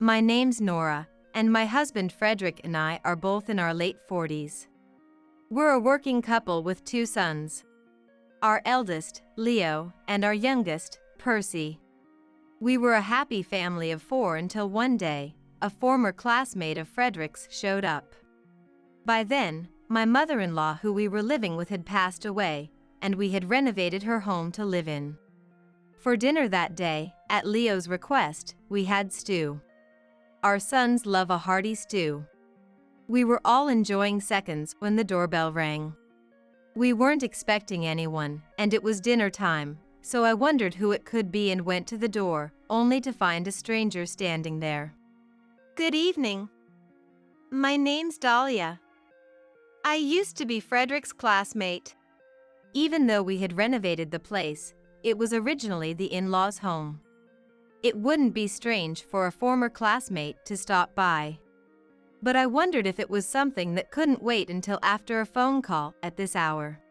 My name's Nora, and my husband Frederick and I are both in our late 40s. We're a working couple with 2 sons. Our eldest, Leo, and our youngest, Percy. We were a happy family of 4 until one day, a former classmate of Frederick's showed up. By then, my mother-in-law who we were living with had passed away, and we had renovated her home to live in. For dinner that day, at Leo's request, we had stew. Our sons love a hearty stew. We were all enjoying seconds when the doorbell rang. We weren't expecting anyone, and it was dinner time, so I wondered who it could be and went to the door, only to find a stranger standing there. Good evening. My name's Dahlia. I used to be Frederick's classmate. Even though we had renovated the place, it was originally the in-laws' home. It wouldn't be strange for a former classmate to stop by. But I wondered if it was something that couldn't wait until after a phone call at this hour.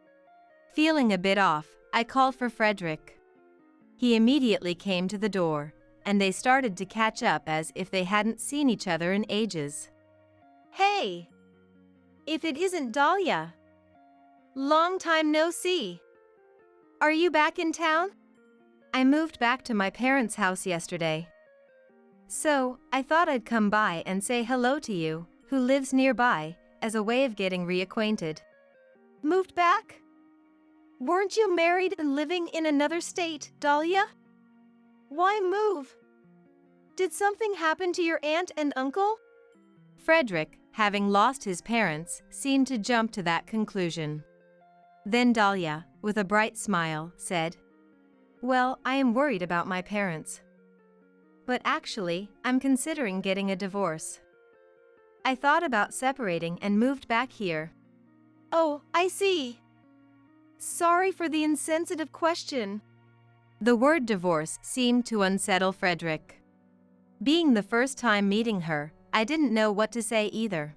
Feeling a bit off, I called for Frederick. He immediately came to the door, and they started to catch up as if they hadn't seen each other in ages. Hey! If it isn't Dahlia! Long time no see. Are you back in town? I moved back to my parents' house yesterday. So, I thought I'd come by and say hello to you, who lives nearby, as a way of getting reacquainted. Moved back? Weren't you married and living in another state, Dahlia? Why move? Did something happen to your aunt and uncle? Frederick, having lost his parents, seemed to jump to that conclusion. Then Dahlia, with a bright smile, said, "Well, I am worried about my parents. But actually, I'm considering getting a divorce. I thought about separating and moved back here." Oh, I see. Sorry for the insensitive question. The word divorce seemed to unsettle Frederick. Being the first time meeting her, I didn't know what to say either.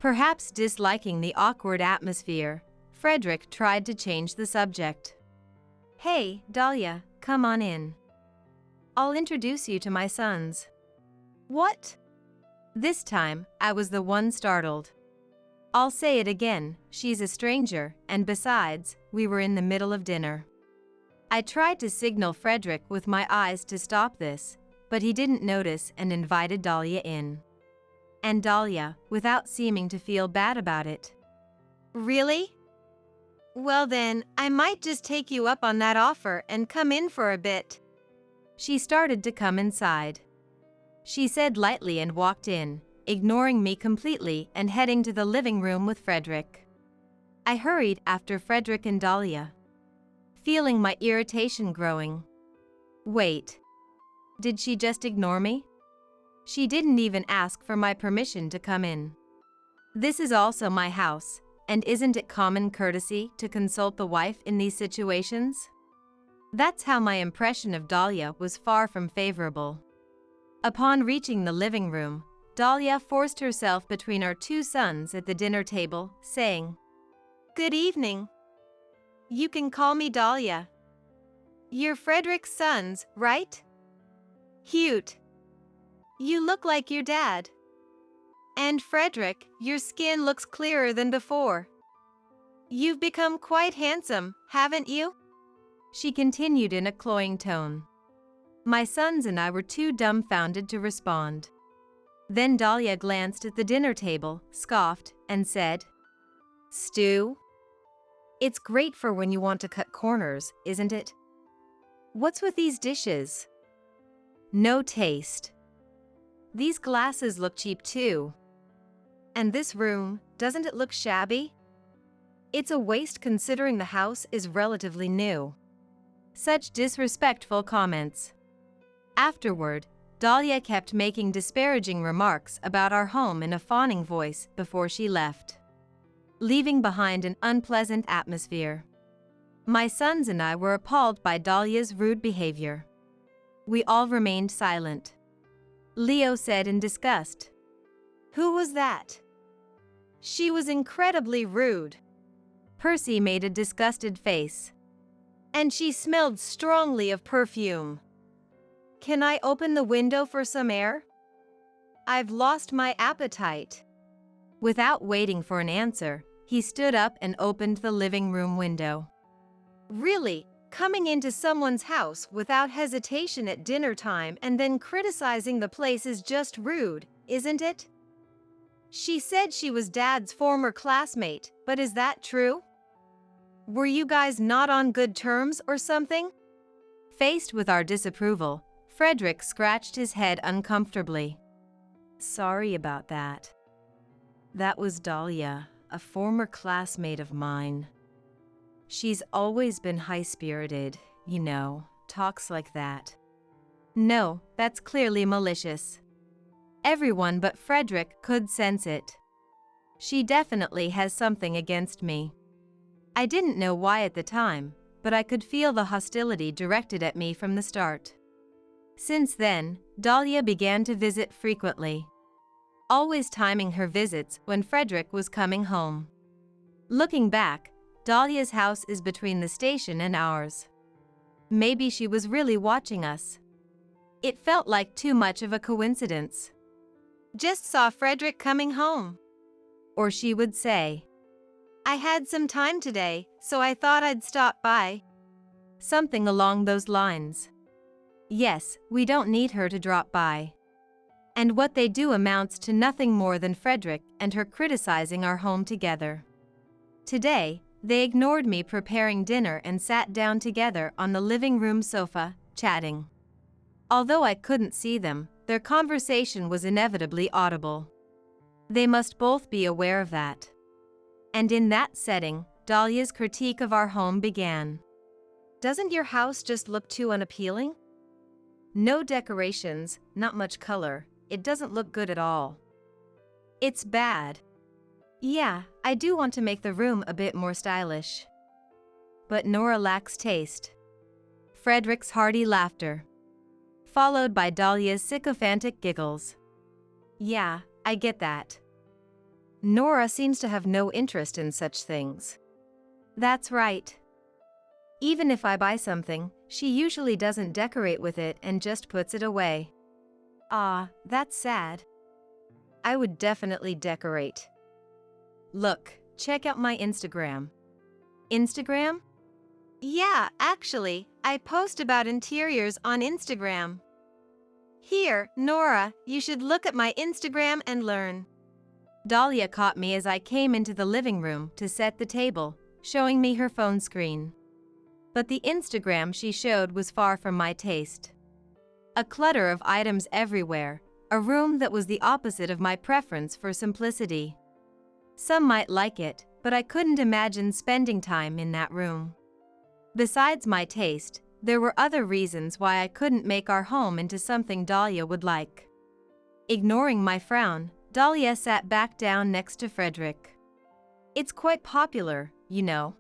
Perhaps disliking the awkward atmosphere, Frederick tried to change the subject. "Hey, Dahlia, come on in. I'll introduce you to my sons." What? This time, I was the one startled. I'll say it again, she's a stranger, and besides, we were in the middle of dinner. I tried to signal Frederick with my eyes to stop this, but he didn't notice and invited Dahlia in. And Dahlia, without seeming to feel bad about it. Really? Well then, I might just take you up on that offer and come in for a bit. She started to come inside. She said lightly and walked in, ignoring me completely and heading to the living room with Frederick. I hurried after Frederick and Dahlia, feeling my irritation growing. Wait. Did she just ignore me? She didn't even ask for my permission to come in. This is also my house, and isn't it common courtesy to consult the wife in these situations? That's how my impression of Dahlia was far from favorable. Upon reaching the living room, Dahlia forced herself between our 2 sons at the dinner table, saying, "Good evening. You can call me Dahlia. You're Frederick's sons, right? Cute. You look like your dad. And Frederick, your skin looks clearer than before. You've become quite handsome, haven't you?" She continued in a cloying tone. My sons and I were too dumbfounded to respond. Then Dahlia glanced at the dinner table, scoffed, and said, "Stew? It's great for when you want to cut corners, isn't it? What's with these dishes? No taste. These glasses look cheap too. And this room, doesn't it look shabby? It's a waste considering the house is relatively new." Such disrespectful comments. Afterward, Dahlia kept making disparaging remarks about our home in a fawning voice before she left, leaving behind an unpleasant atmosphere. My sons and I were appalled by Dahlia's rude behavior. We all remained silent. Leo said in disgust, "Who was that? She was incredibly rude." Percy made a disgusted face. "And she smelled strongly of perfume. Can I open the window for some air?" I've lost my appetite. Without waiting for an answer, he stood up and opened the living room window. Really, coming into someone's house without hesitation at dinner time and then criticizing the place is just rude, isn't it? She said she was Dad's former classmate, but is that true? Were you guys not on good terms or something? Faced with our disapproval, Frederick scratched his head uncomfortably. Sorry about that. That was Dahlia, a former classmate of mine. She's always been high-spirited, you know, talks like that. No, that's clearly malicious. Everyone but Frederick could sense it. She definitely has something against me. I didn't know why at the time, but I could feel the hostility directed at me from the start. Since then, Dahlia began to visit frequently, always timing her visits when Frederick was coming home. Looking back, Dahlia's house is between the station and ours. Maybe she was really watching us. It felt like too much of a coincidence. Just saw Frederick coming home. Or she would say, I had some time today, so I thought I'd stop by. Something along those lines. Yes, we don't need her to drop by. And what they do amounts to nothing more than Frederick and her criticizing our home together. Today, they ignored me preparing dinner and sat down together on the living room sofa, chatting. Although I couldn't see them, their conversation was inevitably audible. They must both be aware of that. And in that setting, Dahlia's critique of our home began. Doesn't your house just look too unappealing? No decorations, not much color, it doesn't look good at all. It's bad. Yeah, I do want to make the room a bit more stylish. But Nora lacks taste. Frederick's hearty laughter, followed by Dahlia's sycophantic giggles. Yeah, I get that. Nora seems to have no interest in such things. That's right. Even if I buy something, she usually doesn't decorate with it and just puts it away. Ah, that's sad. I would definitely decorate. Look, check out my Instagram. Instagram? Yeah, actually, I post about interiors on Instagram. Here, Nora, you should look at my Instagram and learn. Dahlia caught me as I came into the living room to set the table, showing me her phone screen. But the Instagram she showed was far from my taste. A clutter of items everywhere, a room that was the opposite of my preference for simplicity. Some might like it, but I couldn't imagine spending time in that room. Besides my taste, there were other reasons why I couldn't make our home into something Dahlia would like. Ignoring my frown, Dahlia sat back down next to Frederick. It's quite popular, you know.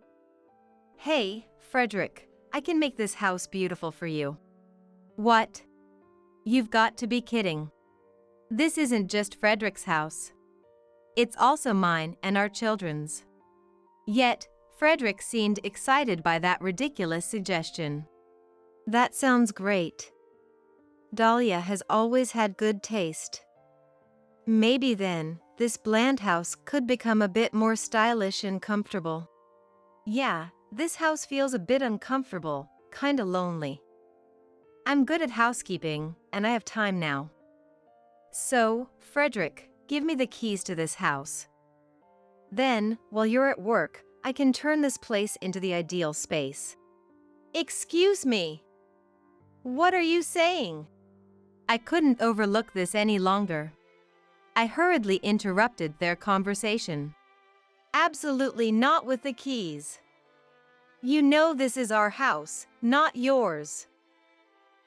Hey, Frederick, I can make this house beautiful for you. What? You've got to be kidding. This isn't just Frederick's house. It's also mine and our children's. Yet, Frederick seemed excited by that ridiculous suggestion. That sounds great. Dahlia has always had good taste. Maybe then, this bland house could become a bit more stylish and comfortable. Yeah, this house feels a bit uncomfortable, kinda lonely. I'm good at housekeeping, and I have time now. So, Frederick, give me the keys to this house. Then, while you're at work, I can turn this place into the ideal space. Excuse me. What are you saying? I couldn't overlook this any longer. I hurriedly interrupted their conversation. Absolutely not with the keys. You know this is our house, not yours.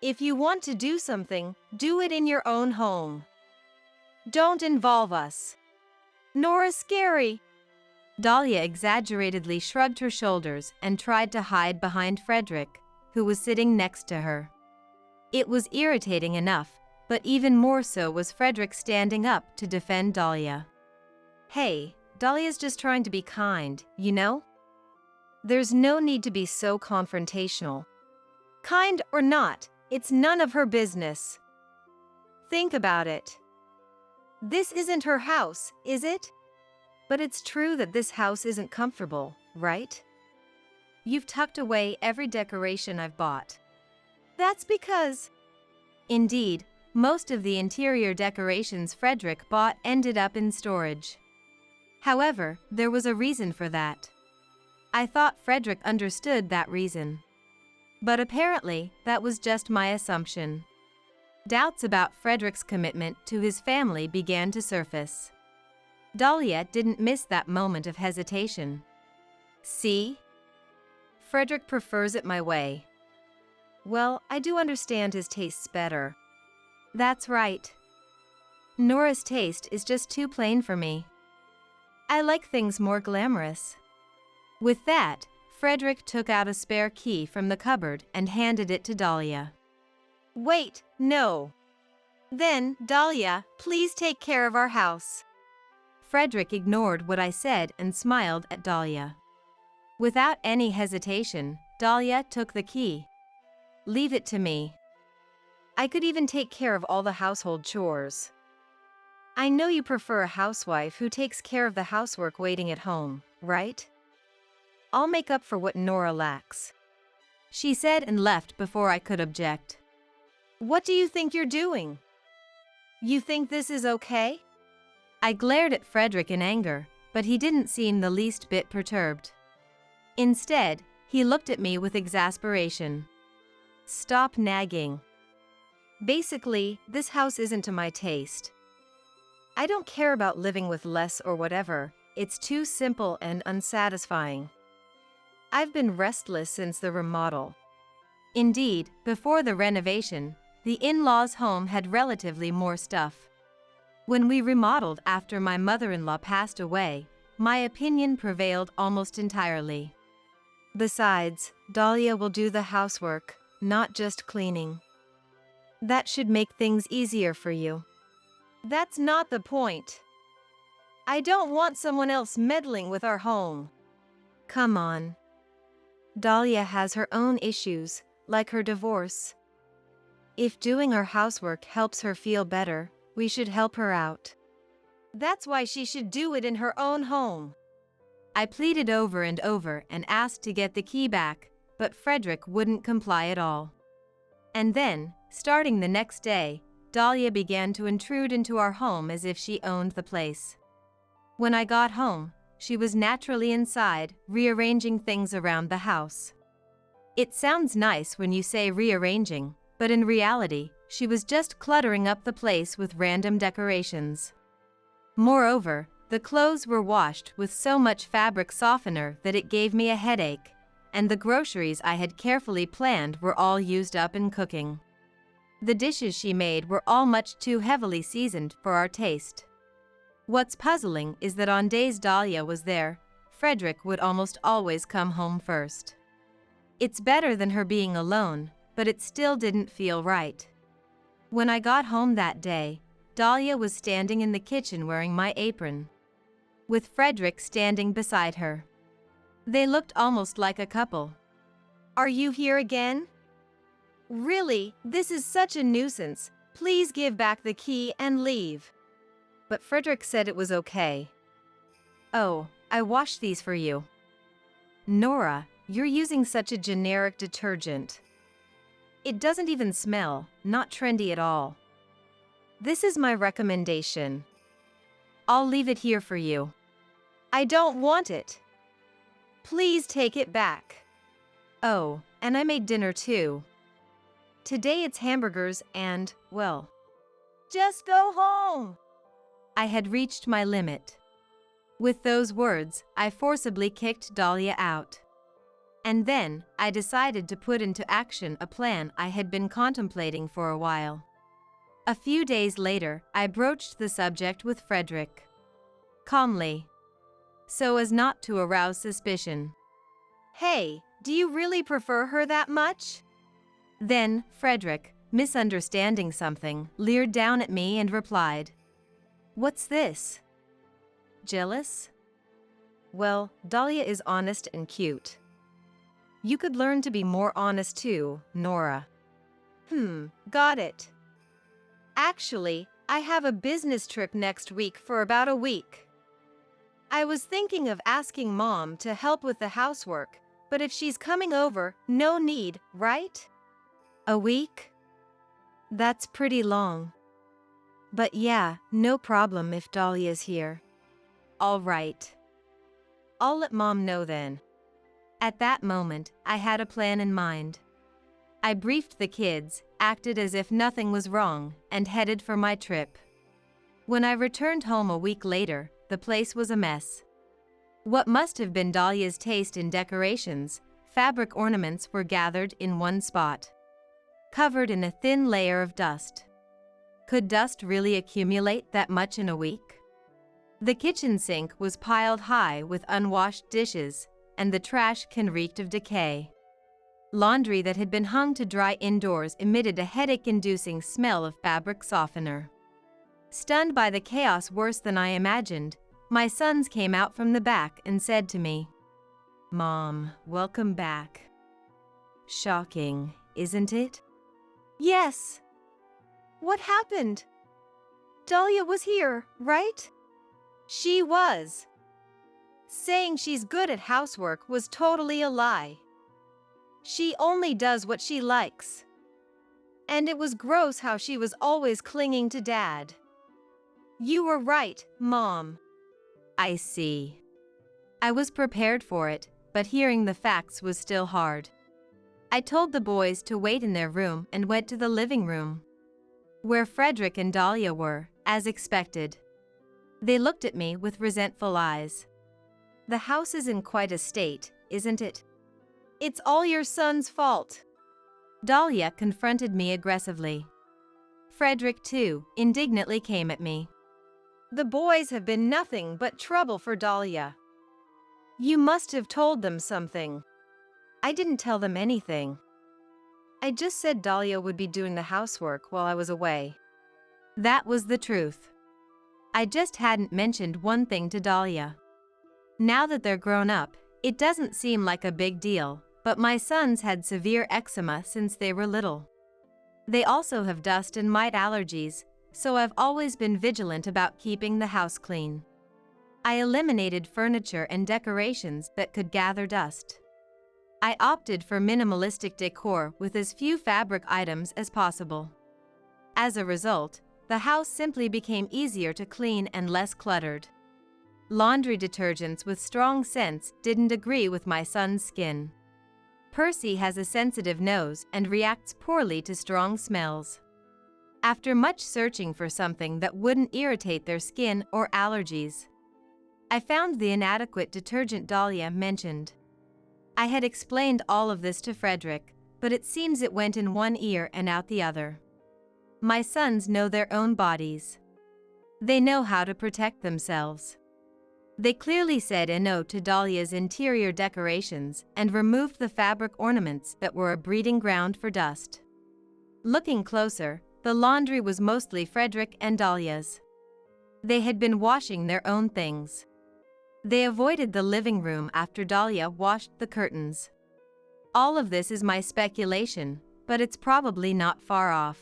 If you want to do something, do it in your own home. Don't involve us. Nora's scary. Dahlia exaggeratedly shrugged her shoulders and tried to hide behind Frederick, who was sitting next to her. It was irritating enough, but even more so was Frederick standing up to defend Dahlia. Hey, Dahlia's just trying to be kind, you know? There's no need to be so confrontational. Kind or not, it's none of her business. Think about it. This isn't her house, is it? But it's true that this house isn't comfortable, right? You've tucked away every decoration I've bought. That's because… Indeed, most of the interior decorations Frederick bought ended up in storage. However, there was a reason for that. I thought Frederick understood that reason. But apparently, that was just my assumption. Doubts about Frederick's commitment to his family began to surface. Dahlia didn't miss that moment of hesitation. See? Frederick prefers it my way. Well, I do understand his tastes better. That's right. Nora's taste is just too plain for me. I like things more glamorous. With that, Frederick took out a spare key from the cupboard and handed it to Dahlia. Wait, no. Then, Dahlia, please take care of our house. Frederick ignored what I said and smiled at Dahlia. Without any hesitation, Dahlia took the key. Leave it to me. I could even take care of all the household chores. I know you prefer a housewife who takes care of the housework waiting at home, right? I'll make up for what Nora lacks. She said and left before I could object. What do you think you're doing? You think this is okay? I glared at Frederick in anger, but he didn't seem the least bit perturbed. Instead, he looked at me with exasperation. Stop nagging. Basically, this house isn't to my taste. I don't care about living with less or whatever, it's too simple and unsatisfying. I've been restless since the remodel. Indeed, before the renovation, the in-laws' home had relatively more stuff. When we remodeled after my mother-in-law passed away, my opinion prevailed almost entirely. Besides, Dahlia will do the housework, not just cleaning. That should make things easier for you. That's not the point. I don't want someone else meddling with our home. Come on. Dahlia has her own issues, like her divorce. If doing our housework helps her feel better, we should help her out. That's why she should do it in her own home. I pleaded over and over and asked to get the key back, but Frederick wouldn't comply at all. And then, starting the next day, Dahlia began to intrude into our home as if she owned the place. When I got home, she was naturally inside, rearranging things around the house. It sounds nice when you say rearranging, but in reality, she was just cluttering up the place with random decorations. Moreover, the clothes were washed with so much fabric softener that it gave me a headache, and the groceries I had carefully planned were all used up in cooking. The dishes she made were all much too heavily seasoned for our taste. What's puzzling is that on days Dahlia was there, Frederick would almost always come home first. It's better than her being alone, but it still didn't feel right. When I got home that day, Dahlia was standing in the kitchen wearing my apron, with Frederick standing beside her. They looked almost like a couple. Are you here again? Really, this is such a nuisance. Please give back the key and leave. But Frederick said it was okay. Oh, I washed these for you. Nora, you're using such a generic detergent. It doesn't even smell, not trendy at all. This is my recommendation. I'll leave it here for you. I don't want it. Please take it back. Oh, and I made dinner too. Today it's hamburgers and, well… Just go home! I had reached my limit. With those words, I forcibly kicked Dahlia out. And then, I decided to put into action a plan I had been contemplating for a while. A few days later, I broached the subject with Frederick. Calmly, so as not to arouse suspicion. Hey, do you really prefer her that much? Then, Frederick, misunderstanding something, leered down at me and replied, "What's this? Jealous? Well, Dahlia is honest and cute. You could learn to be more honest too, Nora." Got it. Actually, I have a business trip next week for about a week. I was thinking of asking Mom to help with the housework, but if she's coming over, no need, right? A week? That's pretty long. But yeah, no problem if Dahlia's here. All right. I'll let Mom know then. At that moment, I had a plan in mind. I briefed the kids, acted as if nothing was wrong, and headed for my trip. When I returned home a week later, the place was a mess. What must have been Dahlia's taste in decorations, fabric ornaments were gathered in one spot, covered in a thin layer of dust. Could dust really accumulate that much in a week? The kitchen sink was piled high with unwashed dishes, and the trash can reeked of decay. Laundry that had been hung to dry indoors emitted a headache-inducing smell of fabric softener. Stunned by the chaos worse than I imagined, my sons came out from the back and said to me, "Mom, welcome back." Shocking, isn't it? Yes. What happened? Dahlia was here, right? She was. Saying she's good at housework was totally a lie. She only does what she likes. And it was gross how she was always clinging to Dad. You were right, Mom. I see. I was prepared for it, but hearing the facts was still hard. I told the boys to wait in their room and went to the living room, where Frederick and Dahlia were, as expected. They looked at me with resentful eyes. The house is in quite a state, isn't it? It's all your son's fault. Dahlia confronted me aggressively. Frederick, too, indignantly came at me. The boys have been nothing but trouble for Dahlia. You must have told them something. I didn't tell them anything. I just said Dahlia would be doing the housework while I was away. That was the truth. I just hadn't mentioned one thing to Dahlia. Now that they're grown up, it doesn't seem like a big deal, but my sons had severe eczema since they were little. They also have dust and mite allergies, so I've always been vigilant about keeping the house clean. I eliminated furniture and decorations that could gather dust. I opted for minimalistic decor with as few fabric items as possible. As a result, the house simply became easier to clean and less cluttered. Laundry detergents with strong scents didn't agree with my son's skin. Percy has a sensitive nose and reacts poorly to strong smells. After much searching for something that wouldn't irritate their skin or allergies, I found the inadequate detergent Dahlia mentioned. I had explained all of this to Frederick, but it seems it went in one ear and out the other. My sons know their own bodies. They know how to protect themselves. They clearly said no to Dahlia's interior decorations and removed the fabric ornaments that were a breeding ground for dust. Looking closer, the laundry was mostly Frederick and Dahlia's. They had been washing their own things. They avoided the living room after Dahlia washed the curtains. All of this is my speculation, but it's probably not far off.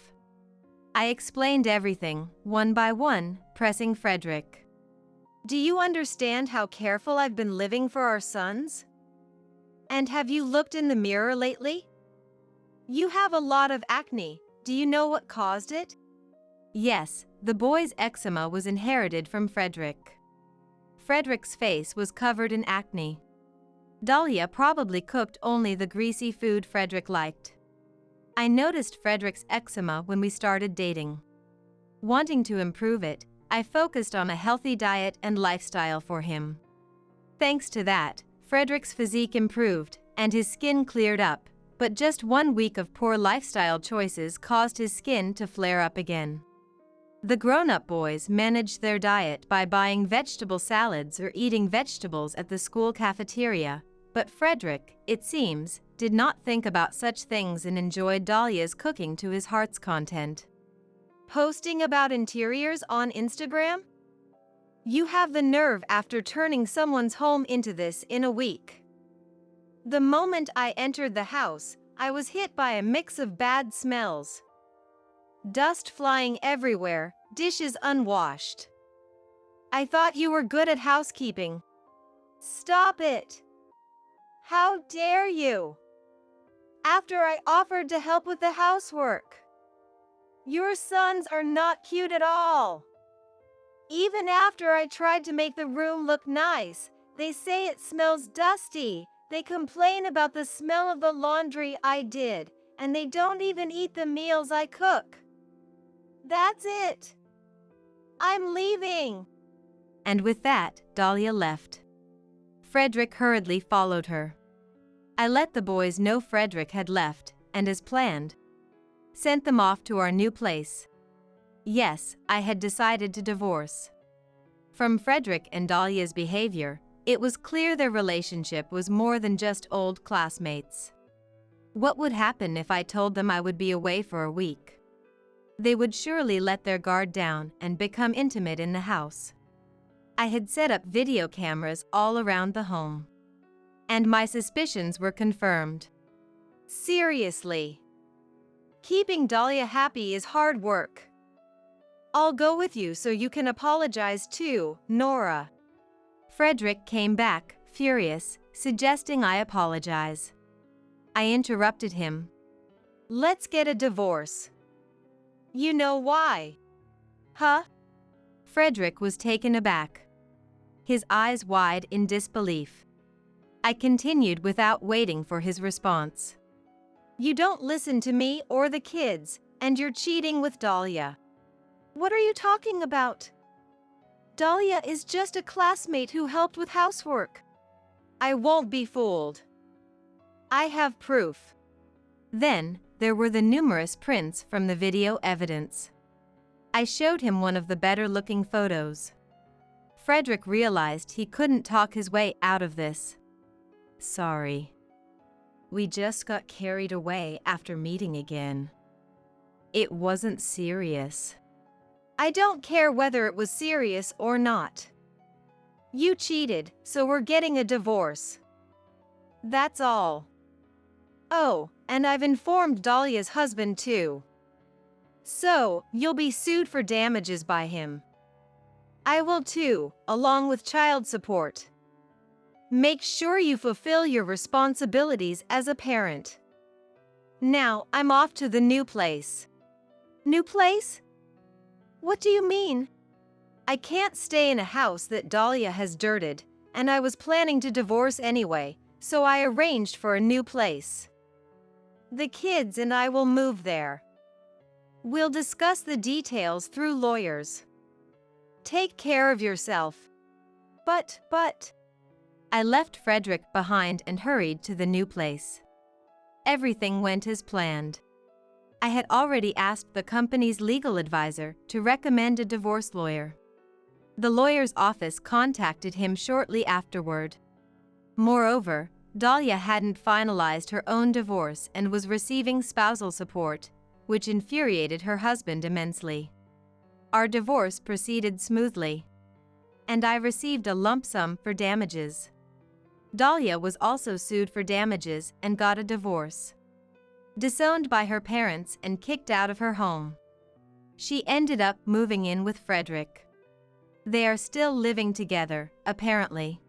I explained everything, one by one, pressing Frederick. Do you understand how careful I've been living for our sons? And have you looked in the mirror lately? You have a lot of acne. Do you know what caused it? Yes, the boy's eczema was inherited from Frederick. Frederick's face was covered in acne. Dahlia probably cooked only the greasy food Frederick liked. I noticed Frederick's eczema when we started dating. Wanting to improve it, I focused on a healthy diet and lifestyle for him. Thanks to that, Frederick's physique improved, and his skin cleared up, but just 1 week of poor lifestyle choices caused his skin to flare up again. The grown-up boys managed their diet by buying vegetable salads or eating vegetables at the school cafeteria, but Frederick, it seems, did not think about such things and enjoyed Dahlia's cooking to his heart's content. Posting about interiors on Instagram? You have the nerve after turning someone's home into this in a week. The moment I entered the house, I was hit by a mix of bad smells. Dust flying everywhere, dishes unwashed. I thought you were good at housekeeping. Stop it! How dare you! After I offered to help with the housework. Your sons are not cute at all. Even after I tried to make the room look nice, they say it smells dusty. They complain about the smell of the laundry I did, and they don't even eat the meals I cook. That's it. I'm leaving. And with that, Dahlia left. Frederick hurriedly followed her. I let the boys know Frederick had left, and as planned, sent them off to our new place. Yes, I had decided to divorce. From Frederick and Dahlia's behavior, it was clear their relationship was more than just old classmates. What would happen if I told them I would be away for a week? They would surely let their guard down and become intimate in the house. I had set up video cameras all around the home. And my suspicions were confirmed. Seriously. Keeping Dahlia happy is hard work. I'll go with you so you can apologize too, Nora. Frederick came back, furious, suggesting I apologize. I interrupted him. Let's get a divorce. You know why? Huh? Frederick was taken aback, his eyes wide in disbelief. I continued without waiting for his response. You don't listen to me or the kids, and you're cheating with Dahlia. What are you talking about? Dahlia is just a classmate who helped with housework. I won't be fooled. I have proof. Then, there were the numerous prints from the video evidence. I showed him one of the better-looking photos. Frederick realized he couldn't talk his way out of this. Sorry. We just got carried away after meeting again. It wasn't serious. I don't care whether it was serious or not. You cheated, so we're getting a divorce. That's all. Oh, and I've informed Dahlia's husband too. So, you'll be sued for damages by him. I will too, along with child support. Make sure you fulfill your responsibilities as a parent. Now, I'm off to the new place. New place? What do you mean? I can't stay in a house that Dahlia has dirted, and I was planning to divorce anyway, so I arranged for a new place. The kids and I will move there. We'll discuss the details through lawyers. Take care of yourself. But. I left Frederick behind and hurried to the new place. Everything went as planned. I had already asked the company's legal advisor to recommend a divorce lawyer. The lawyer's office contacted him shortly afterward. Moreover, Dahlia hadn't finalized her own divorce and was receiving spousal support, which infuriated her husband immensely. Our divorce proceeded smoothly, and I received a lump sum for damages. Dahlia was also sued for damages and got a divorce. Disowned by her parents and kicked out of her home, she ended up moving in with Frederick. They are still living together, apparently.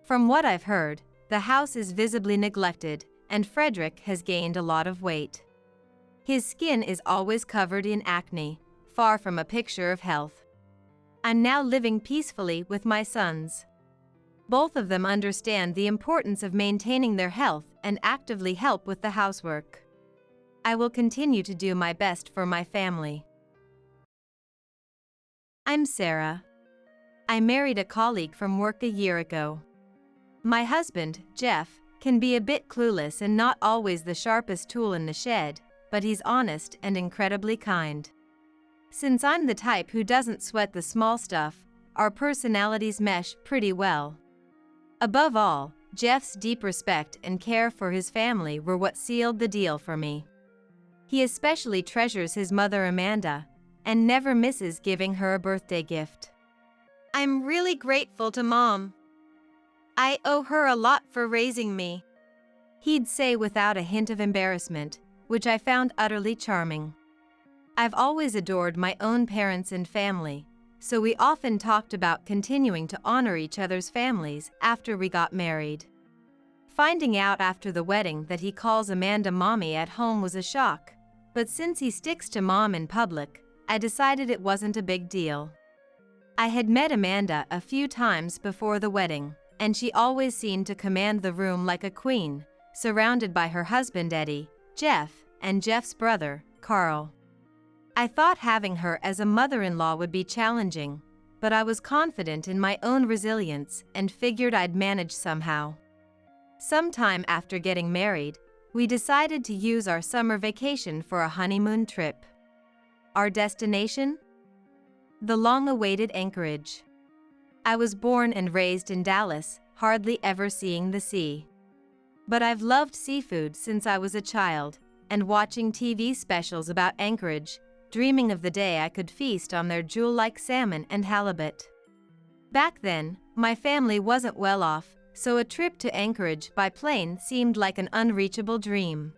From what I've heard, the house is visibly neglected, and Frederick has gained a lot of weight. His skin is always covered in acne, far from a picture of health. I'm now living peacefully with my sons. Both of them understand the importance of maintaining their health and actively help with the housework. I will continue to do my best for my family. I'm Sarah. I married a colleague from work a year ago. My husband, Jeff, can be a bit clueless and not always the sharpest tool in the shed, but he's honest and incredibly kind. Since I'm the type who doesn't sweat the small stuff, our personalities mesh pretty well. Above all, Jeff's deep respect and care for his family were what sealed the deal for me. He especially treasures his mother Amanda, and never misses giving her a birthday gift. I'm really grateful to Mom. I owe her a lot for raising me, he'd say without a hint of embarrassment, which I found utterly charming. I've always adored my own parents and family, so we often talked about continuing to honor each other's families after we got married. Finding out after the wedding that he calls Amanda mommy at home was a shock, but since he sticks to mom in public, I decided it wasn't a big deal. I had met Amanda a few times before the wedding, and she always seemed to command the room like a queen, surrounded by her husband Eddie, Jeff, and Jeff's brother, Carl. I thought having her as a mother-in-law would be challenging, but I was confident in my own resilience and figured I'd manage somehow. Sometime after getting married, we decided to use our summer vacation for a honeymoon trip. Our destination? The long-awaited Anchorage. I was born and raised in Dallas, hardly ever seeing the sea. But I've loved seafood since I was a child, and watching TV specials about Anchorage, dreaming of the day I could feast on their jewel-like salmon and halibut. Back then, my family wasn't well off, so a trip to Anchorage by plane seemed like an unreachable dream.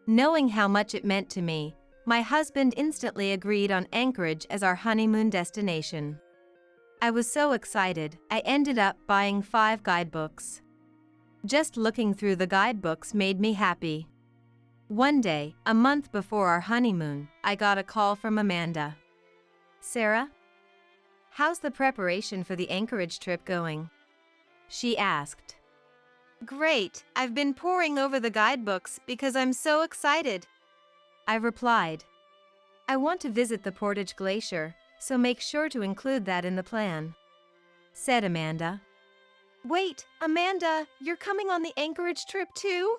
Knowing how much it meant to me, my husband instantly agreed on Anchorage as our honeymoon destination. I was so excited, I ended up buying 5 guidebooks. Just looking through the guidebooks made me happy. One day, a month before our honeymoon, I got a call from Amanda. "Sarah? How's the preparation for the Anchorage trip going?" she asked. Great, I've been poring over the guidebooks because I'm so excited. I replied. "I want to visit the Portage Glacier, so make sure to include that in the plan," said Amanda. Wait, Amanda, you're coming on the Anchorage trip too?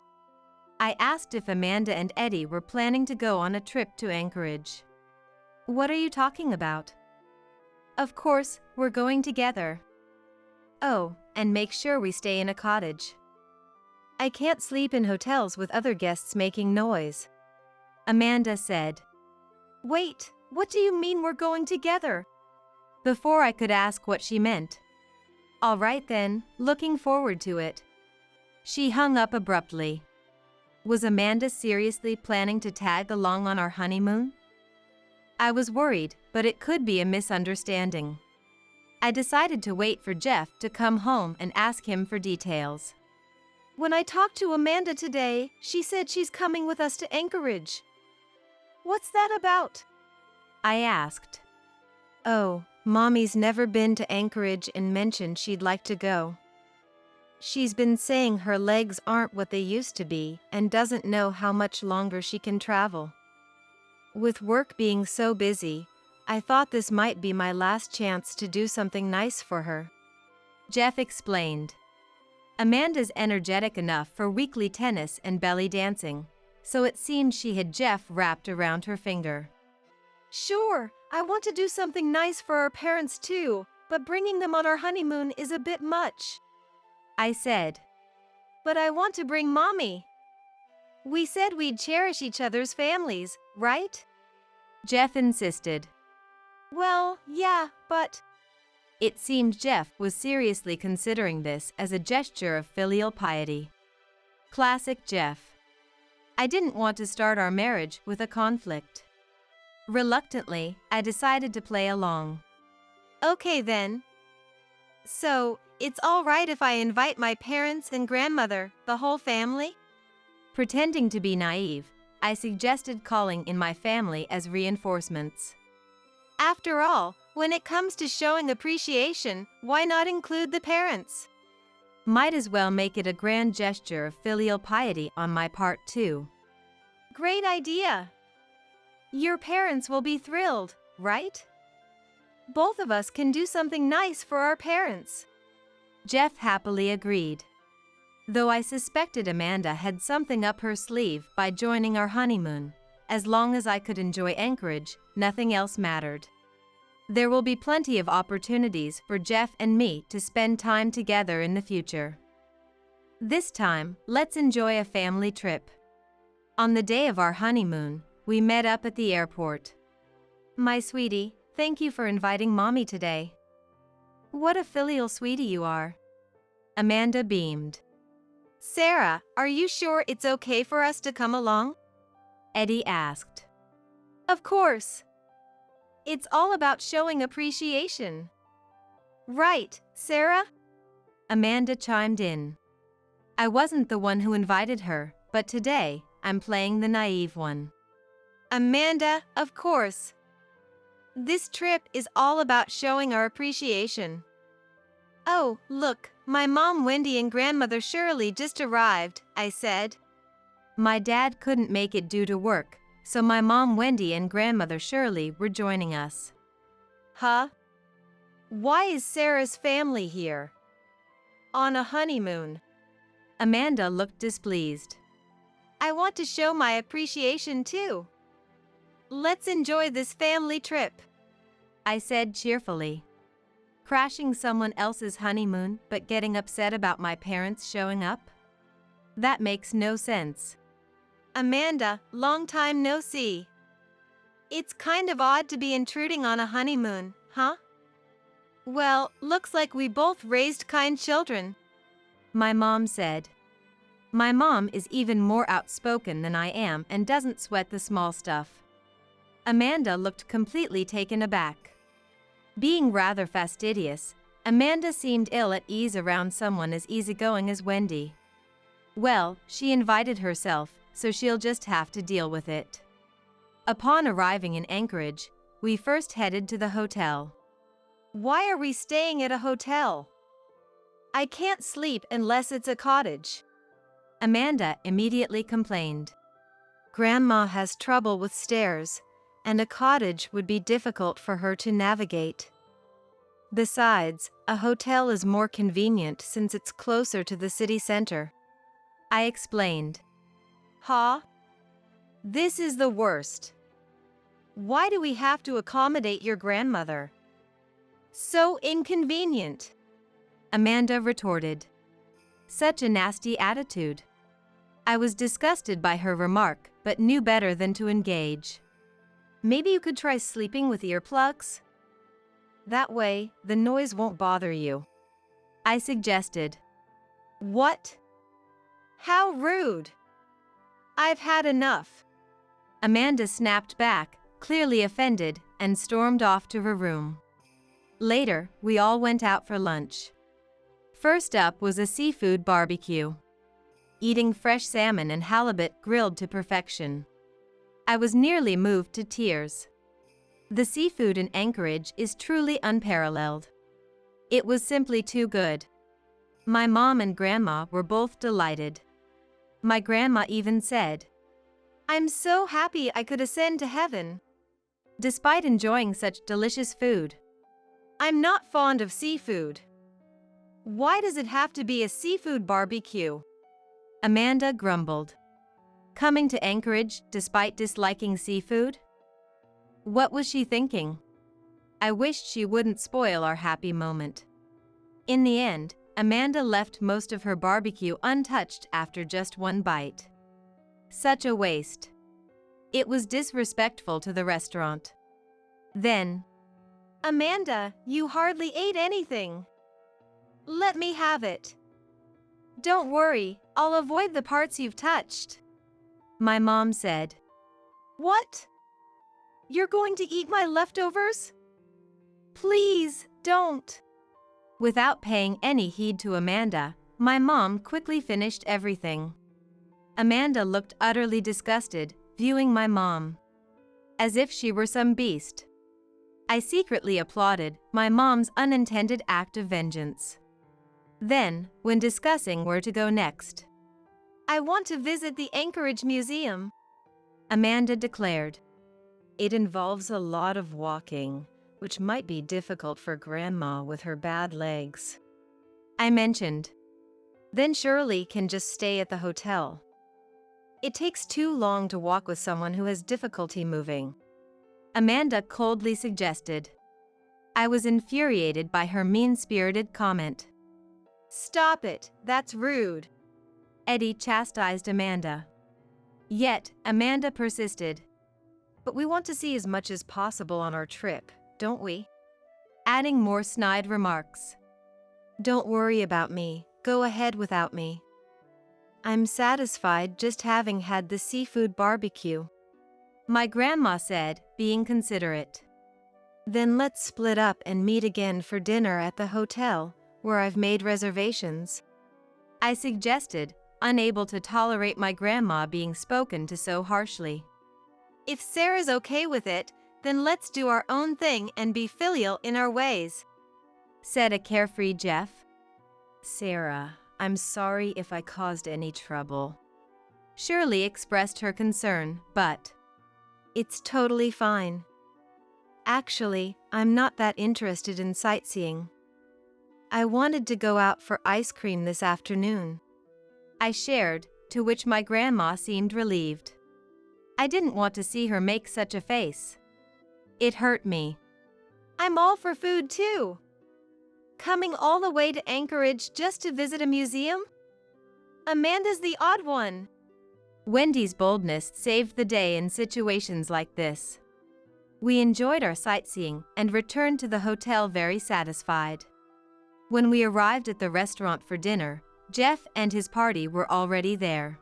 I asked if Amanda and Eddie were planning to go on a trip to Anchorage. "What are you talking about?" "Of course, we're going together." "Oh, and make sure we stay in a cottage. I can't sleep in hotels with other guests making noise," Amanda said. Wait, what do you mean we're going together? Before I could ask what she meant. "All right then, looking forward to it." She hung up abruptly. Was Amanda seriously planning to tag along on our honeymoon? I was worried, but it could be a misunderstanding. I decided to wait for Jeff to come home and ask him for details. When I talked to Amanda today, she said she's coming with us to Anchorage. What's that about? I asked. "Oh, Mommy's never been to Anchorage and mentioned she'd like to go. She's been saying her legs aren't what they used to be and doesn't know how much longer she can travel. With work being so busy, I thought this might be my last chance to do something nice for her," Jeff explained. Amanda's energetic enough for weekly tennis and belly dancing, so it seemed she had Jeff wrapped around her finger. Sure, I want to do something nice for our parents too, but bringing them on our honeymoon is a bit much, I said. But I want to bring Mommy. We said we'd cherish each other's families, right? Jeff insisted. Well, yeah, but... It seemed Jeff was seriously considering this as a gesture of filial piety. Classic Jeff. I didn't want to start our marriage with a conflict. Reluctantly, I decided to play along. Okay then. So, it's all right if I invite my parents and grandmother, the whole family? Pretending to be naive, I suggested calling in my family as reinforcements. After all, when it comes to showing appreciation, why not include the parents? Might as well make it a grand gesture of filial piety on my part too. Great idea. Your parents will be thrilled, right? Both of us can do something nice for our parents. Jeff happily agreed. Though I suspected Amanda had something up her sleeve by joining our honeymoon, as long as I could enjoy Anchorage, nothing else mattered. There will be plenty of opportunities for Jeff and me to spend time together in the future. This time, let's enjoy a family trip. On the day of our honeymoon, we met up at the airport. "My sweetie, thank you for inviting Mommy today." "What a filial sweetie you are." Amanda beamed. Sarah, are you sure it's okay for us to come along? Eddie asked. Of course. It's all about showing appreciation. Right, Sarah? Amanda chimed in. I wasn't the one who invited her, but today, I'm playing the naive one. Amanda, of course. This trip is all about showing our appreciation. Oh, look, my mom Wendy and grandmother Shirley just arrived, I said. My dad couldn't make it due to work, so my mom Wendy and grandmother Shirley were joining us. Huh? Why is Sarah's family here? On a honeymoon. Amanda looked displeased. I want to show my appreciation too. Let's enjoy this family trip, I said cheerfully. Crashing someone else's honeymoon but getting upset about my parents showing up? That makes no sense. Amanda, long time no see. It's kind of odd to be intruding on a honeymoon, huh? Well, looks like we both raised kind children, my mom said. My mom is even more outspoken than I am and doesn't sweat the small stuff. Amanda looked completely taken aback. Being rather fastidious, Amanda seemed ill at ease around someone as easygoing as Wendy. Well, she invited herself, so she'll just have to deal with it. Upon arriving in Anchorage, we first headed to the hotel. Why are we staying at a hotel? I can't sleep unless it's a cottage, Amanda immediately complained. Grandma has trouble with stairs, and a cottage would be difficult for her to navigate. Besides, a hotel is more convenient since it's closer to the city center, I explained. Huh? This is the worst. Why do we have to accommodate your grandmother? So inconvenient, Amanda retorted. Such a nasty attitude. I was disgusted by her remark, but knew better than to engage. Maybe you could try sleeping with earplugs? That way, the noise won't bother you, I suggested. What? How rude! I've had enough, Amanda snapped back, clearly offended, and stormed off to her room. Later, we all went out for lunch. First up was a seafood barbecue. Eating fresh salmon and halibut grilled to perfection. I was nearly moved to tears. The seafood in Anchorage is truly unparalleled. It was simply too good. My mom and grandma were both delighted. My grandma even said, I'm so happy I could ascend to heaven, despite enjoying such delicious food. I'm not fond of seafood. Why does it have to be a seafood barbecue? Amanda grumbled. Coming to Anchorage despite disliking seafood? What was she thinking? I wished she wouldn't spoil our happy moment. In the end, Amanda left most of her barbecue untouched after just one bite. Such a waste. It was disrespectful to the restaurant. Then, Amanda, you hardly ate anything. Let me have it. Don't worry, I'll avoid the parts you've touched, my mom said. What? You're going to eat my leftovers? Please, don't. Without paying any heed to Amanda, my mom quickly finished everything. Amanda looked utterly disgusted, viewing my mom as if she were some beast. I secretly applauded my mom's unintended act of vengeance. Then, when discussing where to go next, I want to visit the Anchorage Museum, Amanda declared. It involves a lot of walking, which might be difficult for Grandma with her bad legs, I mentioned. Then Shirley can just stay at the hotel. It takes too long to walk with someone who has difficulty moving, Amanda coldly suggested. I was infuriated by her mean-spirited comment. Stop it, that's rude, Eddie chastised Amanda. Yet, Amanda persisted. But we want to see as much as possible on our trip, don't we? Adding more snide remarks. Don't worry about me, go ahead without me. I'm satisfied just having had the seafood barbecue. My grandma said, being considerate. Then let's split up and meet again for dinner at the hotel, where I've made reservations. I suggested, unable to tolerate my grandma being spoken to so harshly. If Sarah's okay with it, then let's do our own thing and be filial in our ways, said a carefree Jeff. Sarah, I'm sorry if I caused any trouble. Shirley expressed her concern, but it's totally fine. Actually, I'm not that interested in sightseeing. I wanted to go out for ice cream this afternoon, I shared, to which my grandma seemed relieved. I didn't want to see her make such a face. It hurt me. I'm all for food too. Coming all the way to Anchorage just to visit a museum? Amanda's the odd one. Wendy's boldness saved the day in situations like this. We enjoyed our sightseeing and returned to the hotel very satisfied. When we arrived at the restaurant for dinner, Jeff and his party were already there.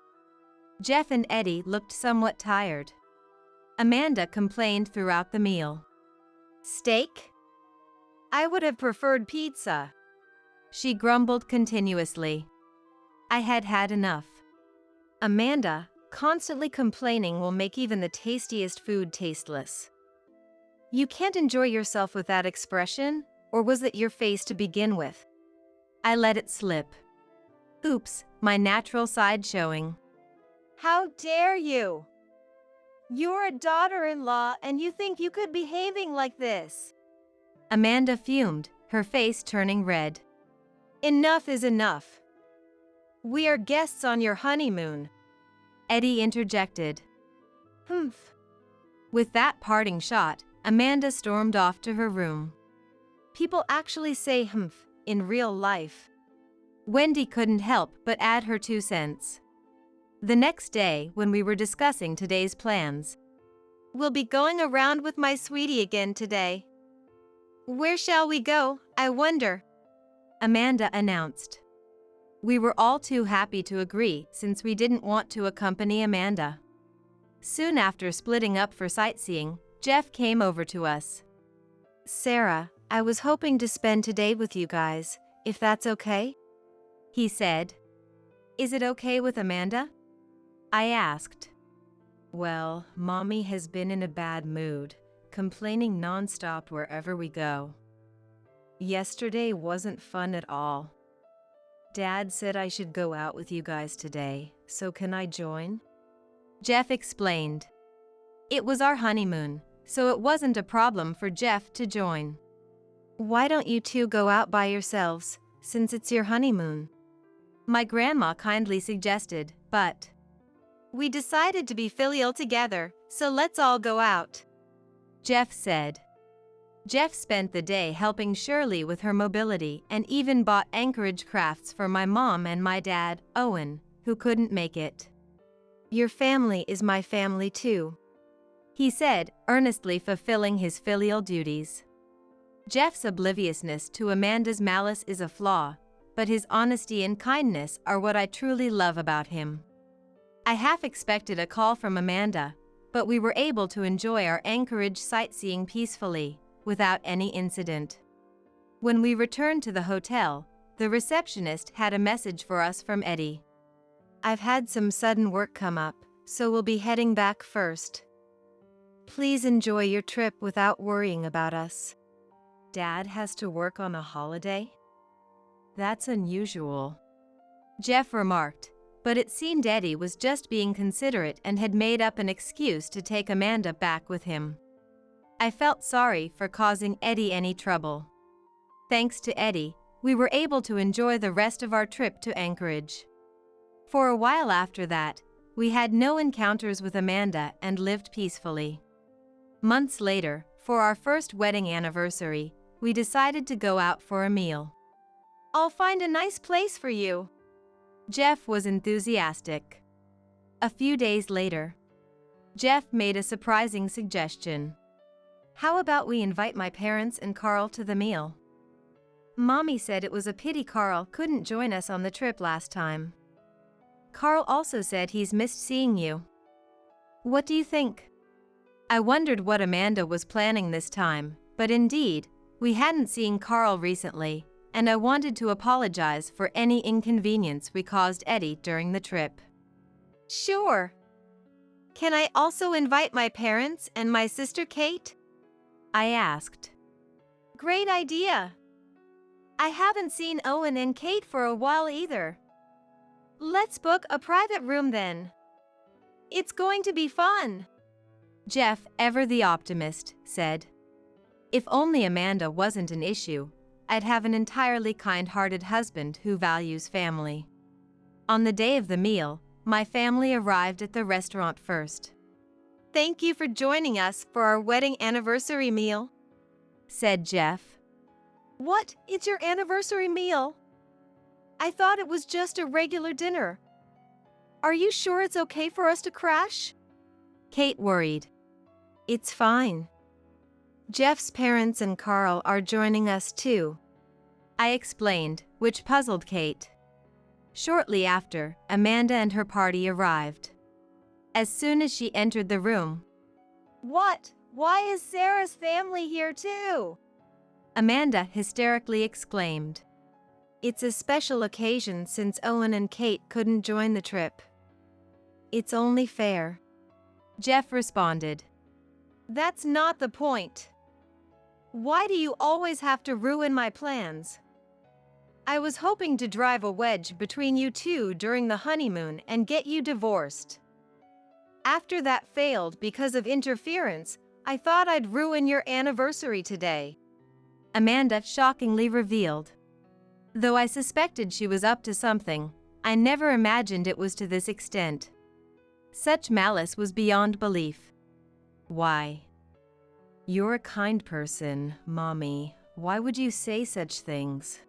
Jeff and Eddie looked somewhat tired. Amanda complained throughout the meal. Steak? I would have preferred pizza. She grumbled continuously. I had had enough. Amanda, constantly complaining will make even the tastiest food tasteless. You can't enjoy yourself with that expression, or was it your face to begin with? I let it slip. Oops, my natural side showing. How dare you? You're a daughter-in-law and you think you could be behaving like this. Amanda fumed, her face turning red. Enough is enough. We are guests on your honeymoon, Eddie interjected. Humph. With that parting shot, Amanda stormed off to her room. People actually say humph in real life. Wendy couldn't help but add her 2 cents. The next day, when we were discussing today's plans, we'll be going around with my sweetie again today. Where shall we go, I wonder? Amanda announced. We were all too happy to agree since we didn't want to accompany Amanda. Soon after splitting up for sightseeing, Jeff came over to us. Sarah, I was hoping to spend today with you guys, if that's okay? He said. Is it okay with Amanda? I asked. Well, Mommy has been in a bad mood, complaining nonstop wherever we go. Yesterday wasn't fun at all. Dad said I should go out with you guys today, so can I join? Jeff explained. It was our honeymoon, so it wasn't a problem for Jeff to join. Why don't you two go out by yourselves, since it's your honeymoon? My grandma kindly suggested, but we decided to be filial together, so let's all go out, Jeff said. Jeff spent the day helping Shirley with her mobility and even bought Anchorage crafts for my mom and my dad, Owen, who couldn't make it. Your family is my family too, he said, earnestly fulfilling his filial duties. Jeff's obliviousness to Amanda's malice is a flaw, but his honesty and kindness are what I truly love about him. I half expected a call from Amanda, but we were able to enjoy our Anchorage sightseeing peacefully, without any incident. When we returned to the hotel, the receptionist had a message for us from Eddie. I've had some sudden work come up, so we'll be heading back first. Please enjoy your trip without worrying about us. Dad has to work on a holiday? That's unusual, Jeff remarked, but it seemed Eddie was just being considerate and had made up an excuse to take Amanda back with him. I felt sorry for causing Eddie any trouble. Thanks to Eddie, we were able to enjoy the rest of our trip to Anchorage. For a while after that, we had no encounters with Amanda and lived peacefully. Months later, for our first wedding anniversary, we decided to go out for a meal. I'll find a nice place for you, Jeff was enthusiastic. A few days later, Jeff made a surprising suggestion. How about we invite my parents and Carl to the meal? Mommy said it was a pity Carl couldn't join us on the trip last time. Carl also said he's missed seeing you. What do you think? I wondered what Amanda was planning this time, but indeed, we hadn't seen Carl recently, and I wanted to apologize for any inconvenience we caused Eddie during the trip. Sure. Can I also invite my parents and my sister Kate? I asked. Great idea. I haven't seen Owen and Kate for a while either. Let's book a private room then. It's going to be fun. Jeff, ever the optimist, said. If only Amanda wasn't an issue, I'd have an entirely kind-hearted husband who values family. On the day of the meal, my family arrived at the restaurant first. Thank you for joining us for our wedding anniversary meal, said Jeff. What? It's your anniversary meal? I thought it was just a regular dinner. Are you sure it's okay for us to crash? Kate worried. It's fine. Jeff's parents and Carl are joining us too, I explained, which puzzled Kate. Shortly after, Amanda and her party arrived. As soon as she entered the room, What? Why is Sarah's family here too? Amanda hysterically exclaimed. It's a special occasion since Owen and Kate couldn't join the trip. It's only fair, Jeff responded. That's not the point. Why do you always have to ruin my plans? I was hoping to drive a wedge between you two during the honeymoon and get you divorced. After that failed because of interference, I thought I'd ruin your anniversary today, Amanda shockingly revealed. Though I suspected she was up to something, I never imagined it was to this extent. Such malice was beyond belief. Why? You're a kind person, Mommy. Why would you say such things?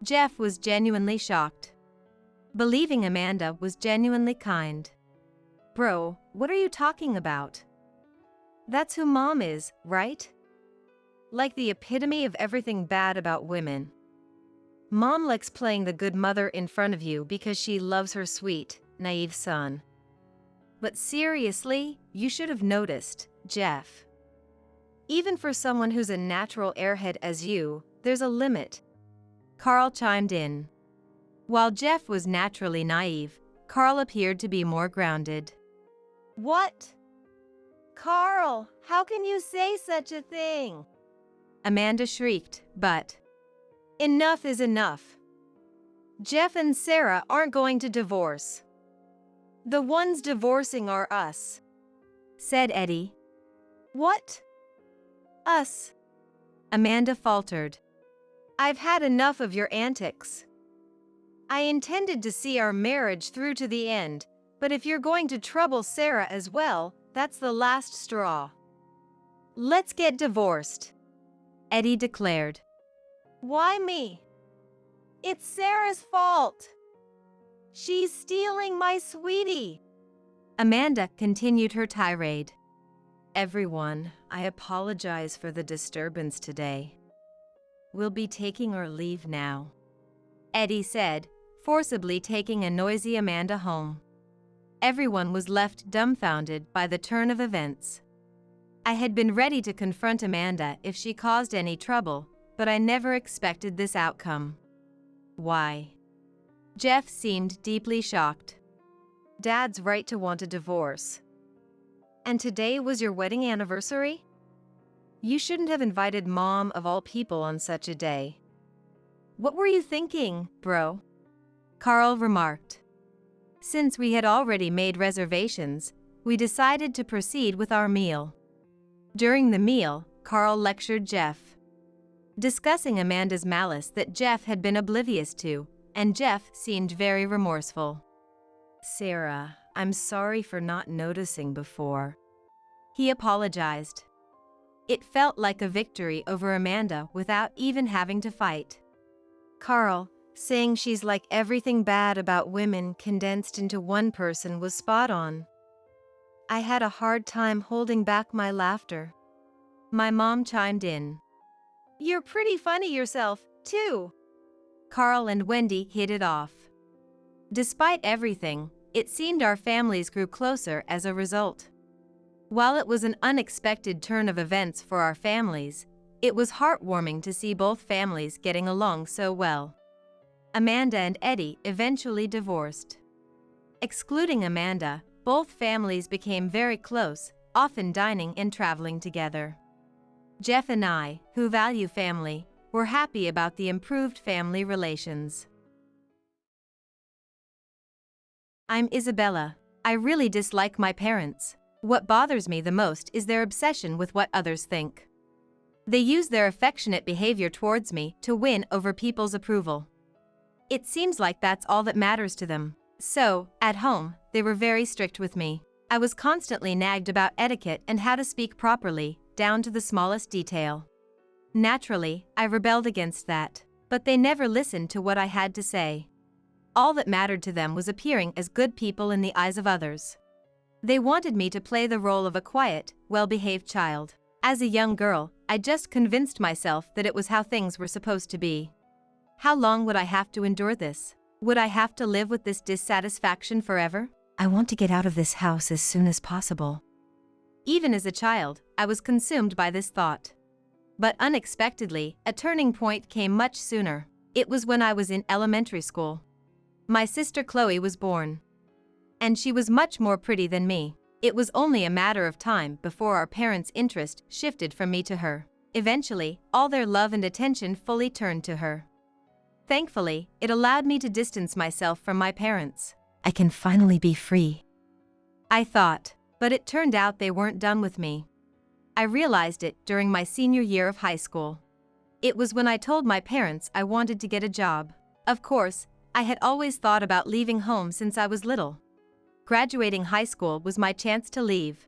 Jeff was genuinely shocked. Believing Amanda was genuinely kind. Bro, what are you talking about? That's who Mom is, right? Like the epitome of everything bad about women. Mom likes playing the good mother in front of you because she loves her sweet, naive son. But seriously, you should have noticed, Jeff. Even for someone who's a natural airhead as you, there's a limit. Carl chimed in. While Jeff was naturally naive, Carl appeared to be more grounded. What? Carl, how can you say such a thing? Amanda shrieked, but enough is enough. Jeff and Sarah aren't going to divorce. The ones divorcing are us, said Eddie. What? Us? Amanda faltered. I've had enough of your antics. I intended to see our marriage through to the end, but if you're going to trouble Sarah as well, that's the last straw. Let's get divorced, Eddie declared. Why me? It's Sarah's fault. She's stealing my sweetie. Amanda continued her tirade. Everyone, I apologize for the disturbance today. We'll be taking our leave now, Eddie said, forcibly taking a noisy Amanda home. Everyone was left dumbfounded by the turn of events. I had been ready to confront Amanda if she caused any trouble, but I never expected this outcome. Why? Jeff seemed deeply shocked. Dad's right to want a divorce. And today was your wedding anniversary? You shouldn't have invited Mom of all people on such a day. What were you thinking, bro? Carl remarked. Since we had already made reservations, we decided to proceed with our meal. During the meal, Carl lectured Jeff, discussing Amanda's malice that Jeff had been oblivious to, and Jeff seemed very remorseful. Sarah, I'm sorry for not noticing before. He apologized. It felt like a victory over Amanda without even having to fight. Carl, saying she's like everything bad about women condensed into one person was spot on. I had a hard time holding back my laughter. My mom chimed in. You're pretty funny yourself, too. Carl and Wendy hit it off. Despite everything, it seemed our families grew closer as a result. While it was an unexpected turn of events for our families, it was heartwarming to see both families getting along so well. Amanda and Eddie eventually divorced. Excluding Amanda, both families became very close, often dining and traveling together. Jeff and I, who value family, were happy about the improved family relations. I'm Isabella. I really dislike my parents. What bothers me the most is their obsession with what others think. They use their affectionate behavior towards me to win over people's approval. It seems like that's all that matters to them. So, at home, they were very strict with me. I was constantly nagged about etiquette and how to speak properly, down to the smallest detail. Naturally, I rebelled against that, but they never listened to what I had to say. All that mattered to them was appearing as good people in the eyes of others. They wanted me to play the role of a quiet, well-behaved child. As a young girl, I just convinced myself that it was how things were supposed to be. How long would I have to endure this? Would I have to live with this dissatisfaction forever? I want to get out of this house as soon as possible. Even as a child, I was consumed by this thought. But unexpectedly, a turning point came much sooner. It was when I was in elementary school. My sister Chloe was born. And she was much more pretty than me. It was only a matter of time before our parents' interest shifted from me to her. Eventually, all their love and attention fully turned to her. Thankfully, it allowed me to distance myself from my parents. I can finally be free, I thought, but it turned out they weren't done with me. I realized it during my senior year of high school. It was when I told my parents I wanted to get a job. Of course, I had always thought about leaving home since I was little. Graduating high school was my chance to leave.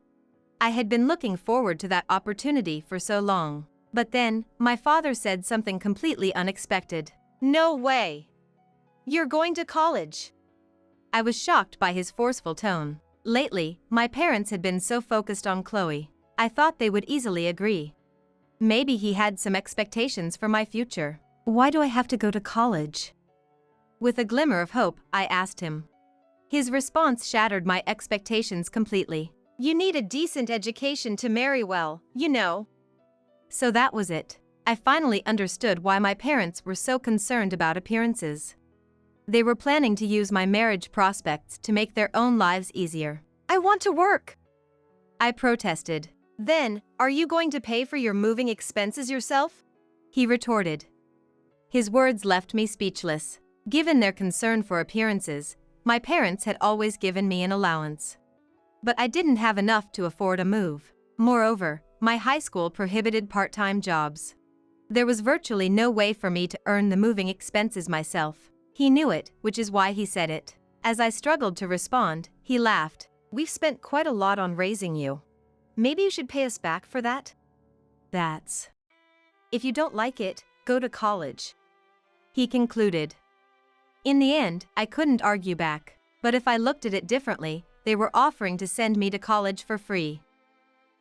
I had been looking forward to that opportunity for so long. But then, my father said something completely unexpected. No way! You're going to college! I was shocked by his forceful tone. Lately, my parents had been so focused on Chloe. I thought they would easily agree. Maybe he had some expectations for my future. Why do I have to go to college? With a glimmer of hope, I asked him. His response shattered my expectations completely. You need a decent education to marry well, you know. So that was it. I finally understood why my parents were so concerned about appearances. They were planning to use my marriage prospects to make their own lives easier. I want to work! I protested. Then, are you going to pay for your moving expenses yourself? He retorted. His words left me speechless. Given their concern for appearances, my parents had always given me an allowance. But I didn't have enough to afford a move. Moreover, my high school prohibited part-time jobs. There was virtually no way for me to earn the moving expenses myself. He knew it, which is why he said it. As I struggled to respond, he laughed. We've spent quite a lot on raising you. Maybe you should pay us back for that? That's... If you don't like it, go to college. He concluded. In the end, I couldn't argue back. But if I looked at it differently, they were offering to send me to college for free.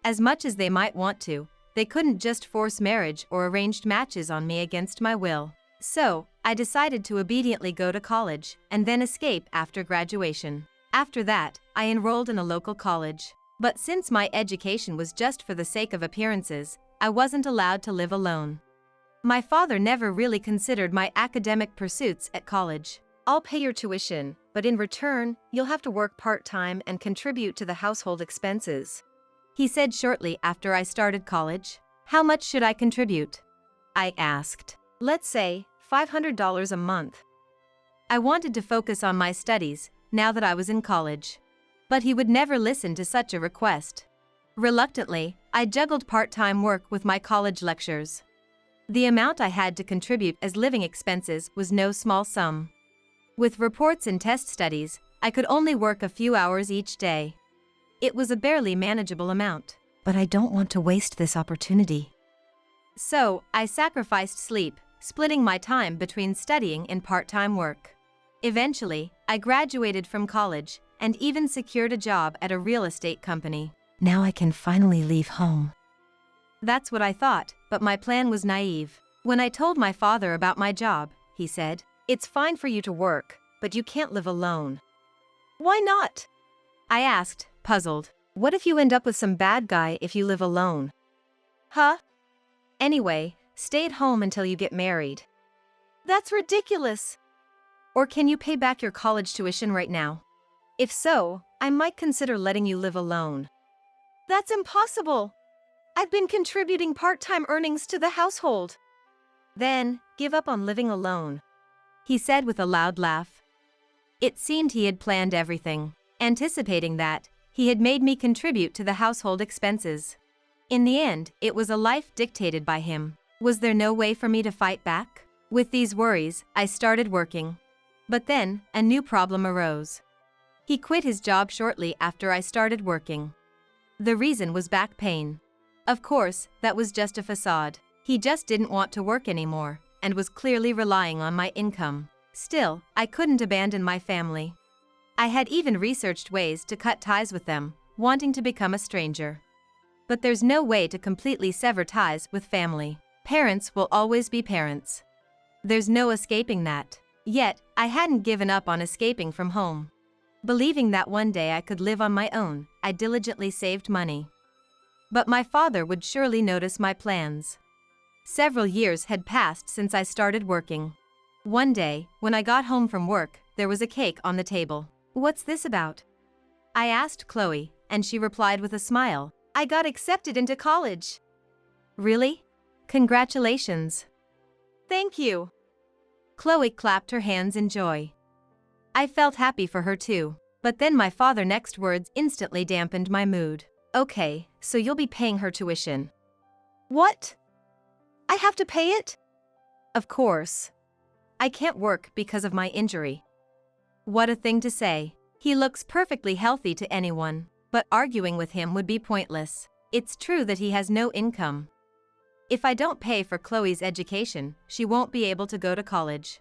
As much as they might want to, they couldn't just force marriage or arranged matches on me against my will. So, I decided to obediently go to college, and then escape after graduation. After that, I enrolled in a local college. But since my education was just for the sake of appearances, I wasn't allowed to live alone. My father never really considered my academic pursuits at college. I'll pay your tuition, but in return, you'll have to work part-time and contribute to the household expenses. He said shortly after I started college. How much should I contribute? I asked. Let's say $500 a month. I wanted to focus on my studies, now that I was in college. But he would never listen to such a request. Reluctantly, I juggled part-time work with my college lectures. The amount I had to contribute as living expenses was no small sum. With reports and test studies, I could only work a few hours each day. It was a barely manageable amount. But I don't want to waste this opportunity. So, I sacrificed sleep, splitting my time between studying and part-time work. Eventually, I graduated from college and even secured a job at a real estate company. Now I can finally leave home. That's what I thought, but my plan was naive. When I told my father about my job, he said, "It's fine for you to work, but you can't live alone." Why not? I asked, puzzled. What if you end up with some bad guy if you live alone? Huh? Anyway, stay at home until you get married. That's ridiculous. Or can you pay back your college tuition right now? If so, I might consider letting you live alone. That's impossible. I've been contributing part-time earnings to the household. Then, give up on living alone, he said with a loud laugh. It seemed he had planned everything. Anticipating that, he had made me contribute to the household expenses. In the end, it was a life dictated by him. Was there no way for me to fight back? With these worries, I started working. But then, a new problem arose. He quit his job shortly after I started working. The reason was back pain. Of course, that was just a facade. He just didn't want to work anymore, and was clearly relying on my income. Still, I couldn't abandon my family. I had even researched ways to cut ties with them, wanting to become a stranger. But there's no way to completely sever ties with family. Parents will always be parents. There's no escaping that. Yet, I hadn't given up on escaping from home. Believing that one day I could live on my own, I diligently saved money. But my father would surely notice my plans. Several years had passed since I started working. One day, when I got home from work, there was a cake on the table. What's this about? I asked Chloe, and she replied with a smile. I got accepted into college. Really? Congratulations. Thank you. Chloe clapped her hands in joy. I felt happy for her too, but then my father's next words instantly dampened my mood. Okay, so you'll be paying her tuition. What? I have to pay it? Of course. I can't work because of my injury. What a thing to say. He looks perfectly healthy to anyone, but arguing with him would be pointless. It's true that he has no income. If I don't pay for Chloe's education, she won't be able to go to college.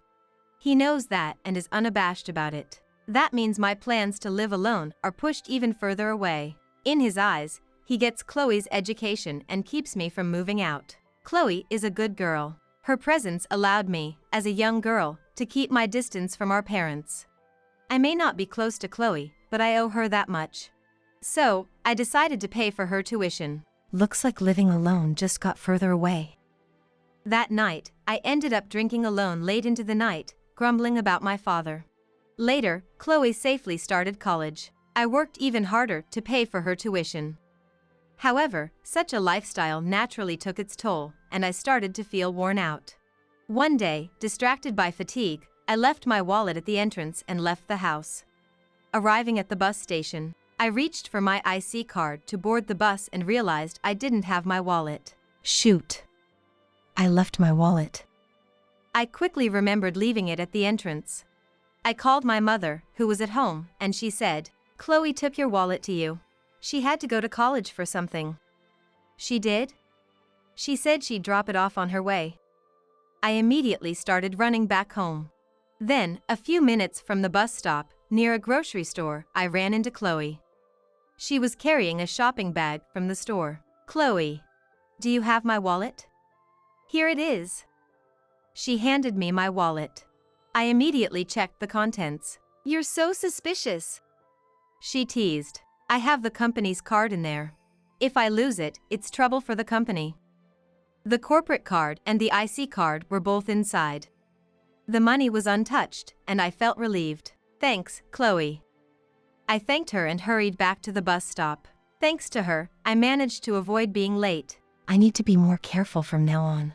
He knows that and is unabashed about it. That means my plans to live alone are pushed even further away. In his eyes, he gets Chloe's education and keeps me from moving out. Chloe is a good girl. Her presence allowed me, as a young girl, to keep my distance from our parents. I may not be close to Chloe, but I owe her that much. So, I decided to pay for her tuition. Looks like living alone just got further away. That night, I ended up drinking alone late into the night, grumbling about my father. Later, Chloe safely started college. I worked even harder to pay for her tuition. However, such a lifestyle naturally took its toll, and I started to feel worn out. One day, distracted by fatigue, I left my wallet at the entrance and left the house. Arriving at the bus station, I reached for my IC card to board the bus and realized I didn't have my wallet. Shoot. I left my wallet. I quickly remembered leaving it at the entrance. I called my mother, who was at home, and she said, "Chloe took your wallet to you. She had to go to college for something." She did? She said she'd drop it off on her way. I immediately started running back home. Then, a few minutes from the bus stop, near a grocery store, I ran into Chloe. She was carrying a shopping bag from the store. "Chloe, do you have my wallet?" "Here it is." She handed me my wallet. I immediately checked the contents. "You're so suspicious," she teased. "I have the company's card in there. If I lose it, it's trouble for the company." The corporate card and the IC card were both inside. The money was untouched, and I felt relieved. "Thanks, Chloe." I thanked her and hurried back to the bus stop. Thanks to her, I managed to avoid being late. I need to be more careful from now on.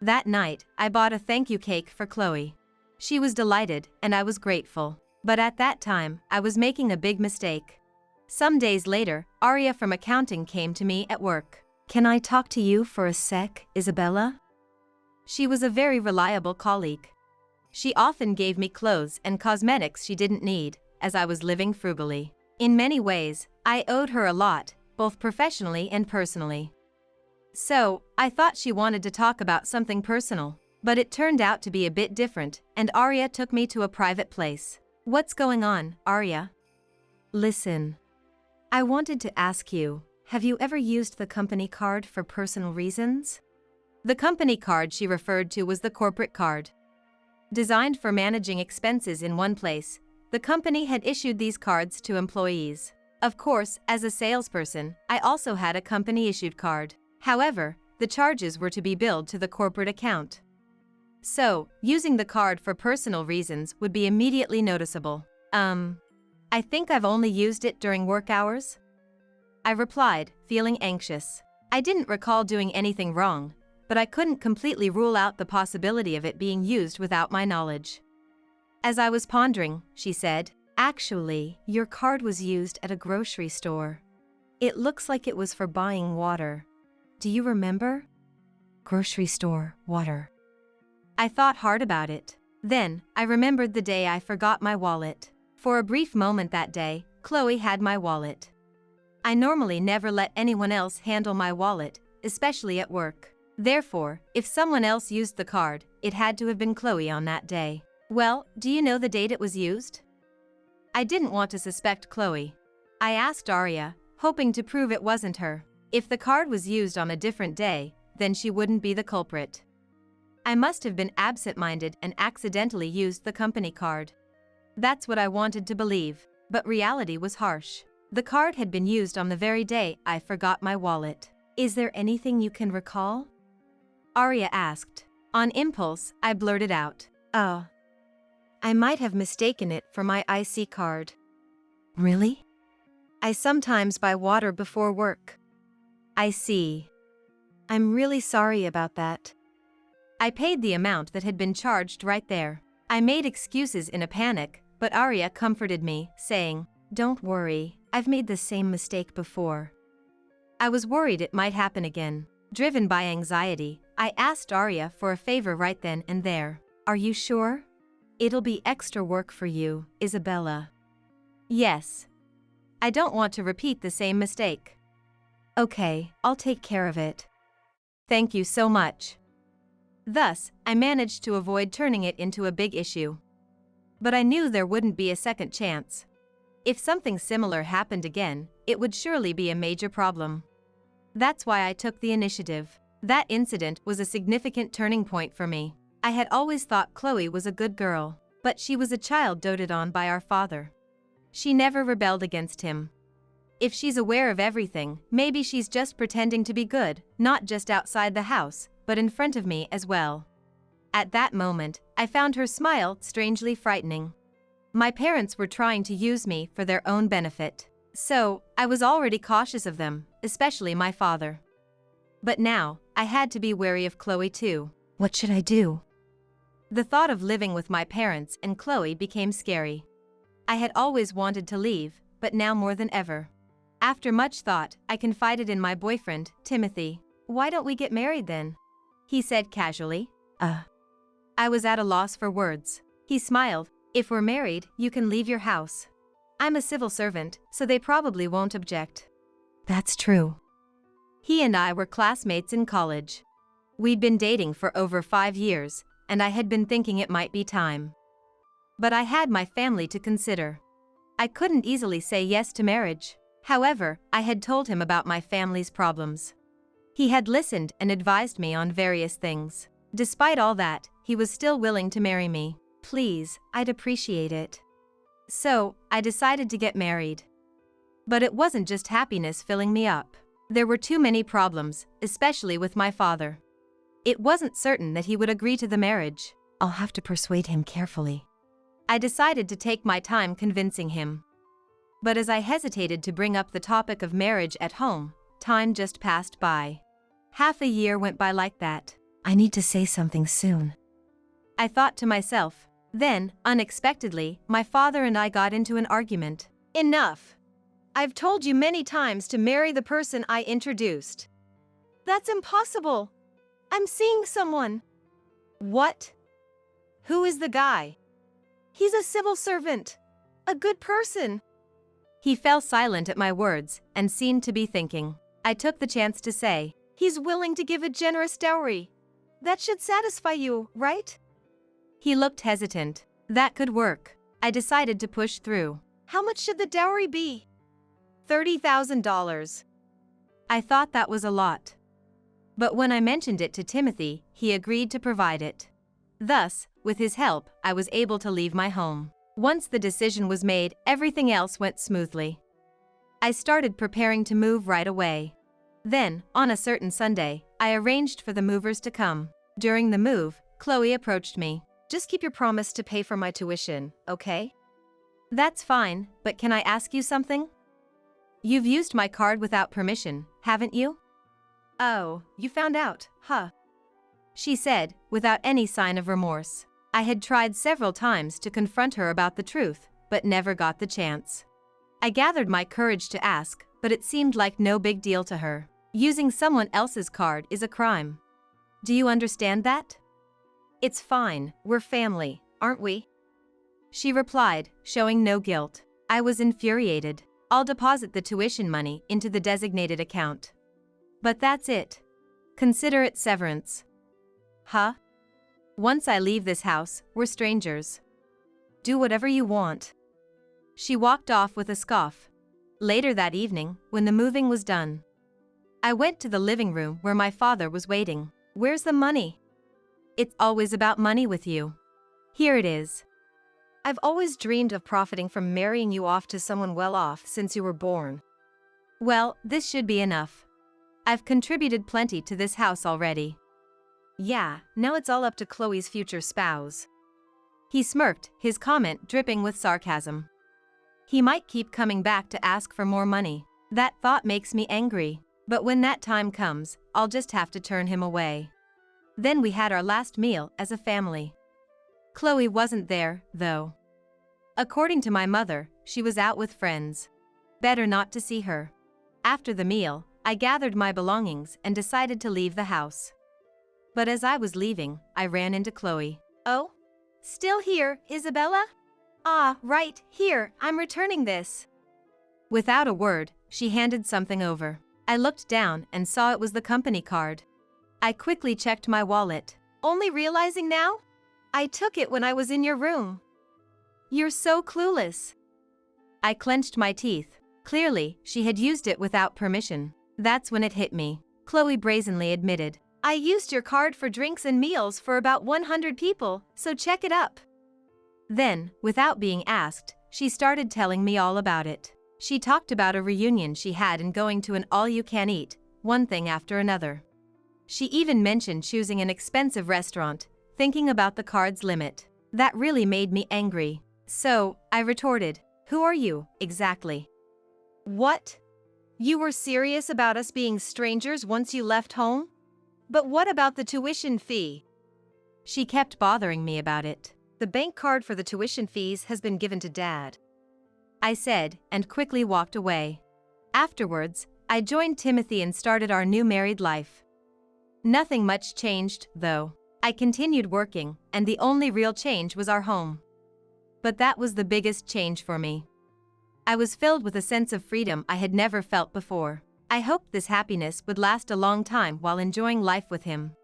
That night, I bought a thank you cake for Chloe. She was delighted, and I was grateful. But at that time, I was making a big mistake. Some days later, Aria from accounting came to me at work. "Can I talk to you for a sec, Isabella?" She was a very reliable colleague. She often gave me clothes and cosmetics she didn't need, as I was living frugally. In many ways, I owed her a lot, both professionally and personally. So, I thought she wanted to talk about something personal, but it turned out to be a bit different, and Aria took me to a private place. "What's going on, Aria?" "Listen. I wanted to ask you, have you ever used the company card for personal reasons?" The company card she referred to was the corporate card. Designed for managing expenses in one place, the company had issued these cards to employees. Of course, as a salesperson, I also had a company-issued card. However, the charges were to be billed to the corporate account. So, using the card for personal reasons would be immediately noticeable. I think I've only used it during work hours? I replied, feeling anxious. I didn't recall doing anything wrong, but I couldn't completely rule out the possibility of it being used without my knowledge. As I was pondering, she said, "Actually, your card was used at a grocery store. It looks like it was for buying water. Do you remember?" Grocery store, water. I thought hard about it. Then, I remembered the day I forgot my wallet. For a brief moment that day, Chloe had my wallet. I normally never let anyone else handle my wallet, especially at work. Therefore, if someone else used the card, it had to have been Chloe on that day. Well, do you know the date it was used? I didn't want to suspect Chloe. I asked Arya, hoping to prove it wasn't her. If the card was used on a different day, then she wouldn't be the culprit. I must have been absent-minded and accidentally used the company card. That's what I wanted to believe, but reality was harsh. The card had been used on the very day I forgot my wallet. Is there anything you can recall? Arya asked. On impulse, I blurted out, "Oh, I might have mistaken it for my IC card." Really? I sometimes buy water before work. I see. I'm really sorry about that. I paid the amount that had been charged right there. I made excuses in a panic, but Arya comforted me, saying, "Don't worry, I've made the same mistake before." I was worried it might happen again. Driven by anxiety, I asked Arya for a favor right then and there. "Are you sure? It'll be extra work for you, Isabella." "Yes. I don't want to repeat the same mistake." "Okay, I'll take care of it." "Thank you so much." Thus, I managed to avoid turning it into a big issue. But I knew there wouldn't be a second chance. If something similar happened again, it would surely be a major problem. That's why I took the initiative. That incident was a significant turning point for me. I had always thought Chloe was a good girl, but she was a child doted on by our father. She never rebelled against him. If she's aware of everything, maybe she's just pretending to be good, not just outside the house, but in front of me as well. At that moment, I found her smile strangely frightening. My parents were trying to use me for their own benefit. So, I was already cautious of them, especially my father. But now, I had to be wary of Chloe too. What should I do? The thought of living with my parents and Chloe became scary. I had always wanted to leave, but now more than ever. After much thought, I confided in my boyfriend, Timothy. "Why don't we get married then?" he said casually. I was at a loss for words. He smiled. "If we're married, you can leave your house. I'm a civil servant, so they probably won't object." That's true. He and I were classmates in college. We'd been dating for over 5 years, and I had been thinking it might be time. But I had my family to consider. I couldn't easily say yes to marriage. However, I had told him about my family's problems. He had listened and advised me on various things. Despite all that, he was still willing to marry me. Please, I'd appreciate it. So, I decided to get married. But it wasn't just happiness filling me up. There were too many problems, especially with my father. It wasn't certain that he would agree to the marriage. I'll have to persuade him carefully. I decided to take my time convincing him. But as I hesitated to bring up the topic of marriage at home, time just passed by. Half a year went by like that. I need to say something soon, I thought to myself. Then, unexpectedly, my father and I got into an argument. "Enough! I've told you many times to marry the person I introduced." "That's impossible! I'm seeing someone." "What? Who is the guy?" "He's a civil servant. A good person." He fell silent at my words and seemed to be thinking. I took the chance to say, "He's willing to give a generous dowry. That should satisfy you, right?" He looked hesitant. That could work. I decided to push through. "How much should the dowry be?" $30,000. I thought that was a lot. But when I mentioned it to Timothy, he agreed to provide it. Thus, with his help, I was able to leave my home. Once the decision was made, everything else went smoothly. I started preparing to move right away. Then, on a certain Sunday, I arranged for the movers to come. During the move, Chloe approached me. Just keep your promise to pay for my tuition, okay? That's fine, but can I ask you something? You've used my card without permission, haven't you? Oh, you found out, huh? She said, without any sign of remorse. I had tried several times to confront her about the truth, but never got the chance. I gathered my courage to ask, but it seemed like no big deal to her. Using someone else's card is a crime. Do you understand that? It's fine, we're family, aren't we? She replied, showing no guilt. I was infuriated. I'll deposit the tuition money into the designated account. But that's it. Consider it severance. Huh? Once I leave this house, we're strangers. Do whatever you want. She walked off with a scoff. Later that evening, when the moving was done, I went to the living room where my father was waiting. Where's the money? It's always about money with you. Here it is. I've always dreamed of profiting from marrying you off to someone well off since you were born. Well, this should be enough. I've contributed plenty to this house already. Yeah, now it's all up to Chloe's future spouse. He smirked, his comment dripping with sarcasm. He might keep coming back to ask for more money. That thought makes me angry. But when that time comes, I'll just have to turn him away. Then we had our last meal as a family. Chloe wasn't there, though. According to my mother, she was out with friends. Better not to see her. After the meal, I gathered my belongings and decided to leave the house. But as I was leaving, I ran into Chloe. Oh? Still here, Isabella? Ah, right, here, I'm returning this. Without a word, she handed something over. I looked down and saw it was the company card. I quickly checked my wallet. Only realizing now? I took it when I was in your room. You're so clueless. I clenched my teeth. Clearly, she had used it without permission. That's when it hit me. Chloe brazenly admitted. I used your card for drinks and meals for about 100 people, so check it up. Then, without being asked, she started telling me all about it. She talked about a reunion she had and going to an all-you-can-eat, one thing after another. She even mentioned choosing an expensive restaurant, thinking about the card's limit. That really made me angry. So, I retorted, "Who are you, exactly?" What? You were serious about us being strangers once you left home? But what about the tuition fee? She kept bothering me about it. The bank card for the tuition fees has been given to Dad, I said, and quickly walked away. Afterwards, I joined Timothy and started our new married life. Nothing much changed, though. I continued working, and the only real change was our home. But that was the biggest change for me. I was filled with a sense of freedom I had never felt before. I hoped this happiness would last a long time while enjoying life with him.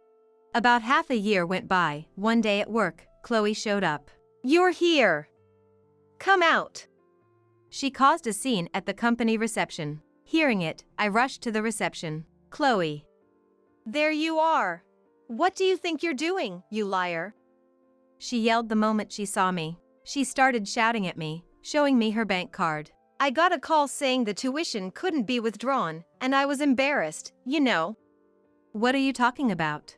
About half a year went by. One day at work, Chloe showed up. You're here. Come out. She caused a scene at the company reception. Hearing it, I rushed to the reception. Chloe. There you are. What do you think you're doing, you liar? She yelled the moment she saw me. She started shouting at me, showing me her bank card. I got a call saying the tuition couldn't be withdrawn, and I was embarrassed, you know. What are you talking about?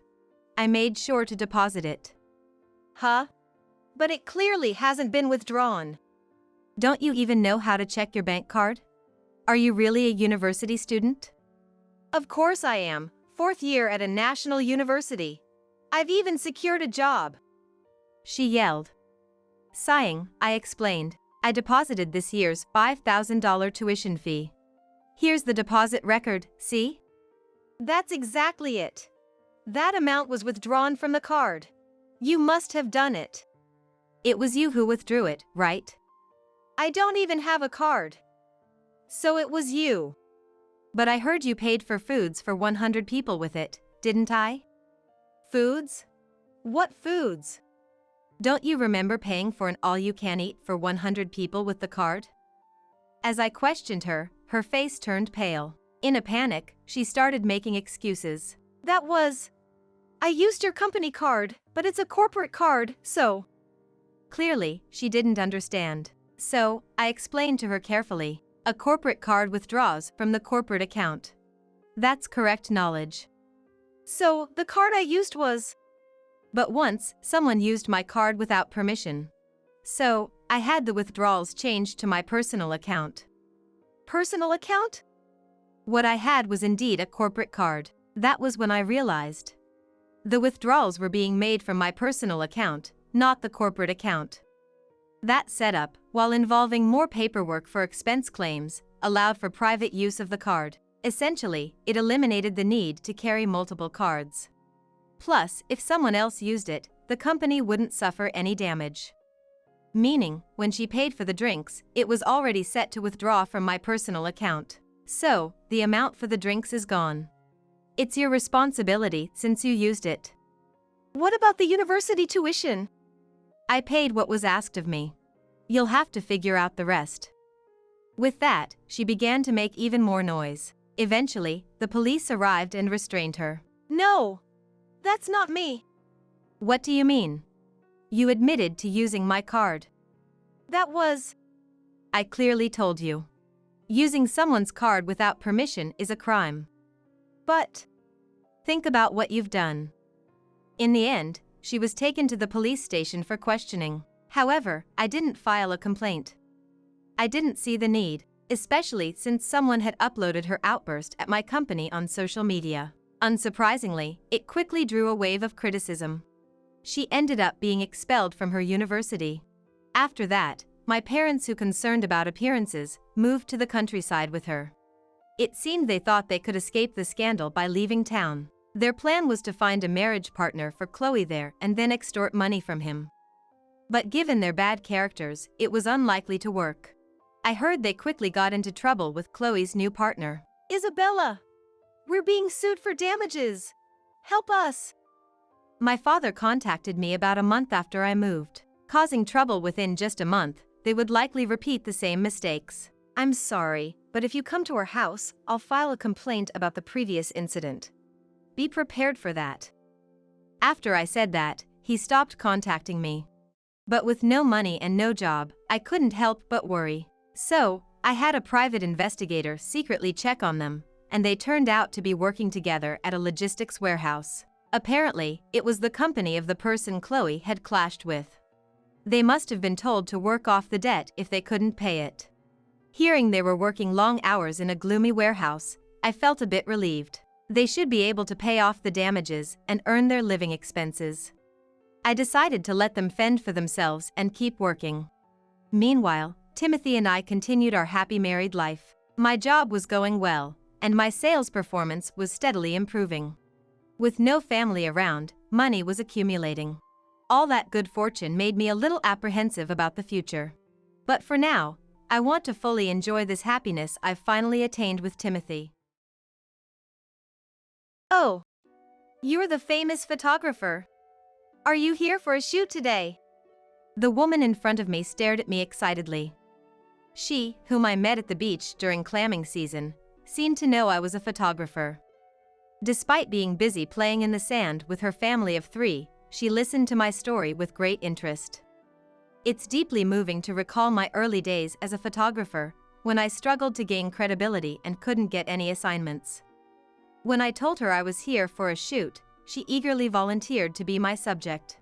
I made sure to deposit it. Huh? But it clearly hasn't been withdrawn. Don't you even know how to check your bank card? Are you really a university student? Of course I am. 4th year at a national university. I've even secured a job. She yelled. Sighing, I explained. I deposited this year's $5,000 tuition fee. Here's the deposit record, see? That's exactly it. That amount was withdrawn from the card. You must have done it. It was you who withdrew it, right? I don't even have a card. So it was you. But I heard you paid for foods for 100 people with it, didn't I? Foods? What foods? Don't you remember paying for an all-you-can-eat for 100 people with the card? As I questioned her, her face turned pale. In a panic, she started making excuses. I used your company card, but it's a corporate card, so. Clearly, she didn't understand. So, I explained to her carefully. A corporate card withdraws from the corporate account. That's correct knowledge. So, the card I used was… But once, someone used my card without permission. So, I had the withdrawals changed to my personal account. Personal account? What I had was indeed a corporate card. That was when I realized. The withdrawals were being made from my personal account, not the corporate account. That setup, while involving more paperwork for expense claims, allowed for private use of the card. Essentially, it eliminated the need to carry multiple cards. Plus, if someone else used it, the company wouldn't suffer any damage. Meaning, when she paid for the drinks, it was already set to withdraw from my personal account. So, the amount for the drinks is gone. It's your responsibility since you used it. What about the university tuition? I paid what was asked of me. You'll have to figure out the rest. With that, she began to make even more noise. Eventually, the police arrived and restrained her. No! That's not me. What do you mean? You admitted to using my card. That was… I clearly told you. Using someone's card without permission is a crime. But… Think about what you've done. In the end, she was taken to the police station for questioning. However, I didn't file a complaint. I didn't see the need, especially since someone had uploaded her outburst at my company on social media. Unsurprisingly, it quickly drew a wave of criticism. She ended up being expelled from her university. After that, my parents, who concerned about appearances, moved to the countryside with her. It seemed they thought they could escape the scandal by leaving town. Their plan was to find a marriage partner for Chloe there and then extort money from him. But given their bad characters, it was unlikely to work. I heard they quickly got into trouble with Chloe's new partner. Isabella! We're being sued for damages! Help us! My father contacted me about a month after I moved. Causing trouble within just a month, they would likely repeat the same mistakes. I'm sorry, but if you come to our house, I'll file a complaint about the previous incident. Be prepared for that. After I said that, he stopped contacting me. But with no money and no job, I couldn't help but worry. So, I had a private investigator secretly check on them, and they turned out to be working together at a logistics warehouse. Apparently, it was the company of the person Chloe had clashed with. They must have been told to work off the debt if they couldn't pay it. Hearing they were working long hours in a gloomy warehouse, I felt a bit relieved. They should be able to pay off the damages and earn their living expenses. I decided to let them fend for themselves and keep working. Meanwhile, Timothy and I continued our happy married life. My job was going well, and my sales performance was steadily improving. With no family around, money was accumulating. All that good fortune made me a little apprehensive about the future. But for now, I want to fully enjoy this happiness I've finally attained with Timothy. Oh, you're the famous photographer. Are you here for a shoot today? The woman in front of me stared at me excitedly. She, whom I met at the beach during clamming season, seemed to know I was a photographer. Despite being busy playing in the sand with her family of 3, she listened to my story with great interest. It's deeply moving to recall my early days as a photographer, when I struggled to gain credibility and couldn't get any assignments. When I told her I was here for a shoot, she eagerly volunteered to be my subject.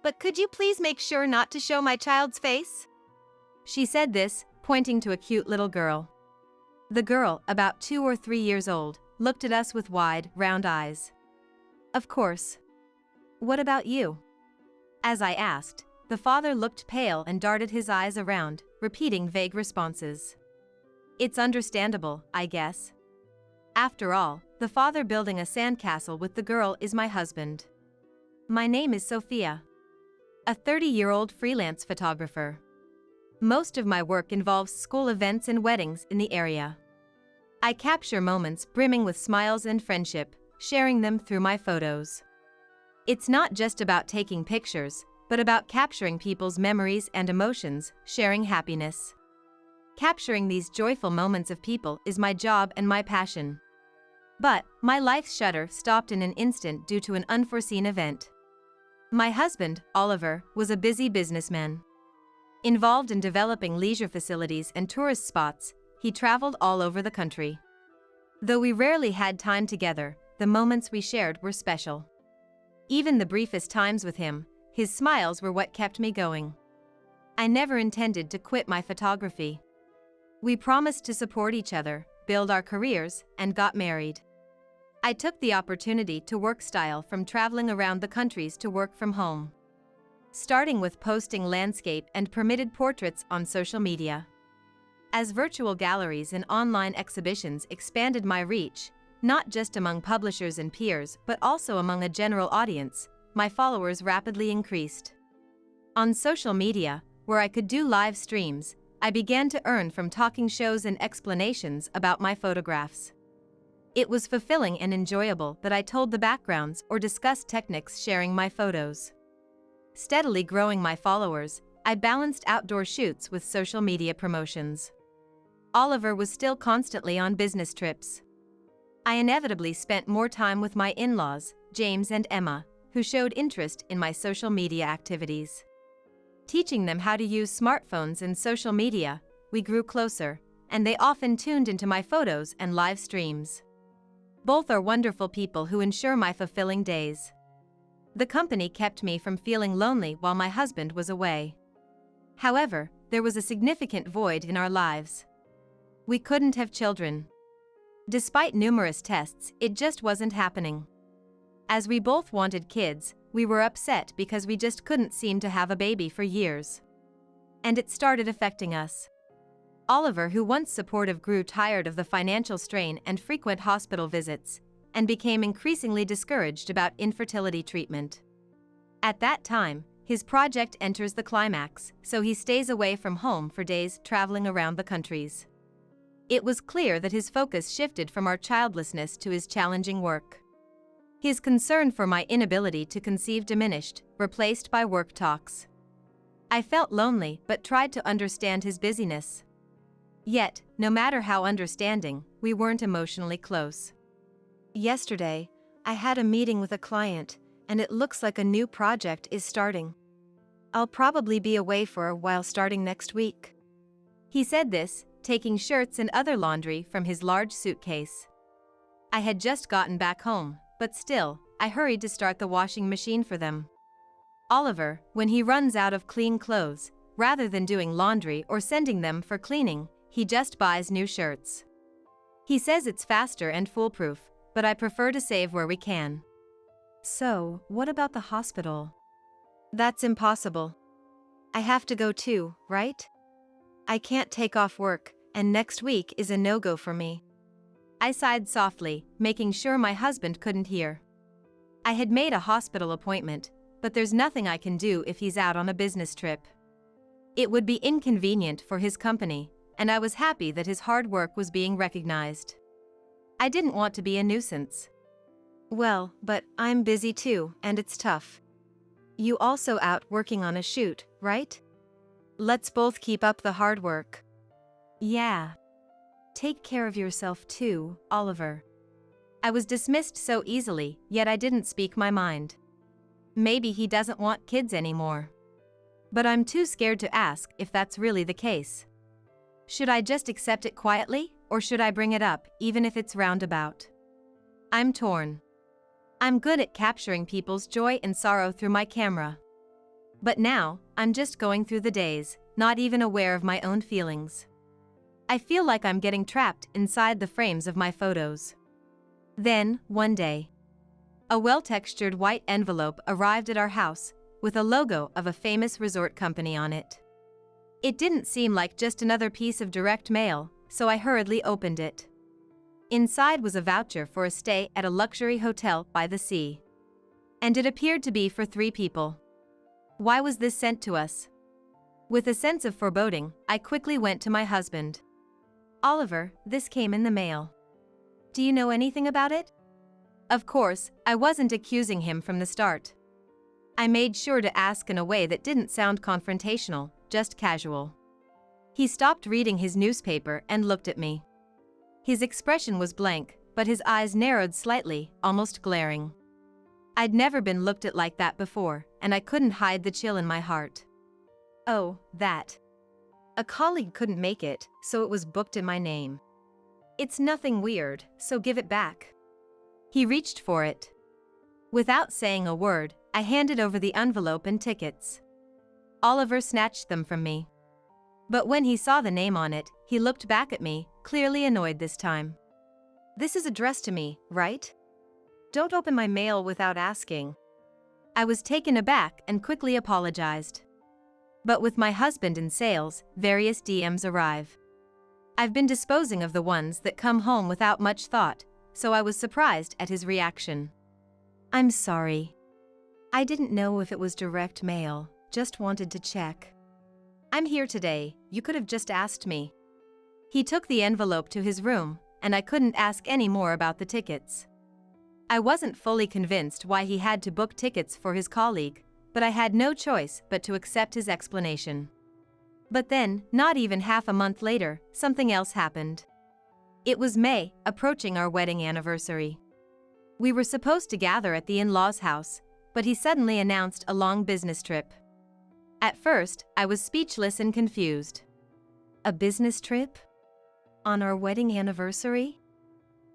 But could you please make sure not to show my child's face? She said this, pointing to a cute little girl. The girl, about 2 or 3 years old, looked at us with wide, round eyes. Of course. What about you? As I asked, the father looked pale and darted his eyes around, repeating vague responses. It's understandable, I guess. After all, the father building a sandcastle with the girl is my husband. My name is Sophia. A 30-year-old freelance photographer. Most of my work involves school events and weddings in the area. I capture moments brimming with smiles and friendship, sharing them through my photos. It's not just about taking pictures, but about capturing people's memories and emotions, sharing happiness. Capturing these joyful moments of people is my job and my passion. But my life's shutter stopped in an instant due to an unforeseen event. My husband, Oliver, was a busy businessman. Involved in developing leisure facilities and tourist spots, he traveled all over the country. Though we rarely had time together, the moments we shared were special. Even the briefest times with him, his smiles were what kept me going. I never intended to quit my photography. We promised to support each other, build our careers, and got married. I took the opportunity to work style from traveling around the countries to work from home. Starting with posting landscape and permitted portraits on social media. As virtual galleries and online exhibitions expanded my reach, not just among publishers and peers but also among a general audience, my followers rapidly increased. On social media, where I could do live streams, I began to earn from talking shows and explanations about my photographs. It was fulfilling and enjoyable that I told the backgrounds or discussed techniques sharing my photos. Steadily growing my followers, I balanced outdoor shoots with social media promotions. Oliver was still constantly on business trips. I inevitably spent more time with my in-laws, James and Emma, who showed interest in my social media activities. Teaching them how to use smartphones and social media, we grew closer, and they often tuned into my photos and live streams. Both are wonderful people who ensure my fulfilling days. The company kept me from feeling lonely while my husband was away. However, there was a significant void in our lives. We couldn't have children. Despite numerous tests, it just wasn't happening. As we both wanted kids, we were upset because we just couldn't seem to have a baby for years. And it started affecting us. Oliver, who once supportive, grew tired of the financial strain and frequent hospital visits, and became increasingly discouraged about infertility treatment. At that time, his project enters the climax, so he stays away from home for days, traveling around the countries. It was clear that his focus shifted from our childlessness to his challenging work. His concern for my inability to conceive diminished, replaced by work talks. I felt lonely but tried to understand his busyness. Yet, no matter how understanding, we weren't emotionally close. Yesterday, I had a meeting with a client, and it looks like a new project is starting. I'll probably be away for a while starting next week. He said this, taking shirts and other laundry from his large suitcase. I had just gotten back home, but still, I hurried to start the washing machine for them. Oliver, when he runs out of clean clothes, rather than doing laundry or sending them for cleaning, he just buys new shirts. He says it's faster and foolproof, but I prefer to save where we can. So, what about the hospital? That's impossible. I have to go too, right? I can't take off work, and next week is a no-go for me. I sighed softly, making sure my husband couldn't hear. I had made a hospital appointment, but there's nothing I can do if he's out on a business trip. It would be inconvenient for his company, and I was happy that his hard work was being recognized. I didn't want to be a nuisance. Well, but I'm busy too, and it's tough. You also out working on a shoot, right? Let's both keep up the hard work. Yeah. Take care of yourself too, Oliver. I was dismissed so easily, yet I didn't speak my mind. Maybe he doesn't want kids anymore. But I'm too scared to ask if that's really the case. Should I just accept it quietly, or should I bring it up, even if it's roundabout? I'm torn. I'm good at capturing people's joy and sorrow through my camera. But now, I'm just going through the days, not even aware of my own feelings. I feel like I'm getting trapped inside the frames of my photos. Then, one day, a well-textured white envelope arrived at our house, with a logo of a famous resort company on it. It didn't seem like just another piece of direct mail, so I hurriedly opened it. Inside was a voucher for a stay at a luxury hotel by the sea. And it appeared to be for 3 people. Why was this sent to us? With a sense of foreboding, I quickly went to my husband. Oliver, this came in the mail. Do you know anything about it? Of course, I wasn't accusing him from the start. I made sure to ask in a way that didn't sound confrontational, just casual. He stopped reading his newspaper and looked at me. His expression was blank, but his eyes narrowed slightly, almost glaring. I'd never been looked at like that before, and I couldn't hide the chill in my heart. Oh, that. A colleague couldn't make it, so it was booked in my name. It's nothing weird, so give it back. He reached for it. Without saying a word, I handed over the envelope and tickets. Oliver snatched them from me. But when he saw the name on it, he looked back at me, clearly annoyed this time. This is addressed to me, right? Don't open my mail without asking. I was taken aback and quickly apologized. But with my husband in sales, various DMs arrive. I've been disposing of the ones that come home without much thought, so I was surprised at his reaction. I'm sorry. I didn't know if it was direct mail, just wanted to check. I'm here today, you could have just asked me. He took the envelope to his room, and I couldn't ask any more about the tickets. I wasn't fully convinced why he had to book tickets for his colleague, but I had no choice but to accept his explanation. But then, not even half a month later, something else happened. It was May, approaching our wedding anniversary. We were supposed to gather at the in-laws' house, but he suddenly announced a long business trip. At first, I was speechless and confused. A business trip? On our wedding anniversary?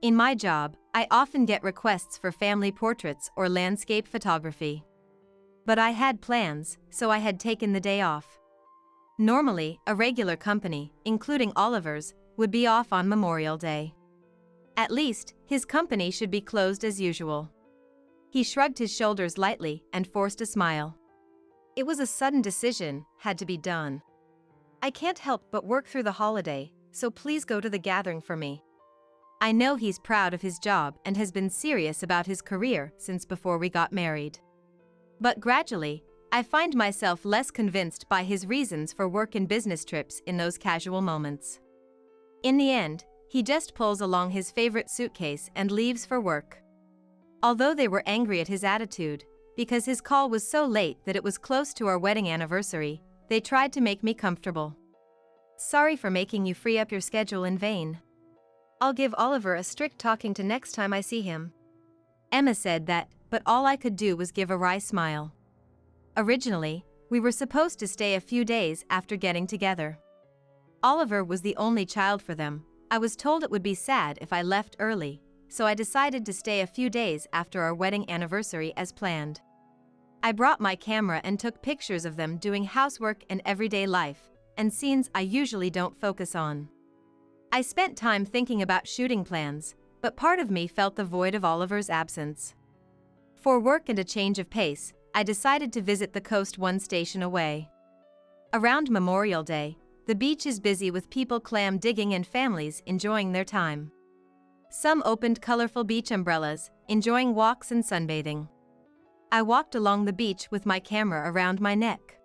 In my job, I often get requests for family portraits or landscape photography. But I had plans, so I had taken the day off. Normally, a regular company, including Oliver's, would be off on Memorial Day. At least, his company should be closed as usual. He shrugged his shoulders lightly and forced a smile. It was a sudden decision, had to be done. I can't help but work through the holiday, so please go to the gathering for me. I know he's proud of his job and has been serious about his career since before we got married. But gradually, I find myself less convinced by his reasons for work and business trips in those casual moments. In the end, he just pulls along his favorite suitcase and leaves for work. Although they were angry at his attitude, because his call was so late that it was close to our wedding anniversary, they tried to make me comfortable. Sorry for making you free up your schedule in vain. I'll give Oliver a strict talking to next time I see him. Emma said that, but all I could do was give a wry smile. Originally, we were supposed to stay a few days after getting together. Oliver was the only child for them. I was told it would be sad if I left early, so I decided to stay a few days after our wedding anniversary as planned. I brought my camera and took pictures of them doing housework and everyday life, and scenes I usually don't focus on. I spent time thinking about shooting plans, but part of me felt the void of Oliver's absence. For work and a change of pace, I decided to visit the coast one station away. Around Memorial Day, the beach is busy with people clam digging and families enjoying their time. Some opened colorful beach umbrellas, enjoying walks and sunbathing. I walked along the beach with my camera around my neck.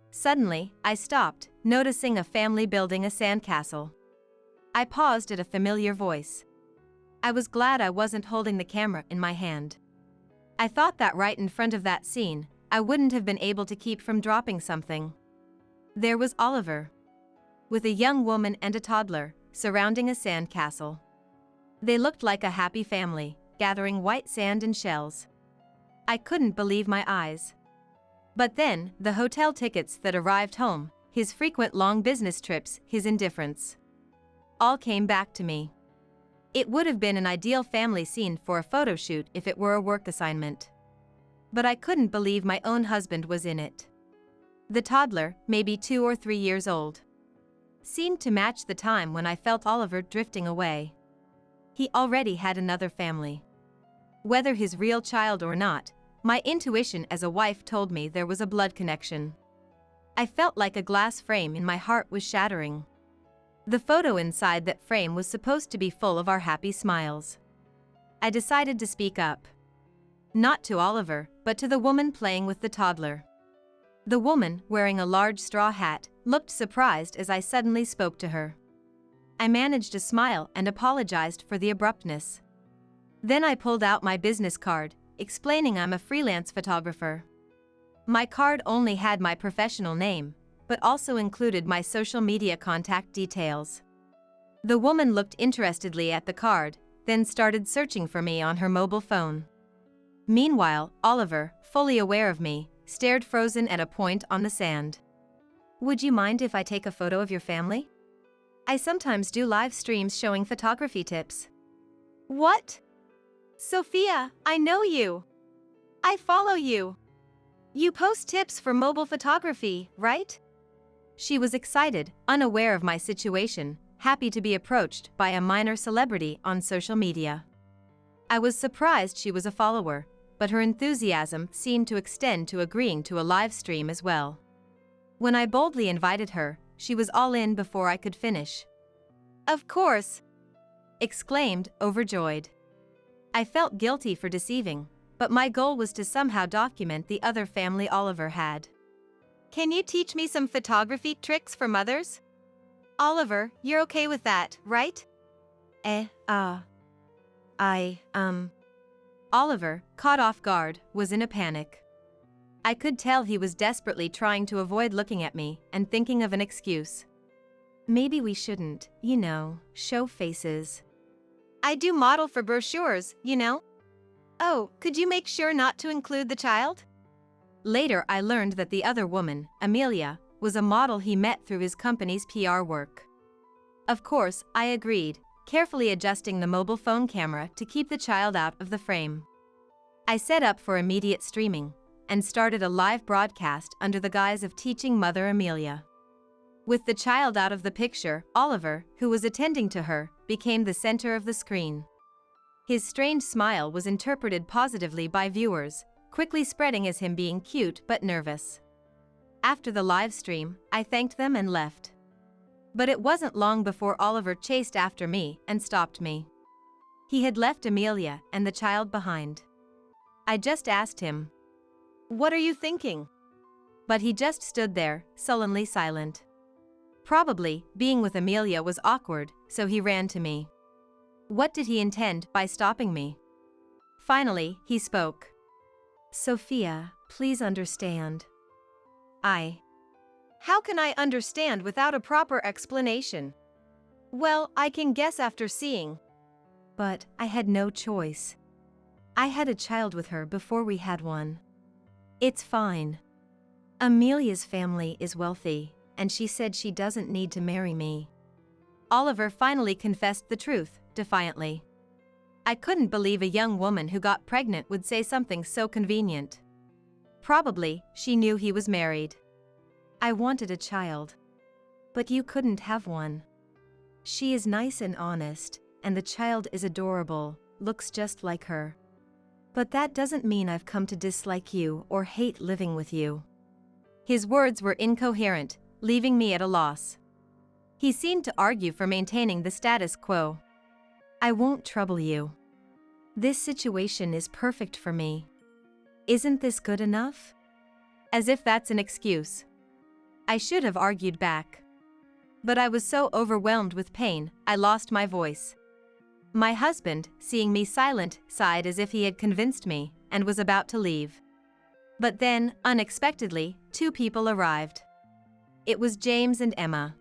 Suddenly, I stopped, noticing a family building a sandcastle. I paused at a familiar voice. I was glad I wasn't holding the camera in my hand. I thought that right in front of that scene, I wouldn't have been able to keep from dropping something. There was Oliver, with a young woman and a toddler, surrounding a sandcastle. They looked like a happy family, gathering white sand and shells. I couldn't believe my eyes. But then, the hotel tickets that arrived home, his frequent long business trips, his indifference, all came back to me. It would have been an ideal family scene for a photo shoot if it were a work assignment. But I couldn't believe my own husband was in it. The toddler, maybe 2 or 3 years old, seemed to match the time when I felt Oliver drifting away. He already had another family. Whether his real child or not, my intuition as a wife told me there was a blood connection. I felt like a glass frame in my heart was shattering. The photo inside that frame was supposed to be full of our happy smiles. I decided to speak up. Not to Oliver, but to the woman playing with the toddler. The woman, wearing a large straw hat, looked surprised as I suddenly spoke to her. I managed a smile and apologized for the abruptness. Then I pulled out my business card, explaining I'm a freelance photographer. My card only had my professional name, but also included my social media contact details. The woman looked interestedly at the card, then started searching for me on her mobile phone. Meanwhile, Oliver, fully aware of me, stared frozen at a point on the sand. Would you mind if I take a photo of your family? I sometimes do live streams showing photography tips. What? Sophia, I know you. I follow you. You post tips for mobile photography, right? She was excited, unaware of my situation, happy to be approached by a minor celebrity on social media. I was surprised she was a follower, but her enthusiasm seemed to extend to agreeing to a live stream as well. When I boldly invited her, she was all in before I could finish. Of course! Exclaimed, overjoyed. I felt guilty for deceiving, but my goal was to somehow document the other family Oliver had. Can you teach me some photography tricks for mothers? Oliver, you're okay with that, right? Oliver, caught off guard, was in a panic. I could tell he was desperately trying to avoid looking at me and thinking of an excuse. Maybe we shouldn't, show faces. I do model for brochures, Oh, could you make sure not to include the child? Later I learned that the other woman, Amelia, was a model he met through his company's PR work. Of course, I agreed, carefully adjusting the mobile phone camera to keep the child out of the frame. I set up for immediate streaming and started a live broadcast under the guise of teaching Mother Amelia. With the child out of the picture, Oliver, who was attending to her, became the center of the screen. His strange smile was interpreted positively by viewers, quickly spreading as him being cute but nervous. After the live stream, I thanked them and left. But it wasn't long before Oliver chased after me and stopped me. He had left Amelia and the child behind. I just asked him, "What are you thinking?" But he just stood there, sullenly silent. Probably, being with Amelia was awkward, so he ran to me. What did he intend by stopping me? Finally, he spoke. "Sophia, please understand. How can I understand without a proper explanation? Well, I can guess after seeing. But I had no choice. I had a child with her before we had one. It's fine. Amelia's family is wealthy, and she said she doesn't need to marry me." Oliver finally confessed the truth, defiantly. I couldn't believe a young woman who got pregnant would say something so convenient. Probably, she knew he was married. "I wanted a child. But you couldn't have one. She is nice and honest, and the child is adorable, looks just like her. But that doesn't mean I've come to dislike you or hate living with you." His words were incoherent, leaving me at a loss. He seemed to argue for maintaining the status quo. "I won't trouble you. This situation is perfect for me. Isn't this good enough?" As if that's an excuse. I should have argued back. But I was so overwhelmed with pain, I lost my voice. My husband, seeing me silent, sighed as if he had convinced me, and was about to leave. But then, unexpectedly, two people arrived. It was James and Emma.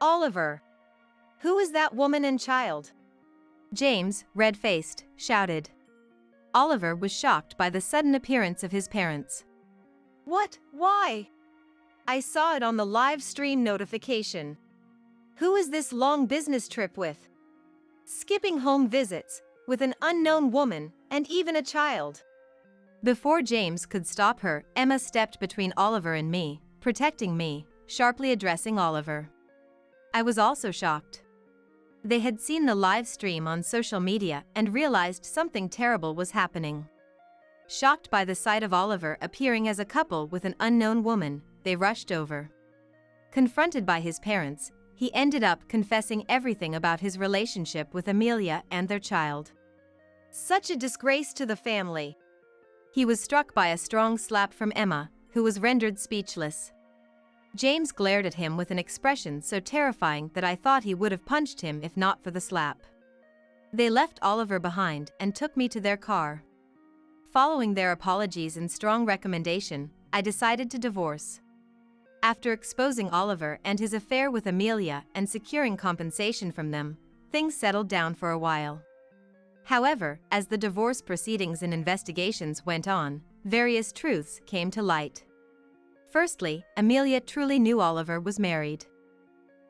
"Oliver! Who is that woman and child?" James, red-faced, shouted. Oliver was shocked by the sudden appearance of his parents. "What? Why? I saw it on the live stream notification. Who is this long business trip with? Skipping home visits, with an unknown woman, and even a child." Before James could stop her, Emma stepped between Oliver and me, protecting me, sharply addressing Oliver. I was also shocked. They had seen the live stream on social media and realized something terrible was happening. Shocked by the sight of Oliver appearing as a couple with an unknown woman, they rushed over. Confronted by his parents, he ended up confessing everything about his relationship with Amelia and their child. Such a disgrace to the family. He was struck by a strong slap from Emma, who was rendered speechless. James glared at him with an expression so terrifying that I thought he would have punched him if not for the slap. They left Oliver behind and took me to their car. Following their apologies and strong recommendation, I decided to divorce. After exposing Oliver and his affair with Amelia and securing compensation from them, things settled down for a while. However, as the divorce proceedings and investigations went on, various truths came to light. Firstly, Amelia truly knew Oliver was married.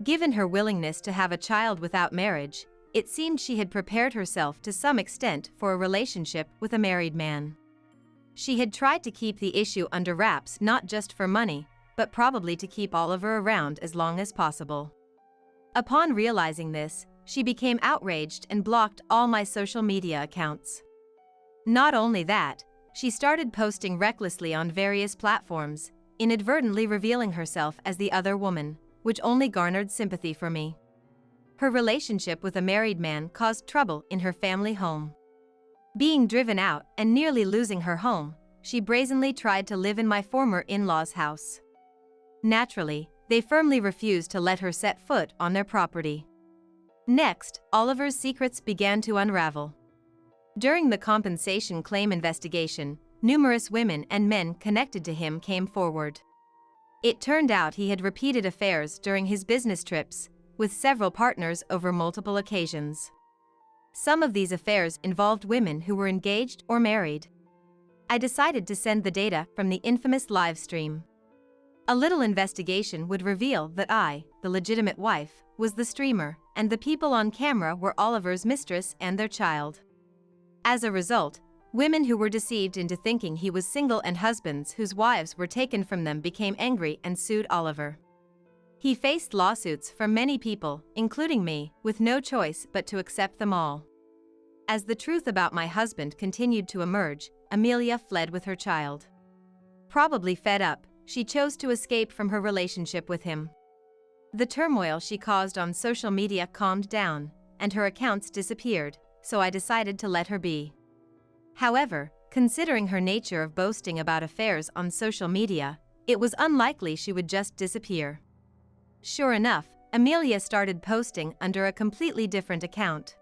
Given her willingness to have a child without marriage, it seemed she had prepared herself to some extent for a relationship with a married man. She had tried to keep the issue under wraps not just for money, but probably to keep Oliver around as long as possible. Upon realizing this, she became outraged and blocked all my social media accounts. Not only that, she started posting recklessly on various platforms, inadvertently revealing herself as the other woman, which only garnered sympathy for me. Her relationship with a married man caused trouble in her family home. Being driven out and nearly losing her home, she brazenly tried to live in my former in-laws' house. Naturally, they firmly refused to let her set foot on their property. Next, Oliver's secrets began to unravel. During the compensation claim investigation, numerous women and men connected to him came forward. It turned out he had repeated affairs during his business trips, with several partners over multiple occasions. Some of these affairs involved women who were engaged or married. I decided to send the data from the infamous live stream. A little investigation would reveal that I, the legitimate wife, was the streamer, and the people on camera were Oliver's mistress and their child. As a result, women who were deceived into thinking he was single and husbands whose wives were taken from them became angry and sued Oliver. He faced lawsuits from many people, including me, with no choice but to accept them all. As the truth about my husband continued to emerge, Amelia fled with her child. Probably fed up, she chose to escape from her relationship with him. The turmoil she caused on social media calmed down, and her accounts disappeared, so I decided to let her be. However, considering her nature of boasting about affairs on social media, it was unlikely she would just disappear. Sure enough, Amelia started posting under a completely different account.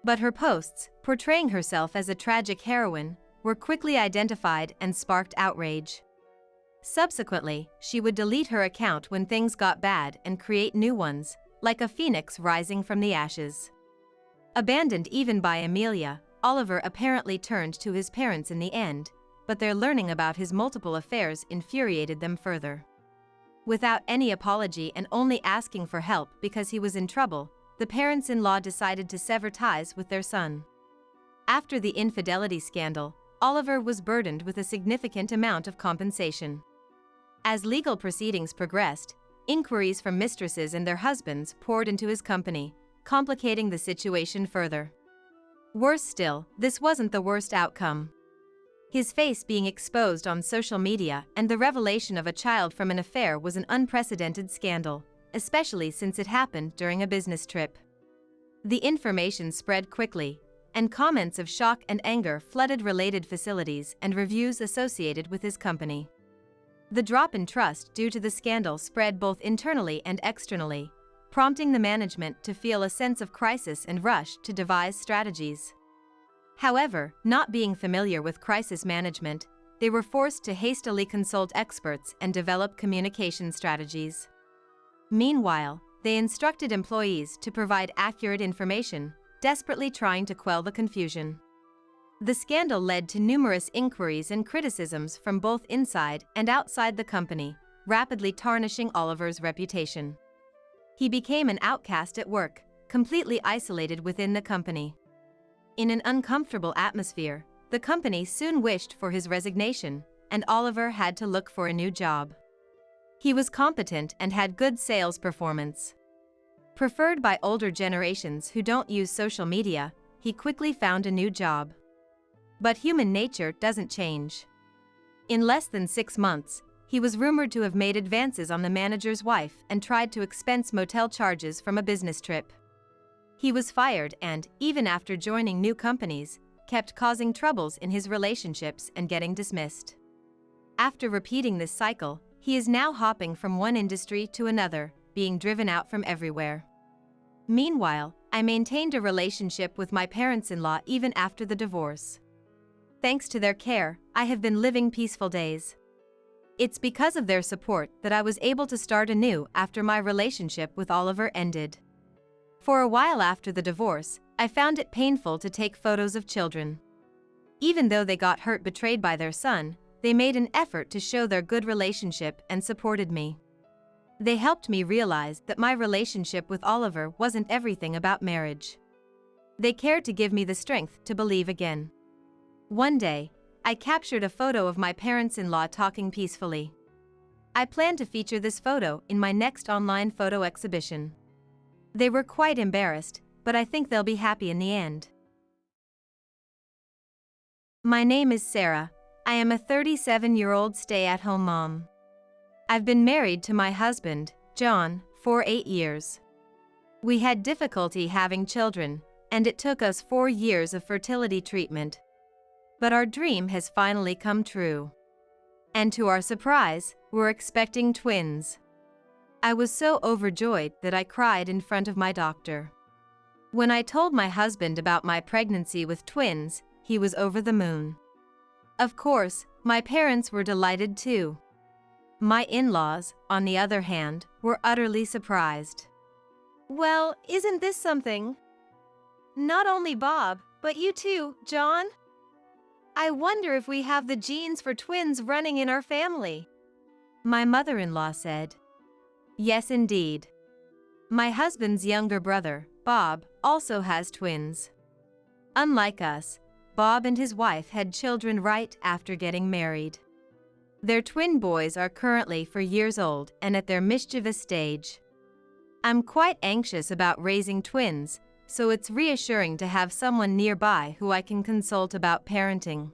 But her posts, portraying herself as a tragic heroine, were quickly identified and sparked outrage. Subsequently, she would delete her account when things got bad and create new ones, like a phoenix rising from the ashes. Abandoned even by Amelia, Oliver apparently turned to his parents in the end, but their learning about his multiple affairs infuriated them further. Without any apology and only asking for help because he was in trouble, the parents-in-law decided to sever ties with their son. After the infidelity scandal, Oliver was burdened with a significant amount of compensation. As legal proceedings progressed, inquiries from mistresses and their husbands poured into his company, complicating the situation further. Worse still, this wasn't the worst outcome. His face being exposed on social media and the revelation of a child from an affair was an unprecedented scandal, especially since it happened during a business trip. The information spread quickly, and comments of shock and anger flooded related facilities and reviews associated with his company. The drop in trust due to the scandal spread both internally and externally, prompting the management to feel a sense of crisis and rush to devise strategies. However, not being familiar with crisis management, they were forced to hastily consult experts and develop communication strategies. Meanwhile, they instructed employees to provide accurate information, desperately trying to quell the confusion. The scandal led to numerous inquiries and criticisms from both inside and outside the company, rapidly tarnishing Oliver's reputation. He became an outcast at work, completely isolated within the company. In an uncomfortable atmosphere, the company soon wished for his resignation, and Oliver had to look for a new job. He was competent and had good sales performance. Preferred by older generations who don't use social media, he quickly found a new job. But human nature doesn't change. In less than 6 months, he was rumored to have made advances on the manager's wife and tried to expense motel charges from a business trip. He was fired and, even after joining new companies, kept causing troubles in his relationships and getting dismissed. After repeating this cycle, he is now hopping from one industry to another, being driven out from everywhere. Meanwhile, I maintained a relationship with my parents-in-law even after the divorce. Thanks to their care, I have been living peaceful days. It's because of their support that I was able to start anew after my relationship with Oliver ended. For a while after the divorce, I found it painful to take photos of children. Even though they got hurt betrayed by their son, they made an effort to show their good relationship and supported me. They helped me realize that my relationship with Oliver wasn't everything about marriage. They cared to give me the strength to believe again. One day, I captured a photo of my parents-in-law talking peacefully. I plan to feature this photo in my next online photo exhibition. They were quite embarrassed, but I think they'll be happy in the end. My name is Sarah. I am a 37-year-old stay-at-home mom. I've been married to my husband, John, for 8 years. We had difficulty having children, and it took us 4 years of fertility treatment. But our dream has finally come true. And to our surprise, we're expecting twins. I was so overjoyed that I cried in front of my doctor. When I told my husband about my pregnancy with twins, he was over the moon. Of course, my parents were delighted too. My in-laws, on the other hand, were utterly surprised. Well, isn't this something? Not only Bob, but you too, John? I wonder if we have the genes for twins running in our family. My mother-in-law said. Yes, indeed. My husband's younger brother, Bob, also has twins. Unlike us, Bob and his wife had children right after getting married. Their twin boys are currently 4 years old and at their mischievous stage. I'm quite anxious about raising twins, so it's reassuring to have someone nearby who I can consult about parenting.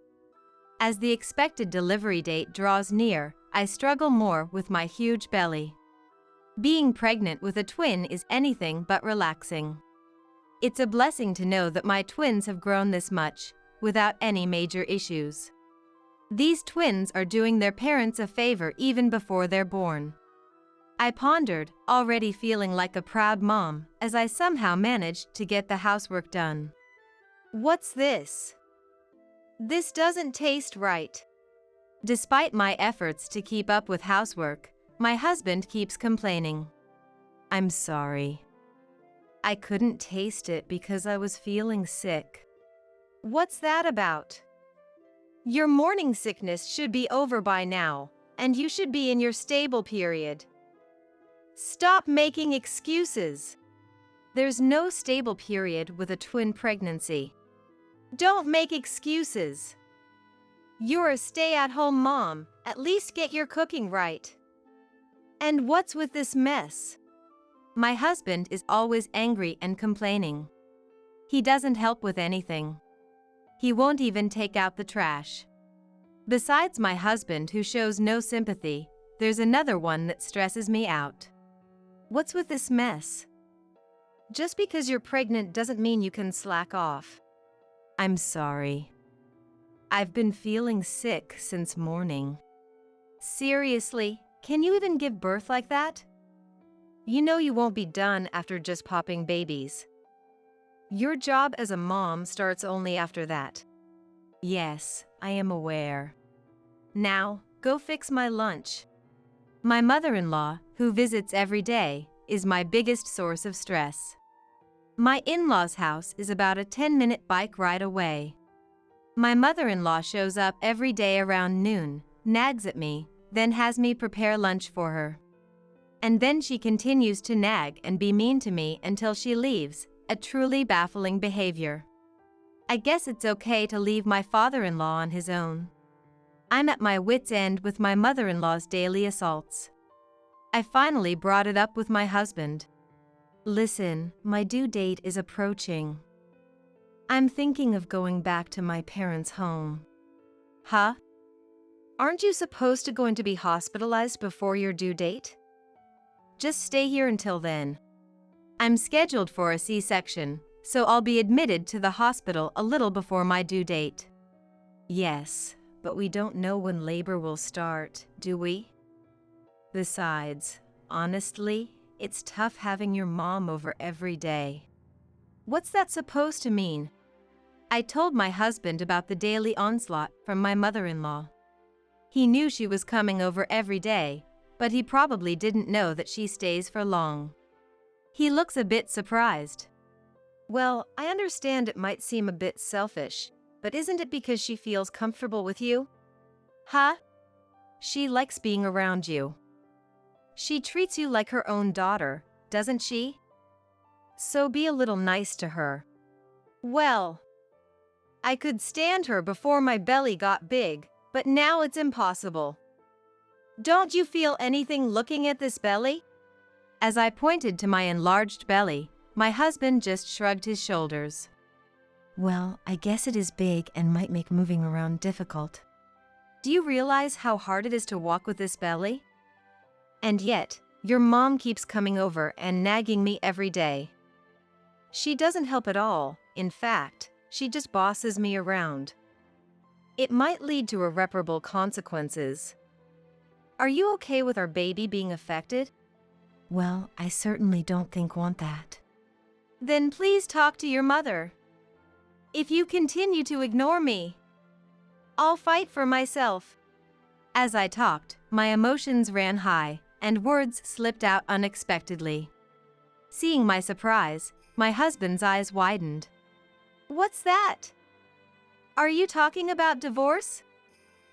As the expected delivery date draws near, I struggle more with my huge belly. Being pregnant with a twin is anything but relaxing. It's a blessing to know that my twins have grown this much, without any major issues. These twins are doing their parents a favor even before they're born. I pondered, already feeling like a proud mom, as I somehow managed to get the housework done. What's this? This doesn't taste right. Despite my efforts to keep up with housework, my husband keeps complaining. I'm sorry. I couldn't taste it because I was feeling sick. What's that about? Your morning sickness should be over by now, and you should be in your stable period. Stop making excuses. There's no stable period with a twin pregnancy. Don't make excuses. You're a stay-at-home mom, at least get your cooking right. And what's with this mess? My husband is always angry and complaining. He doesn't help with anything. He won't even take out the trash. Besides my husband who shows no sympathy, there's another one that stresses me out. What's with this mess? Just because you're pregnant doesn't mean you can slack off. I'm sorry. I've been feeling sick since morning. Seriously, can you even give birth like that? You know you won't be done after just popping babies. Your job as a mom starts only after that. Yes, I am aware. Now, go fix my lunch. My mother-in-law, who visits every day, is my biggest source of stress. My in-laws' house is about a 10-minute bike ride away. My mother-in-law shows up every day around noon, nags at me, then has me prepare lunch for her. And then she continues to nag and be mean to me until she leaves, a truly baffling behavior. I guess it's okay to leave my father-in-law on his own. I'm at my wit's end with my mother-in-law's daily assaults. I finally brought it up with my husband. Listen, my due date is approaching. I'm thinking of going back to my parents' home. Huh? Aren't you supposed to going to be hospitalized before your due date? Just stay here until then. I'm scheduled for a C-section, so I'll be admitted to the hospital a little before my due date. Yes, but we don't know when labor will start, do we? Besides, honestly, it's tough having your mom over every day. What's that supposed to mean? I told my husband about the daily onslaught from my mother-in-law. He knew she was coming over every day, but he probably didn't know that she stays for long. He looks a bit surprised. Well, I understand it might seem a bit selfish, but isn't it because she feels comfortable with you? Huh? She likes being around you. She treats you like her own daughter, doesn't she? So be a little nice to her. Well, I could stand her before my belly got big, but now it's impossible. Don't you feel anything looking at this belly? As I pointed to my enlarged belly, my husband just shrugged his shoulders. Well, I guess it is big and might make moving around difficult. Do you realize how hard it is to walk with this belly? And yet, your mom keeps coming over and nagging me every day. She doesn't help at all. In fact, she just bosses me around. It might lead to irreparable consequences. Are you okay with our baby being affected? Well, I certainly don't want that. Then please talk to your mother. If you continue to ignore me, I'll fight for myself. As I talked, my emotions ran high, and words slipped out unexpectedly. Seeing my surprise, my husband's eyes widened. What's that? Are you talking about divorce?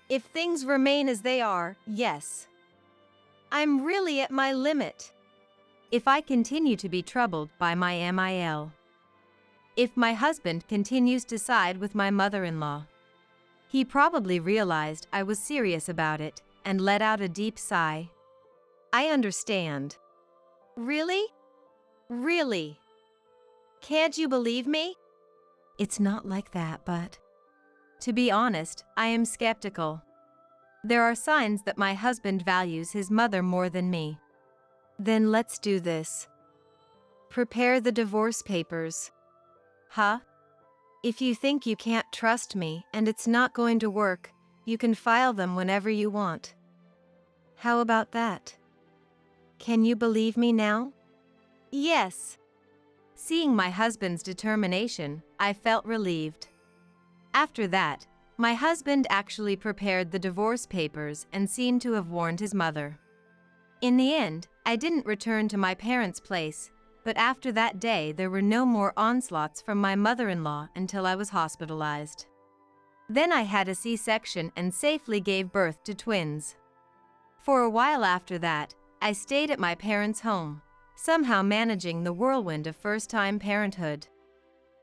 If things remain as they are, yes. I'm really at my limit. If I continue to be troubled by my MIL. If my husband continues to side with my mother-in-law. He probably realized I was serious about it and let out a deep sigh. I understand. Really? Really? Can't you believe me? It's not like that, but... To be honest, I am skeptical. There are signs that my husband values his mother more than me. Then let's do this. Prepare the divorce papers. Huh? If you think you can't trust me and it's not going to work, you can file them whenever you want. How about that? Can you believe me now? Yes. Seeing my husband's determination, I felt relieved. After that, my husband actually prepared the divorce papers and seemed to have warned his mother. In the end, I didn't return to my parents' place, but after that day there were no more onslaughts from my mother-in-law until I was hospitalized. Then I had a C-section and safely gave birth to twins. For a while after that, I stayed at my parents' home, somehow managing the whirlwind of first-time parenthood.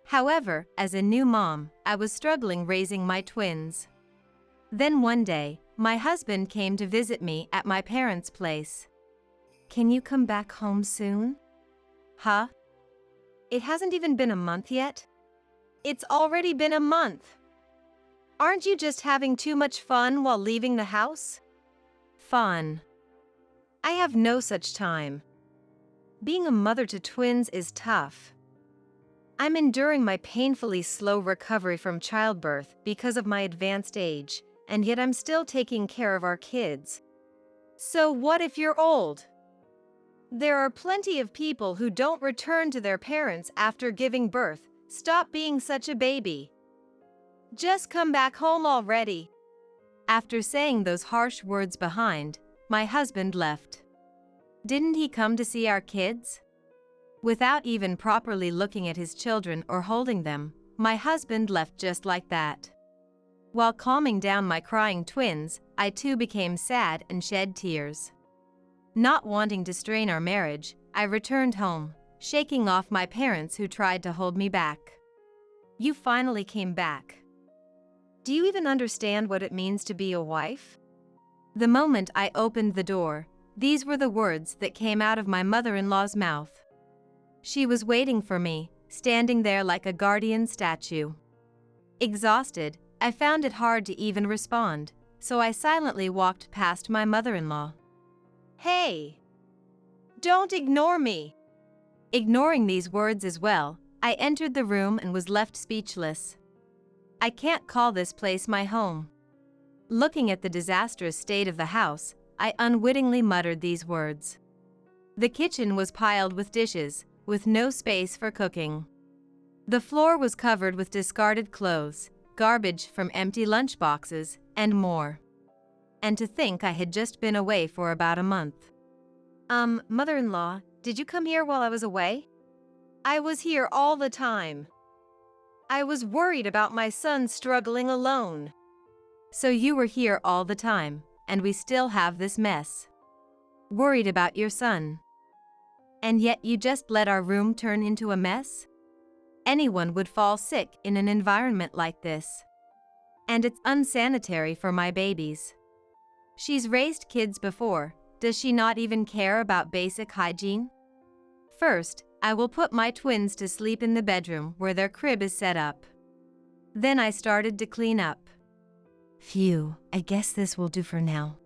However, as a new mom, I was struggling raising my twins. Then one day, my husband came to visit me at my parents' place. Can you come back home soon? Huh? It hasn't even been a month yet? It's already been a month. Aren't you just having too much fun while leaving the house? Fun. I have no such time. Being a mother to twins is tough. I'm enduring my painfully slow recovery from childbirth because of my advanced age, and yet I'm still taking care of our kids. So what if you're old? There are plenty of people who don't return to their parents after giving birth. Stop being such a baby. Just come back home already. After saying those harsh words behind, my husband left. Didn't he come to see our kids? Without even properly looking at his children or holding them, my husband left just like that. While calming down my crying twins, I too became sad and shed tears. Not wanting to strain our marriage, I returned home, shaking off my parents who tried to hold me back. You finally came back. Do you even understand what it means to be a wife? The moment I opened the door, these were the words that came out of my mother-in-law's mouth. She was waiting for me, standing there like a guardian statue. Exhausted, I found it hard to even respond, so I silently walked past my mother-in-law. Hey! Don't ignore me! Ignoring these words as well, I entered the room and was left speechless. I can't call this place my home. Looking at the disastrous state of the house, I unwittingly muttered these words. The kitchen was piled with dishes, with no space for cooking. The floor was covered with discarded clothes, garbage from empty lunchboxes, and more. And to think I had just been away for about a month. Mother-in-law, did you come here while I was away? I was here all the time. I was worried about my son struggling alone. So you were here all the time, and we still have this mess. Worried about your son. And yet you just let our room turn into a mess? Anyone would fall sick in an environment like this. And it's unsanitary for my babies. She's raised kids before, does she not even care about basic hygiene? First, I will put my twins to sleep in the bedroom where their crib is set up. Then I started to clean up. Phew, I guess this will do for now.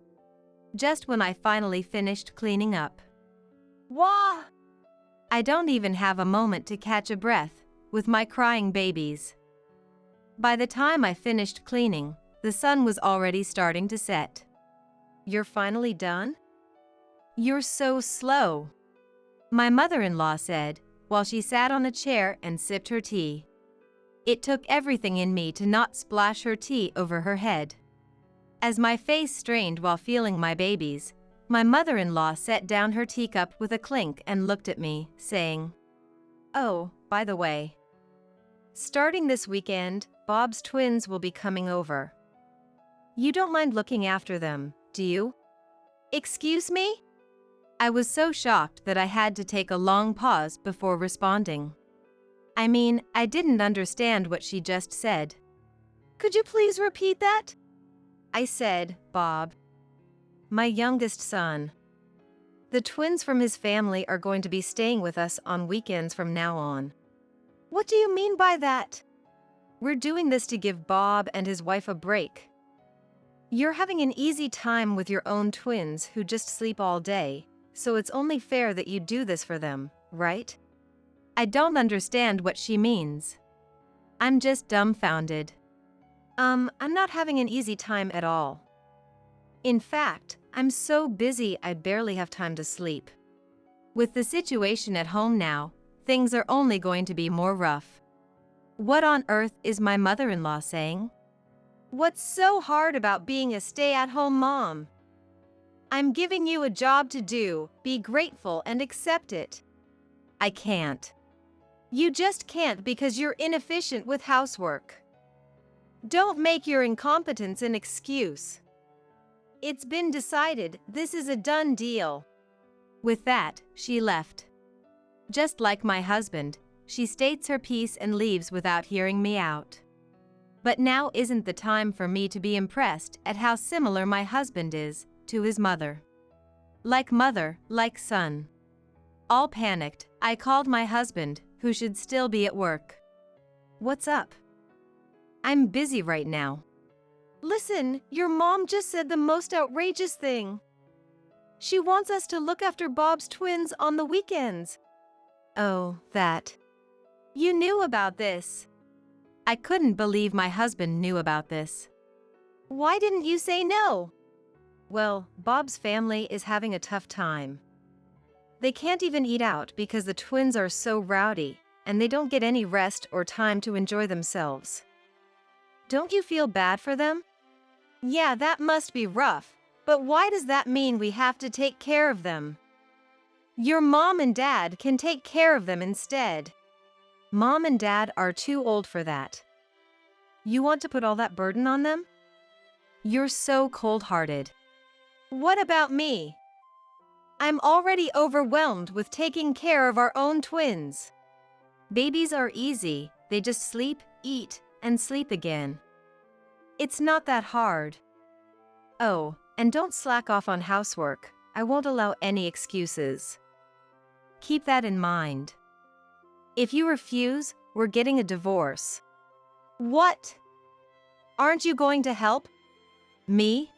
Just when I finally finished cleaning up. Wah! I don't even have a moment to catch a breath with my crying babies. By the time I finished cleaning, the sun was already starting to set. You're finally done? You're so slow, my mother-in-law said, while she sat on a chair and sipped her tea. It took everything in me to not splash her tea over her head. As my face strained while feeling my babies, my mother-in-law set down her teacup with a clink and looked at me, saying, "Oh, by the way, starting this weekend, Bob's twins will be coming over. You don't mind looking after them, do you?" Excuse me? I was so shocked that I had to take a long pause before responding. I mean, I didn't understand what she just said. Could you please repeat that? I said, "Bob, my youngest son. The twins from his family are going to be staying with us on weekends from now on." What do you mean by that? "We're doing this to give Bob and his wife a break. You're having an easy time with your own twins who just sleep all day, so it's only fair that you do this for them, right?" I don't understand what she means. I'm just dumbfounded. I'm not having an easy time at all. In fact, I'm so busy I barely have time to sleep. With the situation at home now, things are only going to be more rough. What on earth is my mother-in-law saying? What's so hard about being a stay-at-home mom? I'm giving you a job to do, be grateful and accept it. I can't. You just can't because you're inefficient with housework. Don't make your incompetence an excuse. It's been decided, this is a done deal. With that, she left. Just like my husband, she states her piece and leaves without hearing me out. But now isn't the time for me to be impressed at how similar my husband is to his mother. Like mother, like son. All panicked, I called my husband, who should still be at work. "What's up?" "I'm busy right now." Listen, your mom just said the most outrageous thing. She wants us to look after Bob's twins on the weekends. Oh, that. You knew about this. I couldn't believe my husband knew about this. Why didn't you say no? Well, Bob's family is having a tough time. They can't even eat out because the twins are so rowdy, and they don't get any rest or time to enjoy themselves. Don't you feel bad for them? Yeah, that must be rough, but why does that mean we have to take care of them? Your mom and dad can take care of them instead. Mom and dad are too old for that. You want to put all that burden on them? You're so cold-hearted. What about me? I'm already overwhelmed with taking care of our own twins. Babies are easy, they just sleep, eat, and sleep again. It's not that hard. Oh, and don't slack off on housework. I won't allow any excuses. Keep that in mind. If you refuse, we're getting a divorce. What? Aren't you going to help? Me?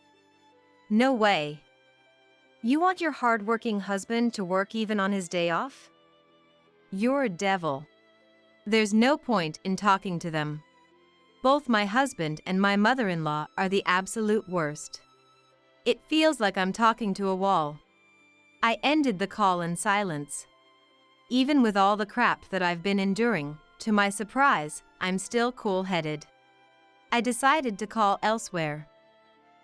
No way. You want your hard-working husband to work even on his day off? You're a devil. There's no point in talking to them. Both my husband and my mother-in-law are the absolute worst. It feels like I'm talking to a wall. I ended the call in silence. Even with all the crap that I've been enduring, to my surprise, I'm still cool-headed. I decided to call elsewhere.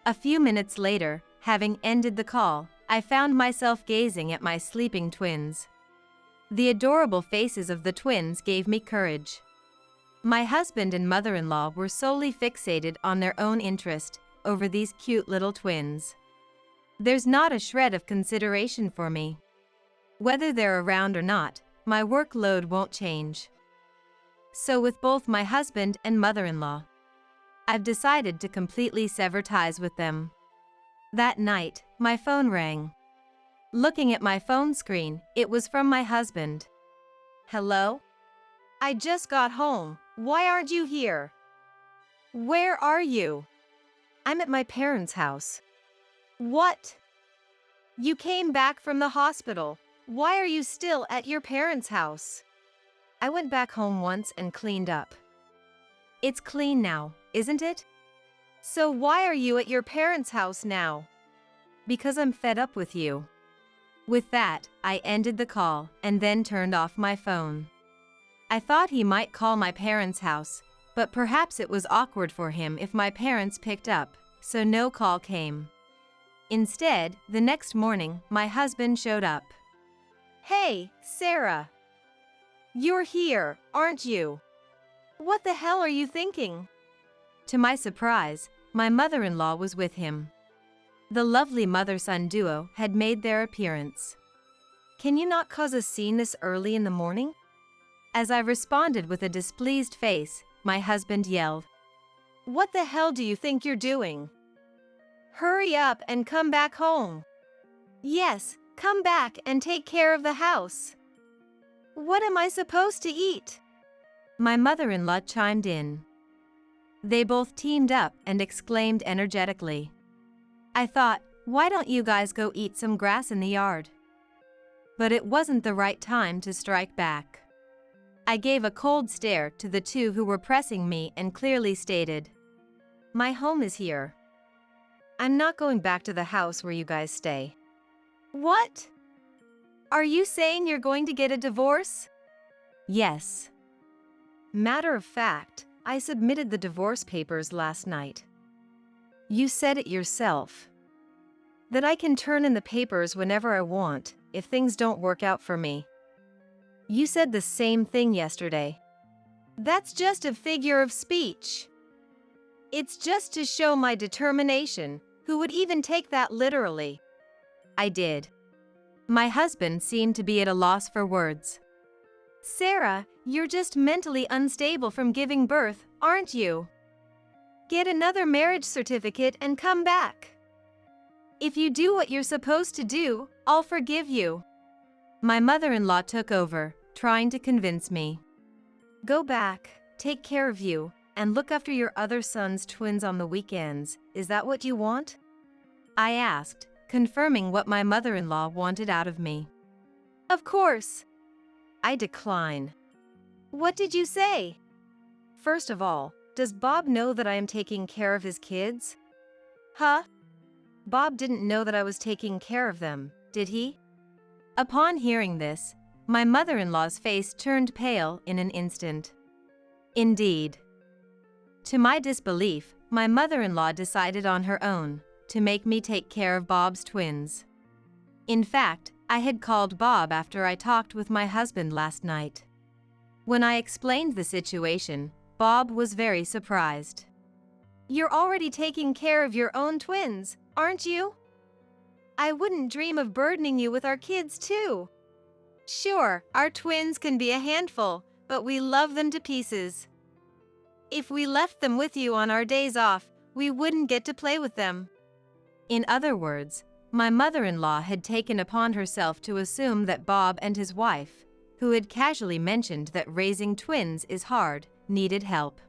A few minutes later, having ended the call, I found myself gazing at my sleeping twins. The adorable faces of the twins gave me courage. My husband and mother-in-law were solely fixated on their own interest, over these cute little twins. There's not a shred of consideration for me. Whether they're around or not, my workload won't change. So with both my husband and mother-in-law, I've decided to completely sever ties with them. That night, my phone rang. Looking at my phone screen, it was from my husband. Hello? I just got home. Why aren't you here? Where are you? I'm at my parents' house. What? You came back from the hospital. Why are you still at your parents' house? I went back home once and cleaned up. It's clean now, isn't it? So why are you at your parents' house now? Because I'm fed up with you. With that, I ended the call and then turned off my phone. I thought he might call my parents' house, but perhaps it was awkward for him if my parents picked up, so no call came. Instead, the next morning, my husband showed up. Hey, Sarah. You're here, aren't you? What the hell are you thinking? To my surprise, my mother-in-law was with him. The lovely mother-son duo had made their appearance. Can you not cause a scene this early in the morning? As I responded with a displeased face, my husband yelled, What the hell do you think you're doing? Hurry up and come back home. Yes, come back and take care of the house. What am I supposed to eat? My mother-in-law chimed in. They both teamed up and exclaimed energetically. I thought, why don't you guys go eat some grass in the yard? But it wasn't the right time to strike back. I gave a cold stare to the two who were pressing me and clearly stated, My home is here. I'm not going back to the house where you guys stay. What? Are you saying you're going to get a divorce? Yes. Matter of fact, I submitted the divorce papers last night. You said it yourself. That I can turn in the papers whenever I want, if things don't work out for me. You said the same thing yesterday. That's just a figure of speech. It's just to show my determination. Who would even take that literally? I did. My husband seemed to be at a loss for words. Sarah, you're just mentally unstable from giving birth, aren't you? Get another marriage certificate and come back. If you do what you're supposed to do, I'll forgive you. My mother-in-law took over, trying to convince me. Go back, take care of you, and look after your other son's twins on the weekends. Is that what you want? I asked, confirming what my mother-in-law wanted out of me. Of course. I decline. What did you say? First of all, does Bob know that I am taking care of his kids? Huh? Bob didn't know that I was taking care of them, did he? Upon hearing this, my mother-in-law's face turned pale in an instant. Indeed. To my disbelief, my mother-in-law decided on her own to make me take care of Bob's twins. In fact, I had called Bob after I talked with my husband last night. When I explained the situation, Bob was very surprised. You're already taking care of your own twins, aren't you? I wouldn't dream of burdening you with our kids too. Sure, our twins can be a handful, but we love them to pieces. If we left them with you on our days off, we wouldn't get to play with them. In other words, my mother-in-law had taken upon herself to assume that Bob and his wife, who had casually mentioned that raising twins is hard, needed help.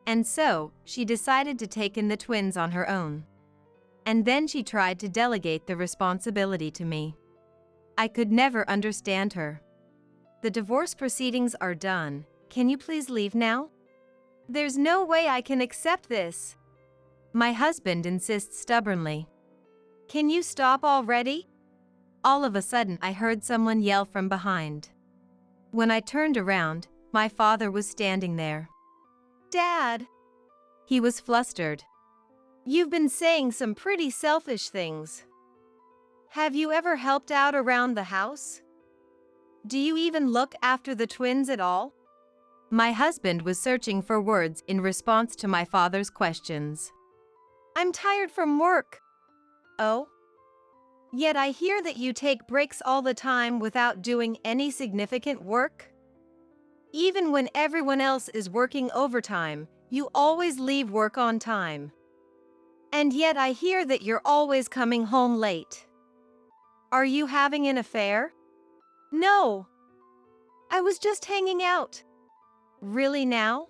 And so, she decided to take in the twins on her own. And then she tried to delegate the responsibility to me. I could never understand her. The divorce proceedings are done. Can you please leave now? There's no way I can accept this. My husband insists stubbornly. Can you stop already? All of a sudden, I heard someone yell from behind. When I turned around, my father was standing there. Dad! He was flustered. You've been saying some pretty selfish things. Have you ever helped out around the house? Do you even look after the twins at all? My husband was searching for words in response to my father's questions. I'm tired from work. Oh? Yet I hear that you take breaks all the time without doing any significant work? Even when everyone else is working overtime, you always leave work on time. And yet I hear that you're always coming home late. Are you having an affair? No. I was just hanging out. Really now?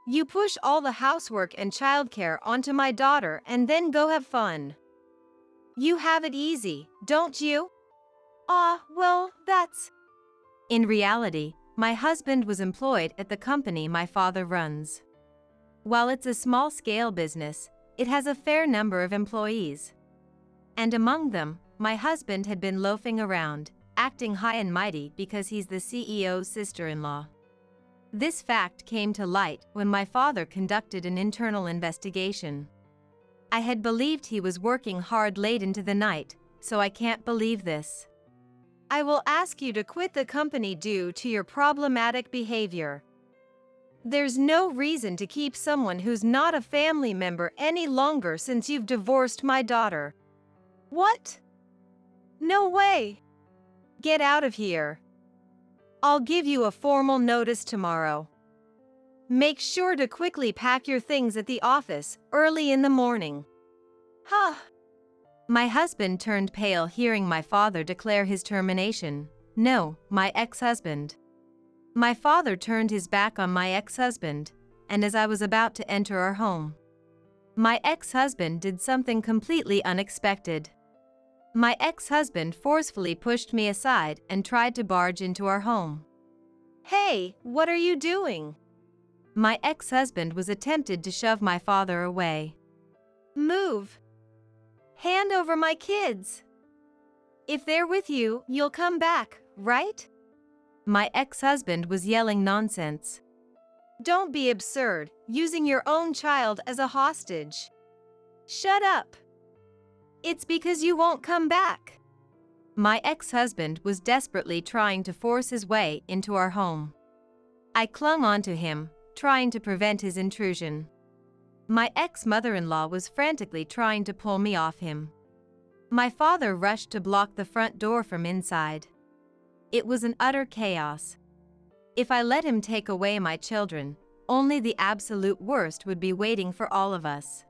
You push all the housework and childcare onto my daughter and then go have fun. You have it easy, don't you? Well, that's... In reality, my husband was employed at the company my father runs. While it's a small-scale business, it has a fair number of employees. And among them, my husband had been loafing around, acting high and mighty because he's the CEO's sister-in-law. This fact came to light when my father conducted an internal investigation. I had believed he was working hard late into the night, so I can't believe this. I will ask you to quit the company due to your problematic behavior. There's no reason to keep someone who's not a family member any longer since you've divorced my daughter. What? No way. Get out of here. I'll give you a formal notice tomorrow. Make sure to quickly pack your things at the office early in the morning. Huh. My husband turned pale hearing my father declare his termination. No, my ex-husband. My father turned his back on my ex-husband, and as I was about to enter our home, my ex-husband did something completely unexpected. My ex-husband forcefully pushed me aside and tried to barge into our home. Hey, what are you doing? My ex-husband was attempted to shove my father away. Move. Hand over my kids. If they're with you, you'll come back, right? My ex-husband was yelling nonsense. Don't be absurd, using your own child as a hostage. Shut up. It's because you won't come back. My ex-husband was desperately trying to force his way into our home. I clung onto him, trying to prevent his intrusion. My ex-mother-in-law was frantically trying to pull me off him. My father rushed to block the front door from inside. It was an utter chaos. If I let him take away my children, only the absolute worst would be waiting for all of us.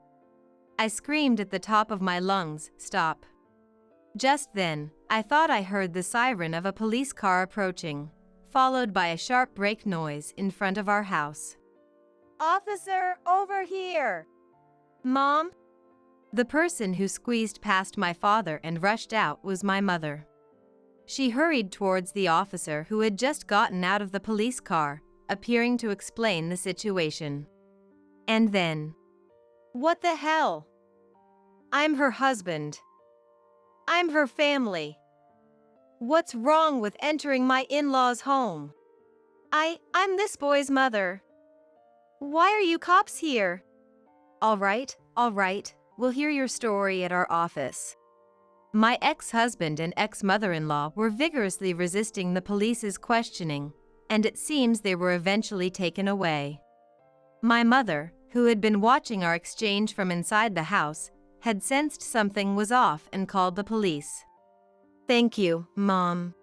I screamed at the top of my lungs, "Stop." Just then, I thought I heard the siren of a police car approaching, followed by a sharp brake noise in front of our house. Officer, over here! Mom? The person who squeezed past my father and rushed out was my mother. She hurried towards the officer who had just gotten out of the police car, appearing to explain the situation. And then... What the hell? I'm her husband. I'm her family. What's wrong with entering my in-laws' home? I'm this boy's mother. Why are you cops here? All right, we'll hear your story at our office. My ex-husband and ex-mother-in-law were vigorously resisting the police's questioning, and it seems they were eventually taken away. My mother, who had been watching our exchange from inside the house, had sensed something was off and called the police. Thank you, Mom.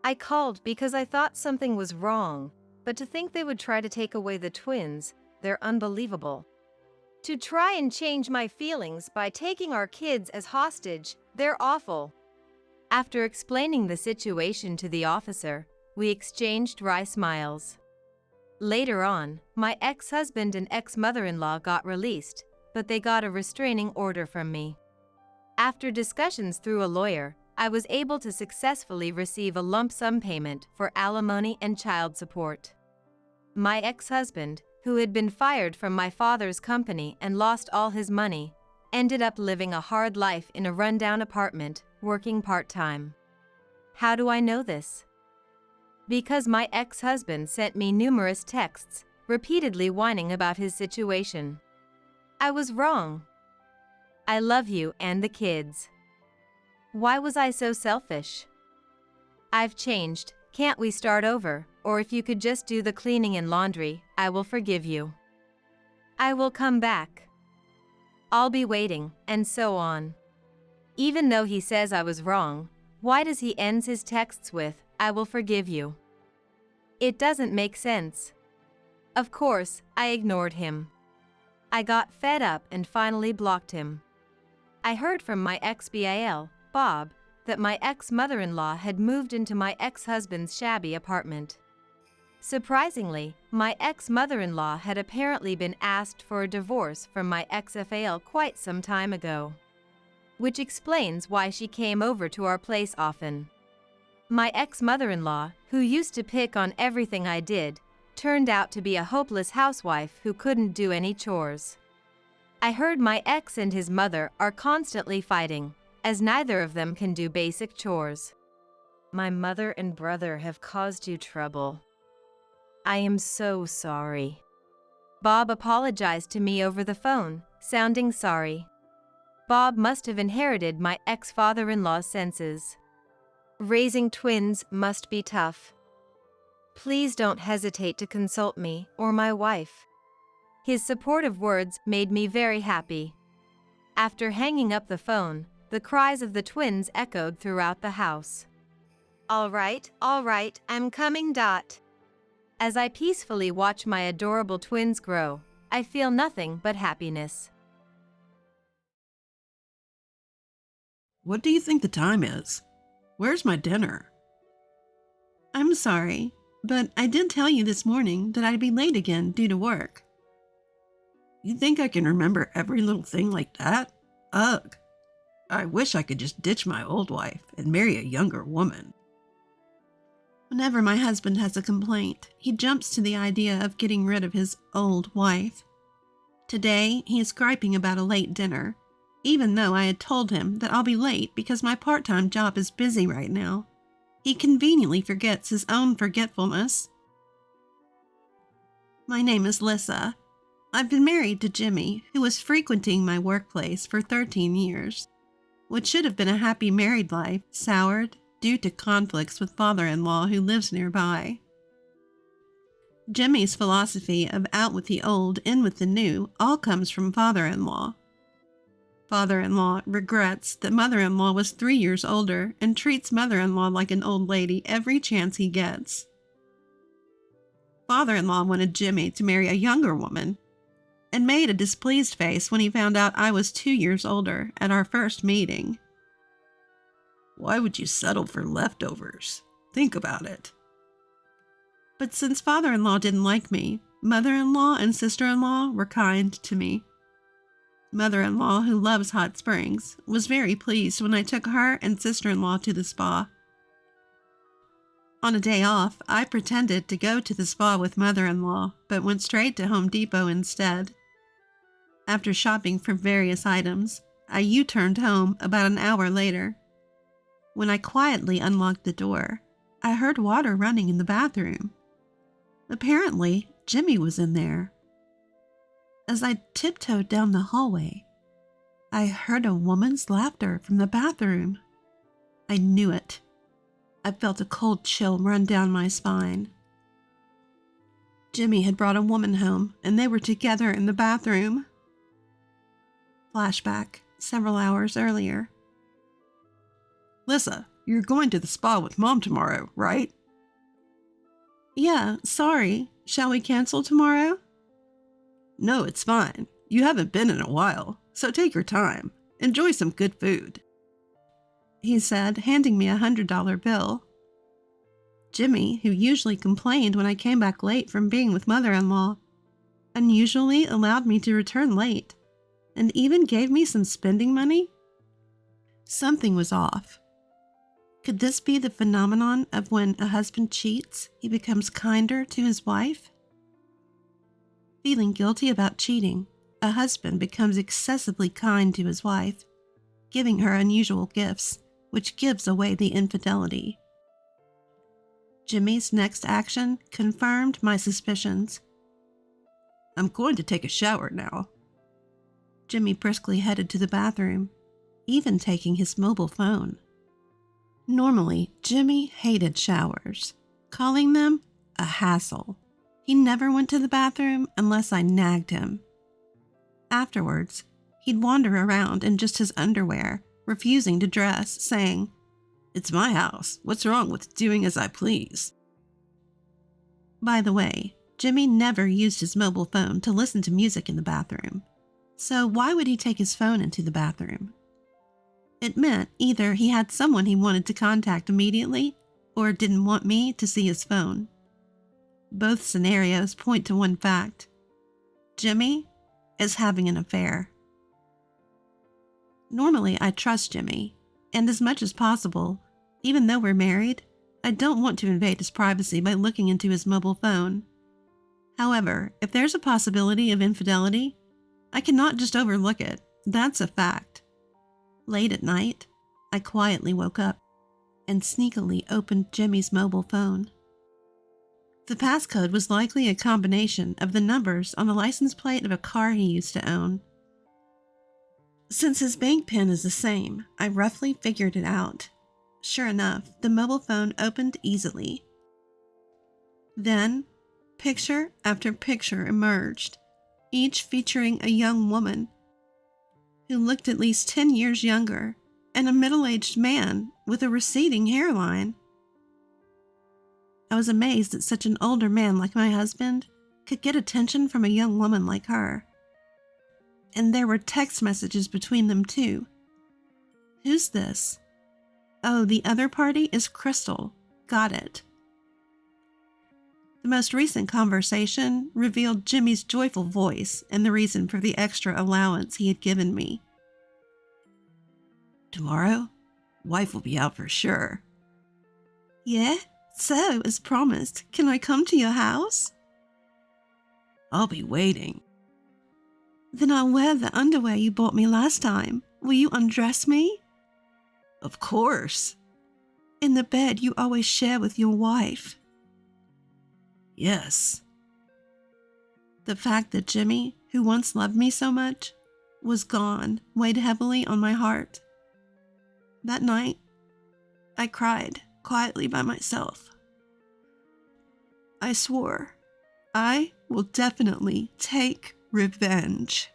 I called because I thought something was wrong, but to think they would try to take away the twins, they're unbelievable. To try and change my feelings by taking our kids as hostage, they're awful. After explaining the situation to the officer, we exchanged wry smiles. Later on, my ex-husband and ex-mother-in-law got released, but they got a restraining order from me. After discussions through a lawyer, I was able to successfully receive a lump sum payment for alimony and child support. My ex-husband, who had been fired from my father's company and lost all his money, ended up living a hard life in a rundown apartment, working part-time. How do I know this? Because my ex-husband sent me numerous texts, repeatedly whining about his situation. I was wrong. I love you and the kids. Why was I so selfish? I've changed, can't we start over, or if you could just do the cleaning and laundry, I will forgive you. I will come back. I'll be waiting, and so on. Even though he says I was wrong, why does he end his texts with, "I will forgive you"? It doesn't make sense. Of course, I ignored him. I got fed up and finally blocked him. I heard from my ex-BAL, Bob, that my ex-mother-in-law had moved into my ex-husband's shabby apartment. Surprisingly, my ex-mother-in-law had apparently been asked for a divorce from my ex-FAL quite some time ago. Which explains why she came over to our place often. My ex-mother-in-law, who used to pick on everything I did, turned out to be a hopeless housewife who couldn't do any chores. I heard my ex and his mother are constantly fighting, as neither of them can do basic chores. My mother and brother have caused you trouble. I am so sorry. Bob apologized to me over the phone, sounding sorry. Bob must have inherited my ex-father-in-law's senses. Raising twins must be tough. Please don't hesitate to consult me or my wife. His supportive words made me very happy. After hanging up the phone, the cries of the twins echoed throughout the house. All right, I'm coming. As I peacefully watch my adorable twins grow, I feel nothing but happiness. What do you think the time is? Where's my dinner? I'm sorry, but I did tell you this morning that I'd be late again due to work. You think I can remember every little thing like that? Ugh. I wish I could just ditch my old wife and marry a younger woman. Whenever my husband has a complaint, he jumps to the idea of getting rid of his old wife. Today, he is griping about a late dinner, even though I had told him that I'll be late because my part-time job is busy right now. He conveniently forgets his own forgetfulness. My name is Lissa. I've been married to Jimmy, who was frequenting my workplace for 13 years. What should have been a happy married life soured due to conflicts with father-in-law who lives nearby. Jimmy's philosophy of out with the old, in with the new all comes from father-in-law. Father-in-law regrets that mother-in-law was 3 years older and treats mother-in-law like an old lady every chance he gets. Father-in-law wanted Jimmy to marry a younger woman and made a displeased face when he found out I was 2 years older at our first meeting. Why would you settle for leftovers? Think about it. But since father-in-law didn't like me, mother-in-law and sister-in-law were kind to me. Mother-in-law, who loves hot springs, was very pleased when I took her and sister-in-law to the spa. On a day off, I pretended to go to the spa with mother-in-law, but went straight to Home Depot instead. After shopping for various items, I U-turned home about an hour later. When I quietly unlocked the door, I heard water running in the bathroom. Apparently, Jimmy was in there. As I tiptoed down the hallway, I heard a woman's laughter from the bathroom. I knew it. I felt a cold chill run down my spine. Jimmy had brought a woman home, and they were together in the bathroom. Flashback, several hours earlier. Lissa, you're going to the spa with Mom tomorrow, right? Yeah, sorry. Shall we cancel tomorrow? No, it's fine. You haven't been in a while, so take your time. Enjoy some good food, he said, handing me a $100 bill. Jimmy, who usually complained when I came back late from being with mother-in-law, unusually allowed me to return late, and even gave me some spending money. Something was off. Could this be the phenomenon of when a husband cheats, he becomes kinder to his wife? Feeling guilty about cheating, a husband becomes excessively kind to his wife, giving her unusual gifts, which gives away the infidelity. Jimmy's next action confirmed my suspicions. I'm going to take a shower now. Jimmy briskly headed to the bathroom, even taking his mobile phone. Normally, Jimmy hated showers, calling them a hassle. He never went to the bathroom unless I nagged him. Afterwards, He'd wander around in just his underwear, refusing to dress, saying, "It's my house. What's wrong with doing as I please?" By the way, Jimmy never used his mobile phone to listen to music in the bathroom. So why would he take his phone into the bathroom? It meant either he had someone he wanted to contact immediately or didn't want me to see his phone. Both scenarios point to one fact: Jimmy is having an affair. Normally, I trust Jimmy, and as much as possible, even though we're married, I don't want to invade his privacy by looking into his mobile phone. However, if there's a possibility of infidelity, I cannot just overlook it. That's a fact. Late at night, I quietly woke up and sneakily opened Jimmy's mobile phone. The passcode was likely a combination of the numbers on the license plate of a car he used to own. Since his bank PIN is the same, I roughly figured it out. Sure enough, the mobile phone opened easily. Then, picture after picture emerged, each featuring a young woman who looked at least 10 years younger and a middle-aged man with a receding hairline. I was amazed that such an older man like my husband could get attention from a young woman like her. And there were text messages between them too. Who's this? Oh, the other party is Crystal. Got it. The most recent conversation revealed Jimmy's joyful voice and the reason for the extra allowance he had given me. "Tomorrow, wife will be out for sure." "Yeah? So, as promised, can I come to your house?" "I'll be waiting." "Then I'll wear the underwear you bought me last time. Will you undress me?" "Of course." "In the bed you always share with your wife." "Yes." The fact that Jimmy, who once loved me so much, was gone weighed heavily on my heart. That night, I cried quietly by myself. I swore I will definitely take revenge.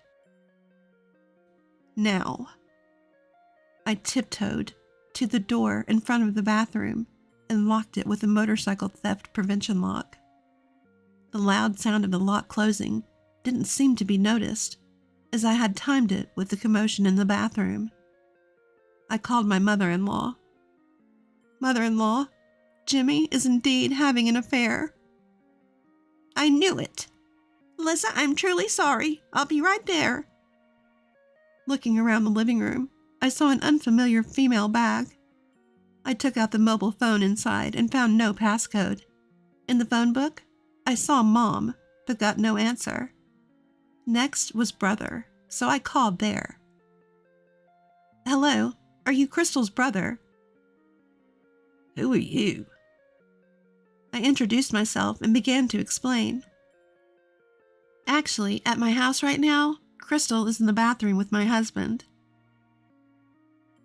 Now, I tiptoed to the door in front of the bathroom and locked it with a motorcycle theft prevention lock. The loud sound of the lock closing didn't seem to be noticed, as I had timed it with the commotion in the bathroom. I called my mother-in-law. "Mother-in-law, Jimmy is indeed having an affair." "I knew it. Lisa, I'm truly sorry. I'll be right there." Looking around the living room, I saw an unfamiliar female bag. I took out the mobile phone inside and found no passcode. In the phone book, I saw Mom, but got no answer. Next was Brother, so I called there. "Hello, are you Crystal's brother?" "Who are you?" I introduced myself and began to explain. "Actually, at my house right now, Crystal is in the bathroom with my husband."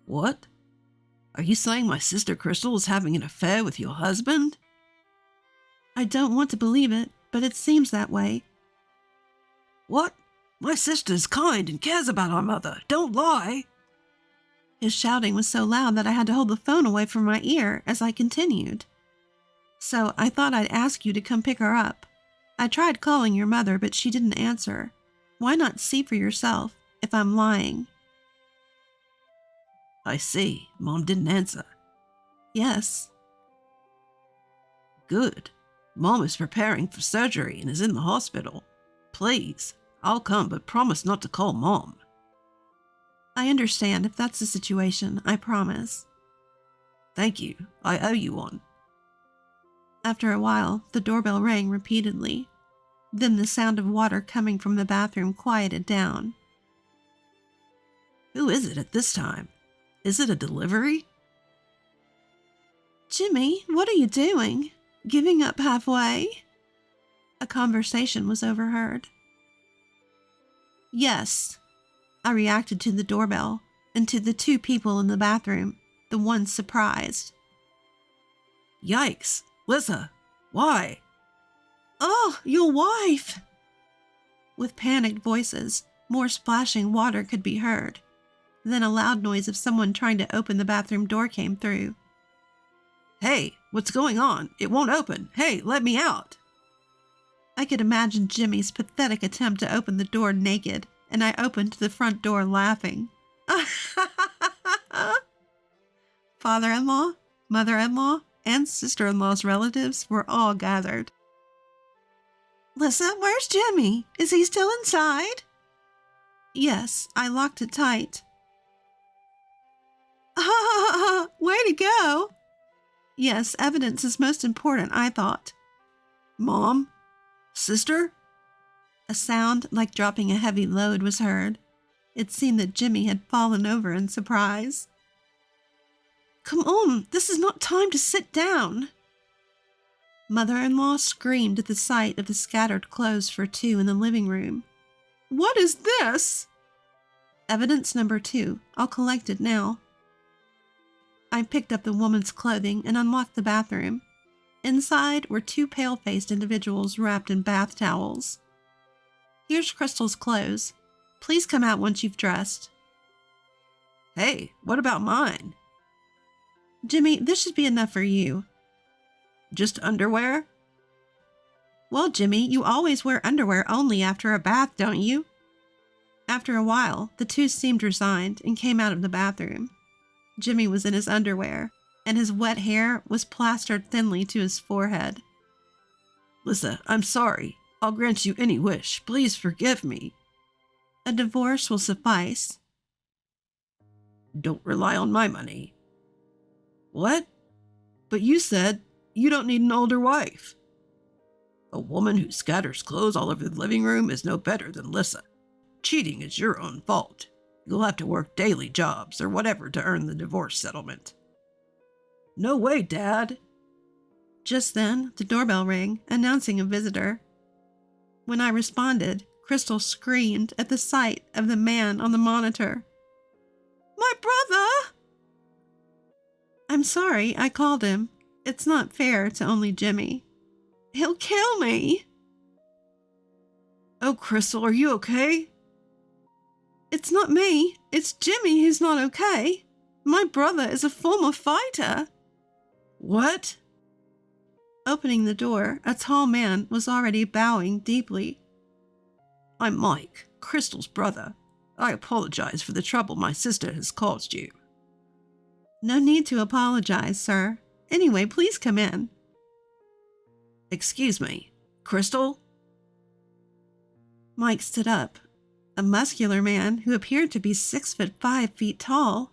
"What? Are you saying my sister Crystal is having an affair with your husband?" "I don't want to believe it, but it seems that way." "What? My sister is kind and cares about our mother. Don't lie." His shouting was so loud that I had to hold the phone away from my ear as I continued. "So I thought I'd ask you to come pick her up. I tried calling your mother, but she didn't answer. Why not see for yourself if I'm lying?" "I see. Mom didn't answer." "Yes." "Good. Mom is preparing for surgery and is in the hospital. Please, I'll come, but promise not to call Mom." "I understand if that's the situation, I promise." "Thank you. I owe you one." After a while, the doorbell rang repeatedly. Then the sound of water coming from the bathroom quieted down. "Who is it at this time? Is it a delivery?" "Jimmy, what are you doing? Giving up halfway?" A conversation was overheard. "Yes." I reacted to the doorbell and to the two people in the bathroom, the one surprised. "Yikes! Lisa, why?" "Oh, your wife!" With panicked voices, More splashing water could be heard. Then a loud noise of someone trying to open the bathroom door came through. Hey, what's going on? It won't open. Hey, let me out. I could imagine Jimmy's pathetic attempt to open the door naked, and I opened the front door laughing. Father-in-law, mother-in-law, and sister-in-law's relatives were all gathered. Lissa, where's Jimmy? Is he still inside? Yes, I locked it tight. Way to go! Yes, evidence is most important, I thought. Mom? Sister? A sound like dropping a heavy load was heard. It seemed that Jimmy had fallen over in surprise. Come on, this is not time to sit down. Mother-in-law screamed at the sight of the scattered clothes for two in the living room. What is this? Evidence number 2. I'll collect it now. I picked up the woman's clothing and unlocked the bathroom. Inside were 2 pale-faced individuals wrapped in bath towels. Here's Crystal's clothes. Please come out once you've dressed. Hey, what about mine? Jimmy, this should be enough for you. Just underwear? Well, Jimmy, you always wear underwear only after a bath, don't you? After a while, the 2 seemed resigned and came out of the bathroom. Jimmy was in his underwear, and his wet hair was plastered thinly to his forehead. Lissa, I'm sorry. I'll grant you any wish. Please forgive me. A divorce will suffice. Don't rely on my money. What? But you said you don't need an older wife. A woman who scatters clothes all over the living room is no better than Lissa. Cheating is your own fault. You'll have to work daily jobs or whatever to earn the divorce settlement. No way, Dad. Just then, the doorbell rang, announcing a visitor. When I responded, Crystal screamed at the sight of the man on the monitor. My brother! I'm sorry, I called him. It's not fair to only Jimmy. He'll kill me. Oh, Crystal, are you okay? It's not me. It's Jimmy who's not okay. My brother is a former fighter. What? Opening the door, a tall man was already bowing deeply. I'm Mike, Crystal's brother. I apologize for the trouble my sister has caused you. No need to apologize, sir. Anyway, please come in. Excuse me, Crystal? Mike stood up, a muscular man who appeared to be 6'5" tall.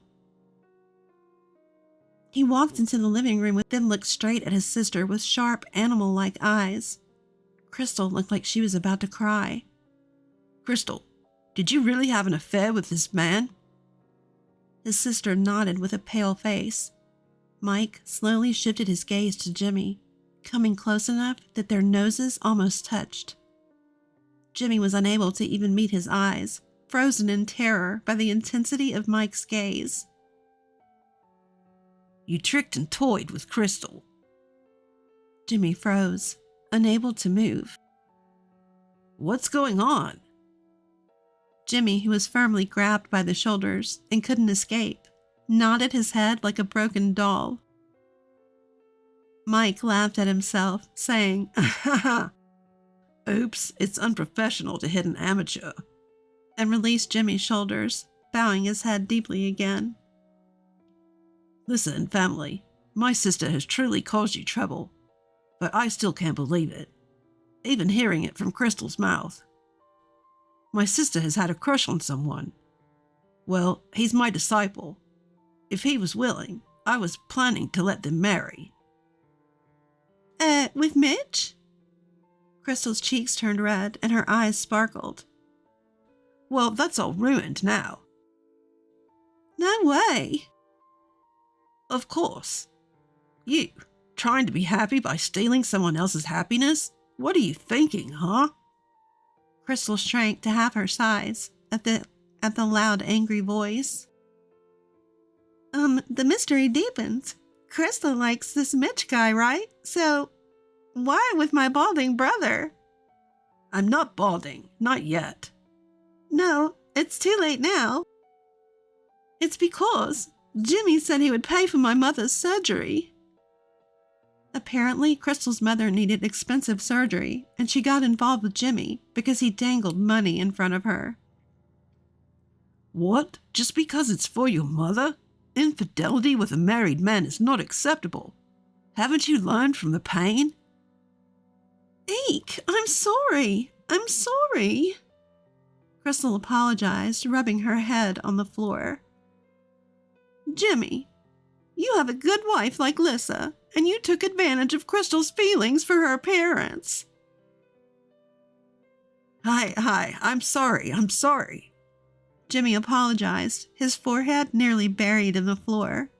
He walked into the living room and then looked straight at his sister with sharp, animal-like eyes. Crystal looked like she was about to cry. Crystal, did you really have an affair with this man? His sister nodded with a pale face. Mike slowly shifted his gaze to Jimmy, coming close enough that their noses almost touched. Jimmy was unable to even meet his eyes, frozen in terror by the intensity of Mike's gaze. You tricked and toyed with Crystal. Jimmy froze, unable to move. What's going on? Jimmy, who was firmly grabbed by the shoulders and couldn't escape, nodded his head like a broken doll. Mike laughed at himself, saying, Oops, it's unprofessional to hit an amateur. And released Jimmy's shoulders, bowing his head deeply again. Listen, family, my sister has truly caused you trouble, but I still can't believe it, even hearing it from Crystal's mouth. My sister has had a crush on someone. Well, he's my disciple. If he was willing, I was planning to let them marry. With Mitch? Crystal's cheeks turned red and her eyes sparkled. Well, that's all ruined now. No way. Of course. You, trying to be happy by stealing someone else's happiness? What are you thinking, huh? Crystal shrank to half her size at the loud, angry voice. The mystery deepens. Crystal likes this Mitch guy, right? So, why with my balding brother? I'm not balding, not yet. No, it's too late now. It's because Jimmy said he would pay for my mother's surgery. Apparently, Crystal's mother needed expensive surgery, and she got involved with Jimmy because he dangled money in front of her. What? Just because it's for your mother? Infidelity with a married man is not acceptable. Haven't you learned from the pain? Eek, I'm sorry. I'm sorry. Crystal apologized, rubbing her head on the floor. Jimmy, you have a good wife like Lissa, and you took advantage of Crystal's feelings for her parents. Hi, I'm sorry. Jimmy apologized, his forehead nearly buried in the floor.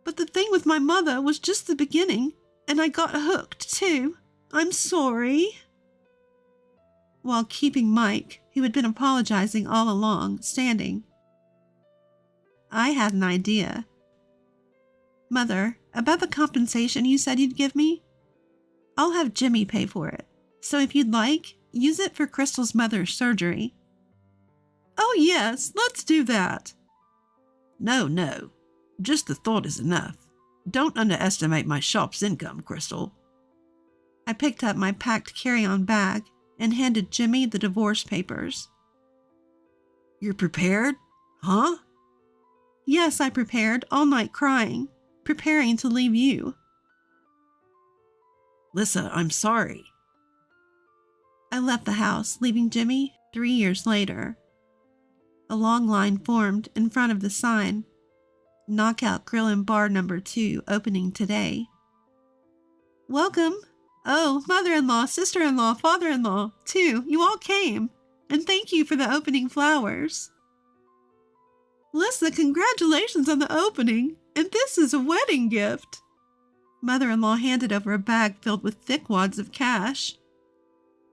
But the thing with my mother was just the beginning, and I got hooked too. I'm sorry. While keeping Mike, who had been apologizing all along, standing. I had an idea. Mother, about the compensation you said you'd give me? I'll have Jimmy pay for it, so if you'd like, use it for Crystal's mother's surgery. Oh yes, let's do that. No. Just the thought is enough. Don't underestimate my shop's income, Crystal. I picked up my packed carry-on bag and handed Jimmy the divorce papers. You're prepared? Huh? Yes, I prepared, all night crying, preparing to leave you. Lissa, I'm sorry. I left the house, leaving Jimmy 3 years later. A long line formed in front of the sign, Knockout Grill and Bar No. 2, opening today. Welcome. Oh, mother-in-law, sister-in-law, father-in-law, too, you all came. And thank you for the opening flowers. Lissa, congratulations on the opening, and this is a wedding gift. Mother-in-law handed over a bag filled with thick wads of cash.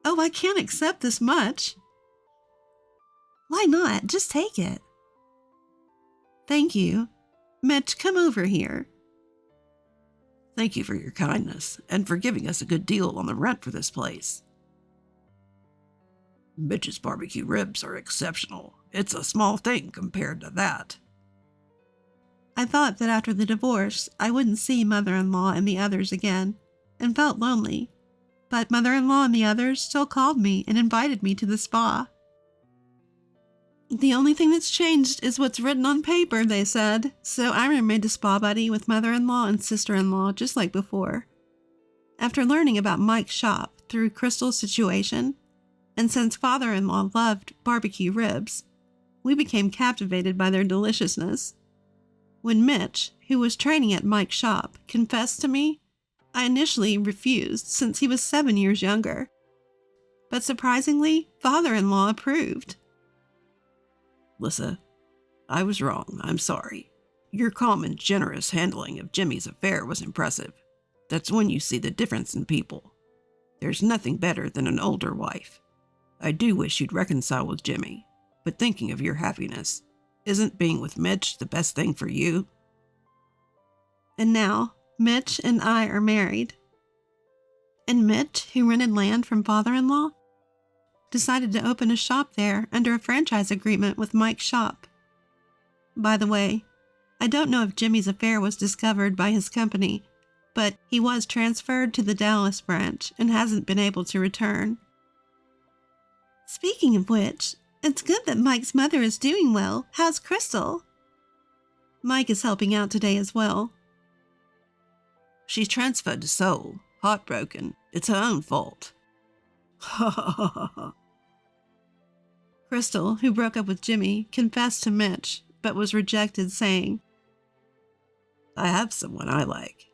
Oh, I can't accept this much. Why not? Just take it. Thank you. Mitch, come over here. Thank you for your kindness and for giving us a good deal on the rent for this place. Mitch's barbecue ribs are exceptional. It's a small thing compared to that. I thought that after the divorce, I wouldn't see mother-in-law and the others again, and felt lonely. But mother-in-law and the others still called me and invited me to the spa. The only thing that's changed is what's written on paper, they said, so I remained a spa buddy with mother-in-law and sister-in-law just like before. After learning about Mike's shop through Crystal's situation, and since father-in-law loved barbecue ribs, we became captivated by their deliciousness. When Mitch, who was training at Mike's shop, confessed to me, I initially refused since he was 7 years younger. But surprisingly, father-in-law approved. Lissa, I was wrong. I'm sorry. Your calm and generous handling of Jimmy's affair was impressive. That's when you see the difference in people. There's nothing better than an older wife. I do wish you'd reconcile with Jimmy, but thinking of your happiness, isn't being with Mitch the best thing for you? And now, Mitch and I are married. And Mitch, who rented land from father-in-law, decided to open a shop there under a franchise agreement with Mike's shop. By the way, I don't know if Jimmy's affair was discovered by his company, but he was transferred to the Dallas branch and hasn't been able to return. Speaking of which, it's good that Mike's mother is doing well. How's Crystal? Mike is helping out today as well. She's transferred to Seoul, heartbroken. It's her own fault. Ha ha ha ha ha. Crystal, who broke up with Jimmy, confessed to Mitch, but was rejected, saying, I have someone I like.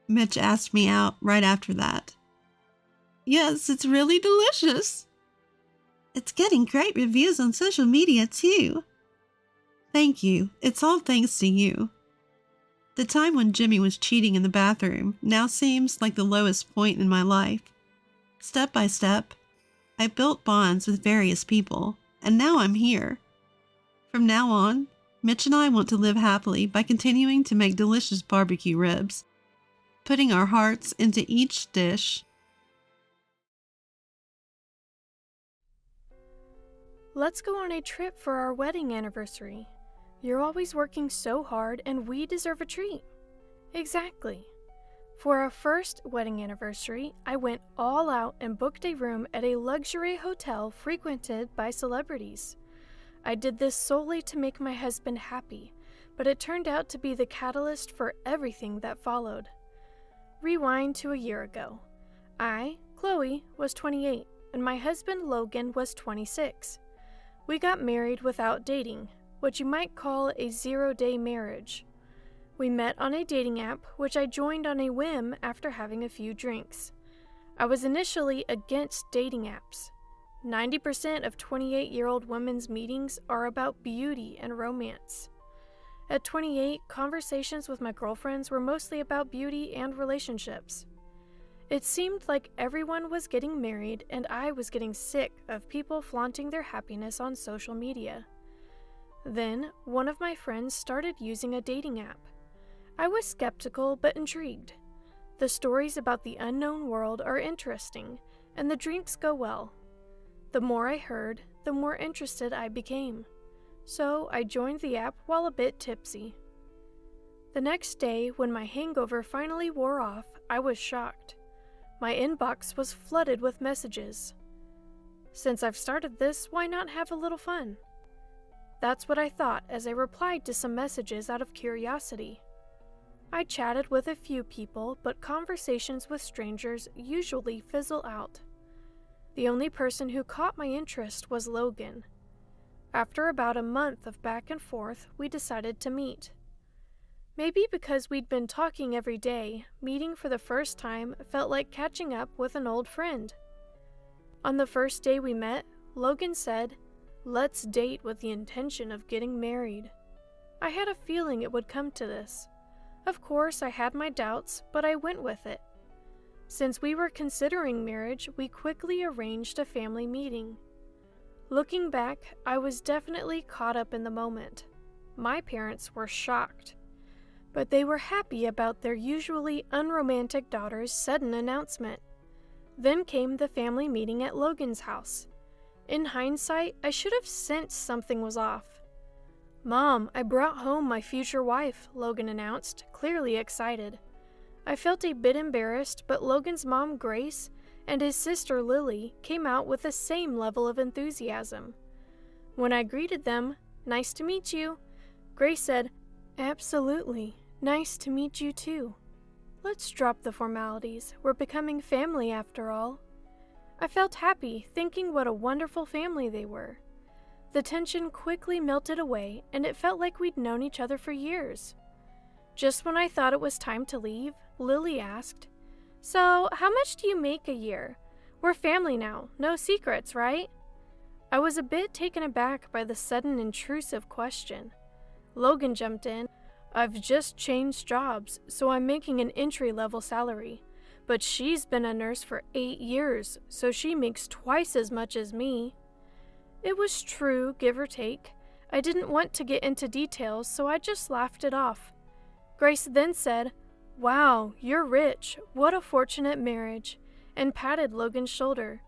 Mitch asked me out right after that. Yes, it's really delicious. It's getting great reviews on social media, too. Thank you. It's all thanks to you. The time when Jimmy was cheating in the bathroom now seems like the lowest point in my life. Step by step, I built bonds with various people, and now I'm here. From now on, Mitch and I want to live happily by continuing to make delicious barbecue ribs, putting our hearts into each dish. Let's go on a trip for our wedding anniversary. You're always working so hard and we deserve a treat. Exactly. For our first wedding anniversary, I went all out and booked a room at a luxury hotel frequented by celebrities. I did this solely to make my husband happy, but it turned out to be the catalyst for everything that followed. Rewind to a year ago. I, Chloe, was 28, and my husband Logan was 26. We got married without dating, what you might call a 0-day marriage. We met on a dating app, which I joined on a whim after having a few drinks. I was initially against dating apps. 90% of 28-year-old women's meetings are about beauty and romance. At 28, conversations with my girlfriends were mostly about beauty and relationships. It seemed like everyone was getting married and I was getting sick of people flaunting their happiness on social media. Then, one of my friends started using a dating app. I was skeptical but intrigued. The stories about the unknown world are interesting, and the drinks go well. The more I heard, the more interested I became. So I joined the app while a bit tipsy. The next day, when my hangover finally wore off, I was shocked. My inbox was flooded with messages. Since I've started this, why not have a little fun? That's what I thought as I replied to some messages out of curiosity. I chatted with a few people, but conversations with strangers usually fizzle out. The only person who caught my interest was Logan. After about a month of back and forth, we decided to meet. Maybe because we'd been talking every day, meeting for the first time felt like catching up with an old friend. On the first day we met, Logan said, "Let's date with the intention of getting married." I had a feeling it would come to this. Of course, I had my doubts, but I went with it. Since we were considering marriage, we quickly arranged a family meeting. Looking back, I was definitely caught up in the moment. My parents were shocked, but they were happy about their usually unromantic daughter's sudden announcement. Then came the family meeting at Logan's house. In hindsight, I should have sensed something was off. "Mom, I brought home my future wife," Logan announced, clearly excited. I felt a bit embarrassed, but Logan's mom, Grace, and his sister, Lily, came out with the same level of enthusiasm. When I greeted them, "Nice to meet you," Grace said, "Absolutely. Nice to meet you too. Let's drop the formalities. We're becoming family after all." I felt happy, thinking what a wonderful family they were. The tension quickly melted away, and it felt like we'd known each other for years. Just when I thought it was time to leave, Lily asked, "So, how much do you make a year? We're family now, no secrets, right?" I was a bit taken aback by the sudden intrusive question. Logan jumped in, "I've just changed jobs, so I'm making an entry-level salary. But she's been a nurse for 8 years, so she makes twice as much as me." It was true, give or take. I didn't want to get into details, so I just laughed it off. Grace then said, "Wow, you're rich. What a fortunate marriage," and patted Logan's shoulder.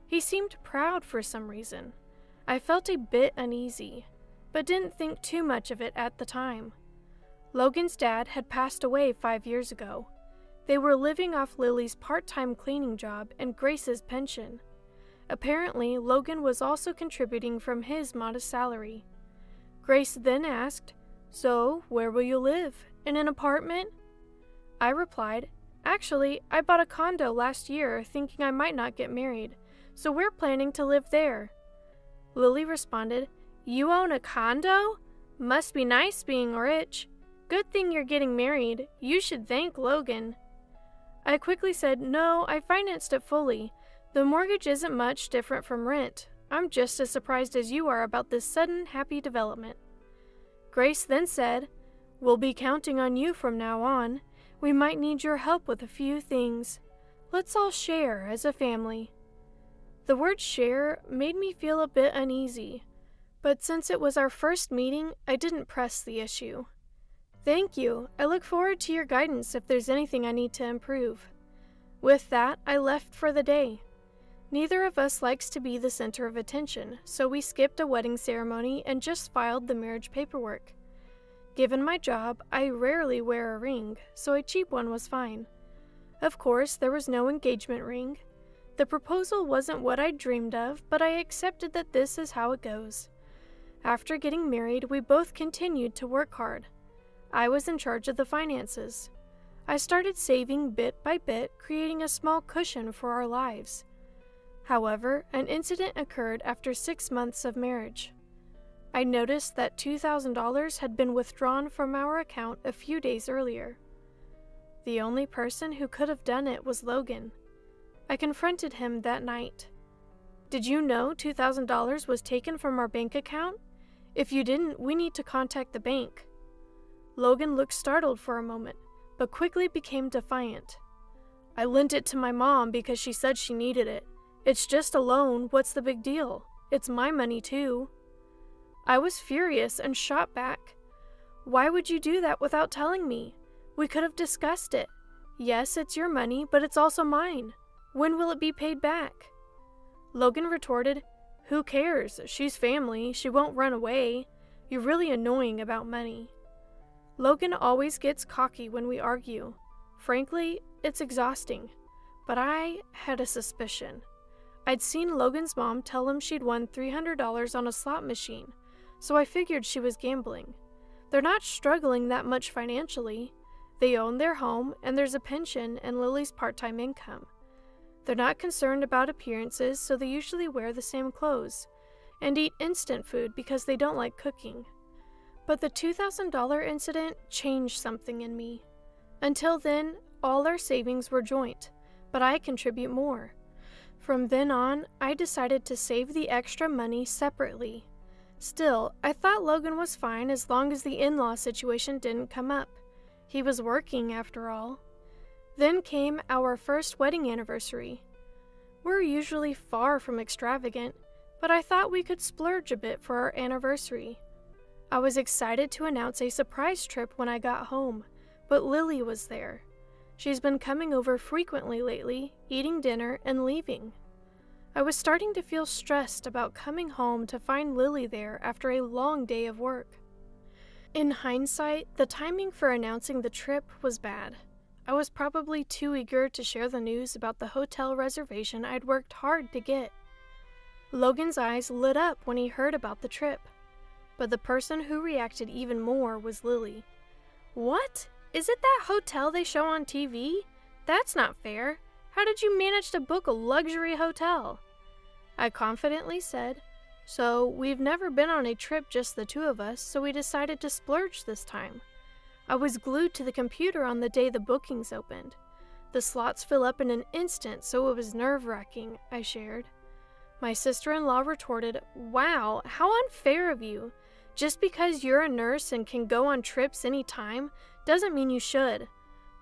He seemed proud for some reason. I felt a bit uneasy, but didn't think too much of it at the time. Logan's dad had passed away 5 years ago. They were living off Lily's part-time cleaning job and Grace's pension. Apparently, Logan was also contributing from his modest salary. Grace then asked, "So, where will you live? In an apartment?" I replied, "Actually, I bought a condo last year thinking I might not get married, so we're planning to live there." Lily responded, "You own a condo? Must be nice being rich. Good thing you're getting married. You should thank Logan." I quickly said, "No, I financed it fully. The mortgage isn't much different from rent. I'm just as surprised as you are about this sudden happy development." Grace then said, "We'll be counting on you from now on. We might need your help with a few things. Let's all share as a family." The word share made me feel a bit uneasy, but since it was our first meeting, I didn't press the issue. "Thank you. I look forward to your guidance if there's anything I need to improve." With that, I left for the day. Neither of us likes to be the center of attention, so we skipped a wedding ceremony and just filed the marriage paperwork. Given my job, I rarely wear a ring, so a cheap one was fine. Of course, there was no engagement ring. The proposal wasn't what I dreamed of, but I accepted that this is how it goes. After getting married, we both continued to work hard. I was in charge of the finances. I started saving bit by bit, creating a small cushion for our lives. However, an incident occurred after 6 months of marriage. I noticed that $2,000 had been withdrawn from our account a few days earlier. The only person who could have done it was Logan. I confronted him that night. "Did you know $2,000 was taken from our bank account? If you didn't, we need to contact the bank." Logan looked startled for a moment, but quickly became defiant. "I lent it to my mom because she said she needed it. It's just a loan, what's the big deal? It's my money too." I was furious and shot back. "Why would you do that without telling me? We could have discussed it. Yes, it's your money, but it's also mine. When will it be paid back?" Logan retorted, "Who cares? She's family. She won't run away. You're really annoying about money." Logan always gets cocky when we argue. Frankly, it's exhausting. But I had a suspicion. I'd seen Logan's mom tell him she'd won $300 on a slot machine, so I figured she was gambling. They're not struggling that much financially. They own their home, and there's a pension and Lily's part-time income. They're not concerned about appearances, so they usually wear the same clothes and eat instant food because they don't like cooking. But the $2,000 incident changed something in me. Until then, all our savings were joint, but I contribute more. From then on, I decided to save the extra money separately. Still, I thought Logan was fine as long as the in-law situation didn't come up. He was working, after all. Then came our first wedding anniversary. We're usually far from extravagant, but I thought we could splurge a bit for our anniversary. I was excited to announce a surprise trip when I got home, but Lily was there. She's been coming over frequently lately, eating dinner and leaving. I was starting to feel stressed about coming home to find Lily there after a long day of work. In hindsight, the timing for announcing the trip was bad. I was probably too eager to share the news about the hotel reservation I'd worked hard to get. Logan's eyes lit up when he heard about the trip, but the person who reacted even more was Lily. "What? Is it that hotel they show on TV? That's not fair. How did you manage to book a luxury hotel?" I confidently said, "So, we've never been on a trip just the two of us, so we decided to splurge this time. I was glued to the computer on the day the bookings opened. The slots fill up in an instant, so it was nerve-wracking," I shared. My sister-in-law retorted, "Wow, how unfair of you. Just because you're a nurse and can go on trips any time doesn't mean you should.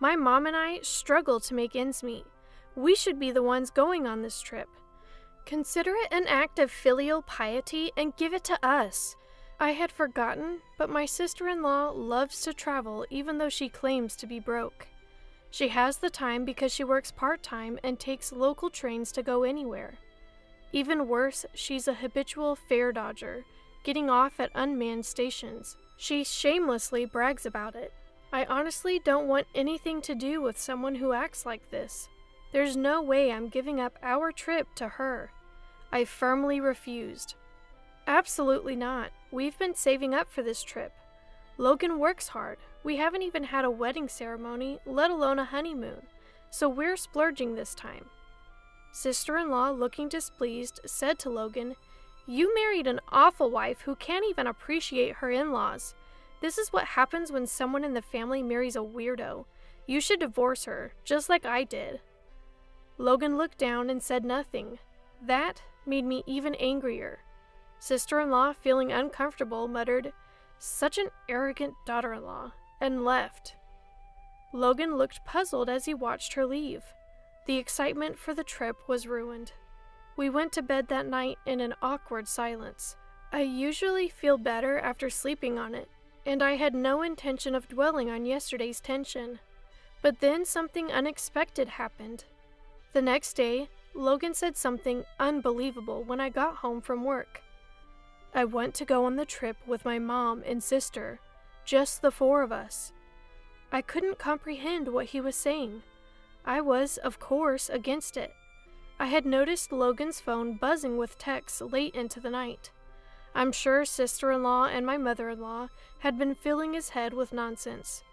My mom and I struggle to make ends meet. We should be the ones going on this trip. Consider it an act of filial piety and give it to us." I had forgotten, but my sister-in-law loves to travel even though she claims to be broke. She has the time because she works part-time and takes local trains to go anywhere. Even worse, she's a habitual fare dodger, getting off at unmanned stations. She shamelessly brags about it. I honestly don't want anything to do with someone who acts like this. There's no way I'm giving up our trip to her. I firmly refused. "Absolutely not. We've been saving up for this trip. Logan works hard. We haven't even had a wedding ceremony, let alone a honeymoon, so we're splurging this time." Sister-in-law, looking displeased, said to Logan, "You married an awful wife who can't even appreciate her in-laws. This is what happens when someone in the family marries a weirdo. You should divorce her, just like I did." Logan looked down and said nothing. That made me even angrier. Sister-in-law, feeling uncomfortable, muttered, "Such an arrogant daughter-in-law," and left. Logan looked puzzled as he watched her leave. The excitement for the trip was ruined. We went to bed that night in an awkward silence. I usually feel better after sleeping on it, and I had no intention of dwelling on yesterday's tension. But then something unexpected happened. The next day, Logan said something unbelievable when I got home from work. I want to go on the trip with my mom and sister, just the 4 of us. I couldn't comprehend what he was saying. I was, of course, against it. I had noticed Logan's phone buzzing with texts late into the night. I'm sure sister-in-law and my mother-in-law had been filling his head with nonsense.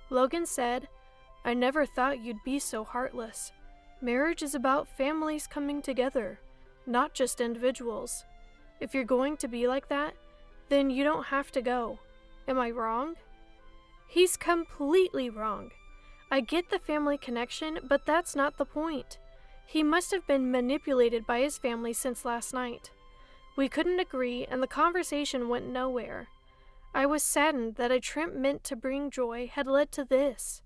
Logan said, "I never thought you'd be so heartless. Marriage is about families coming together, not just individuals. If you're going to be like that, then you don't have to go. Am I wrong?" He's completely wrong. I get the family connection, but that's not the point. He must have been manipulated by his family since last night. We couldn't agree, and the conversation went nowhere. I was saddened that a trip meant to bring joy had led to this.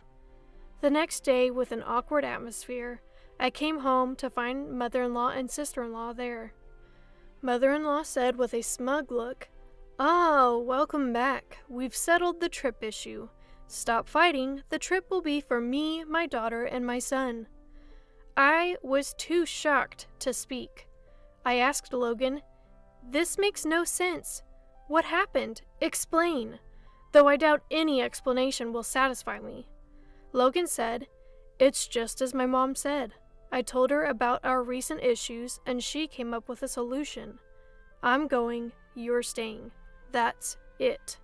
The next day, with an awkward atmosphere, I came home to find mother-in-law and sister-in-law there. Mother-in-law said with a smug look, "Oh, welcome back. We've settled the trip issue. Stop fighting. The trip will be for me, my daughter, and my son." I was too shocked to speak. I asked Logan, "This makes no sense. What happened? Explain." Though I doubt any explanation will satisfy me. Logan said, "It's just as my mom said. I told her about our recent issues and she came up with a solution. I'm going, you're staying. That's it."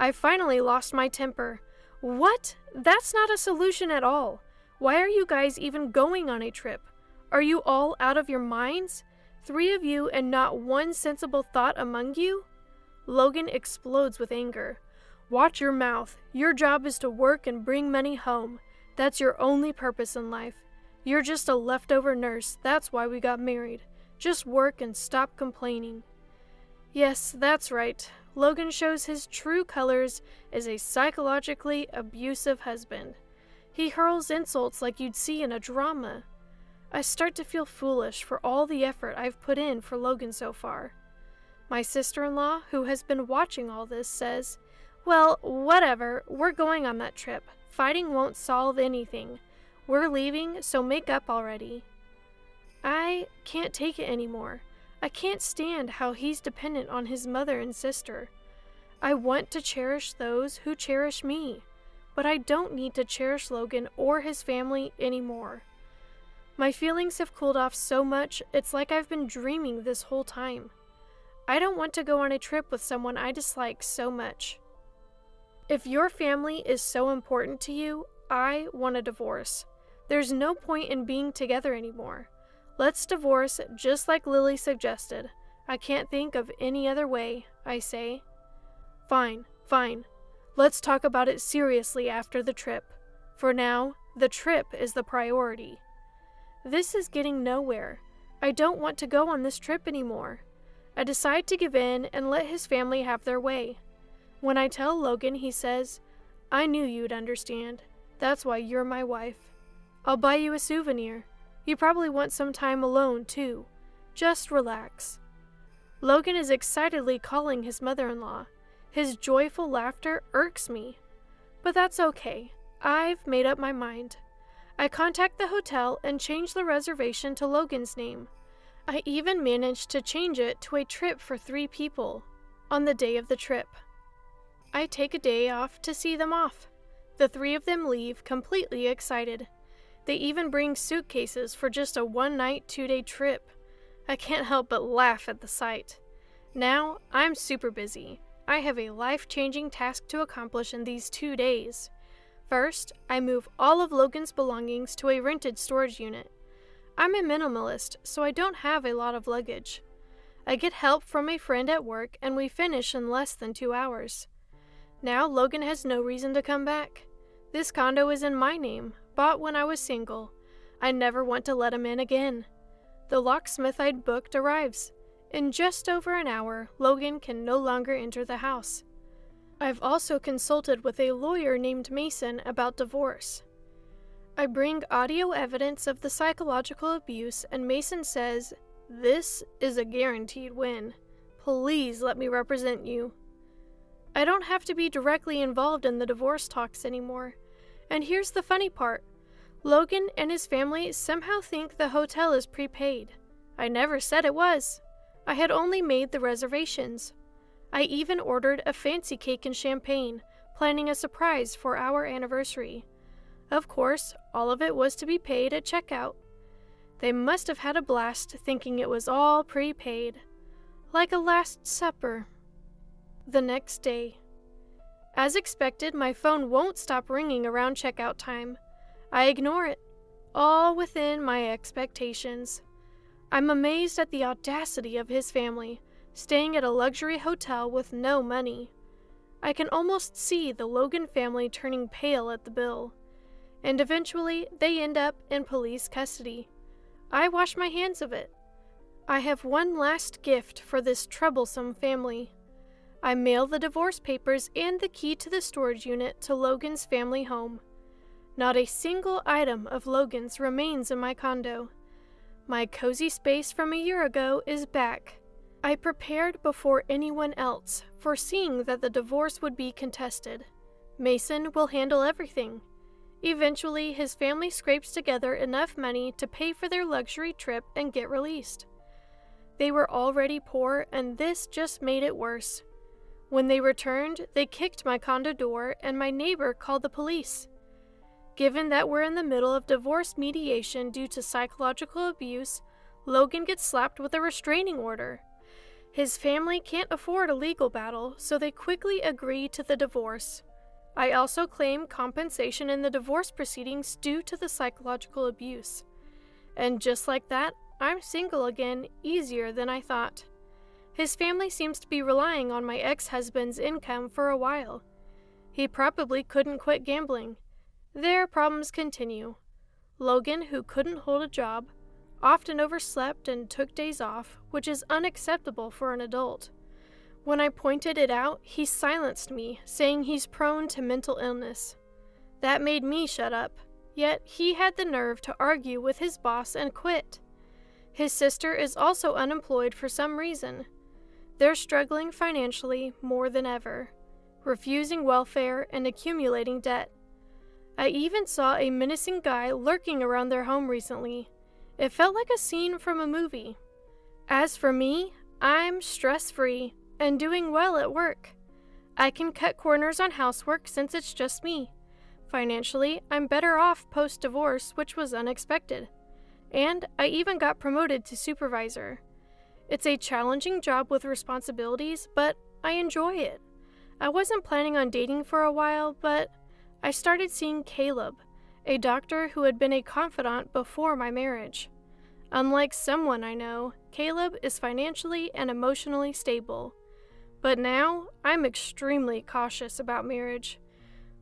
I finally lost my temper. What? That's not a solution at all. Why are you guys even going on a trip? Are you all out of your minds? 3 of you and not one sensible thought among you? Logan explodes with anger. "Watch your mouth. Your job is to work and bring money home. That's your only purpose in life. You're just a leftover nurse. That's why we got married. Just work and stop complaining." Yes, that's right. Logan shows his true colors as a psychologically abusive husband. He hurls insults like you'd see in a drama. I start to feel foolish for all the effort I've put in for Logan so far. My sister-in-law, who has been watching all this, says, "Well, whatever, we're going on that trip. Fighting won't solve anything. We're leaving, so make up already." I can't take it anymore. I can't stand how he's dependent on his mother and sister. I want to cherish those who cherish me, but I don't need to cherish Logan or his family anymore. My feelings have cooled off so much, it's like I've been dreaming this whole time. I don't want to go on a trip with someone I dislike so much. If your family is so important to you, I want a divorce. There's no point in being together anymore. Let's divorce just like Lily suggested. I can't think of any other way, I say. Fine. Let's talk about it seriously after the trip. For now, the trip is the priority. This is getting nowhere. I don't want to go on this trip anymore. I decide to give in and let his family have their way. When I tell Logan, he says, "I knew you'd understand. That's why you're my wife. I'll buy you a souvenir. You probably want some time alone, too. Just relax." Logan is excitedly calling his mother-in-law. His joyful laughter irks me. But that's okay. I've made up my mind. I contact the hotel and change the reservation to Logan's name. I even managed to change it to a trip for 3 people on the day of the trip. I take a day off to see them off. The 3 of them leave completely excited. They even bring suitcases for just a 1-night, 2-day trip. I can't help but laugh at the sight. Now, I'm super busy. I have a life-changing task to accomplish in these 2 days. First, I move all of Logan's belongings to a rented storage unit. I'm a minimalist, so I don't have a lot of luggage. I get help from a friend at work, and we finish in less than 2 hours. Now, Logan has no reason to come back. This condo is in my name, bought when I was single. I never want to let him in again. The locksmith I'd booked arrives. In just over an hour, Logan can no longer enter the house. I've also consulted with a lawyer named Mason about divorce. I bring audio evidence of the psychological abuse, and Mason says, "This is a guaranteed win. Please let me represent you." I don't have to be directly involved in the divorce talks anymore. And here's the funny part. Logan and his family somehow think the hotel is prepaid. I never said it was. I had only made the reservations. I even ordered a fancy cake and champagne, planning a surprise for our anniversary. Of course, all of it was to be paid at checkout. They must have had a blast thinking it was all prepaid. Like a Last Supper. The next day. As expected, my phone won't stop ringing around checkout time. I ignore it, all within my expectations. I'm amazed at the audacity of his family, staying at a luxury hotel with no money. I can almost see the Logan family turning pale at the bill. And eventually, they end up in police custody. I wash my hands of it. I have one last gift for this troublesome family. I mail the divorce papers and the key to the storage unit to Logan's family home. Not a single item of Logan's remains in my condo. My cozy space from a year ago is back. I prepared before anyone else, foreseeing that the divorce would be contested. Mason will handle everything. Eventually, his family scrapes together enough money to pay for their luxury trip and get released. They were already poor, and this just made it worse. When they returned, they kicked my condo door, and my neighbor called the police. Given that we're in the middle of divorce mediation due to psychological abuse, Logan gets slapped with a restraining order. His family can't afford a legal battle, so they quickly agree to the divorce. I also claim compensation in the divorce proceedings due to the psychological abuse. And just like that, I'm single again, easier than I thought. His family seems to be relying on my ex-husband's income for a while. He probably couldn't quit gambling. Their problems continue. Logan, who couldn't hold a job, often overslept and took days off, which is unacceptable for an adult. When I pointed it out, he silenced me, saying he's prone to mental illness. That made me shut up, yet he had the nerve to argue with his boss and quit. His sister is also unemployed for some reason. They're struggling financially more than ever, refusing welfare and accumulating debt. I even saw a menacing guy lurking around their home recently. It felt like a scene from a movie. As for me, I'm stress-free and doing well at work. I can cut corners on housework since it's just me. Financially, I'm better off post-divorce, which was unexpected. And I even got promoted to supervisor. It's a challenging job with responsibilities, but I enjoy it. I wasn't planning on dating for a while, but I started seeing Caleb, a doctor who had been a confidant before my marriage. Unlike someone I know, Caleb is financially and emotionally stable. But now, I'm extremely cautious about marriage.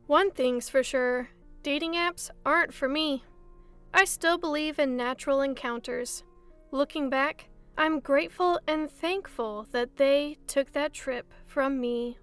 One thing's for sure, dating apps aren't for me. I still believe in natural encounters. Looking back, I'm grateful and thankful that they took that trip from me.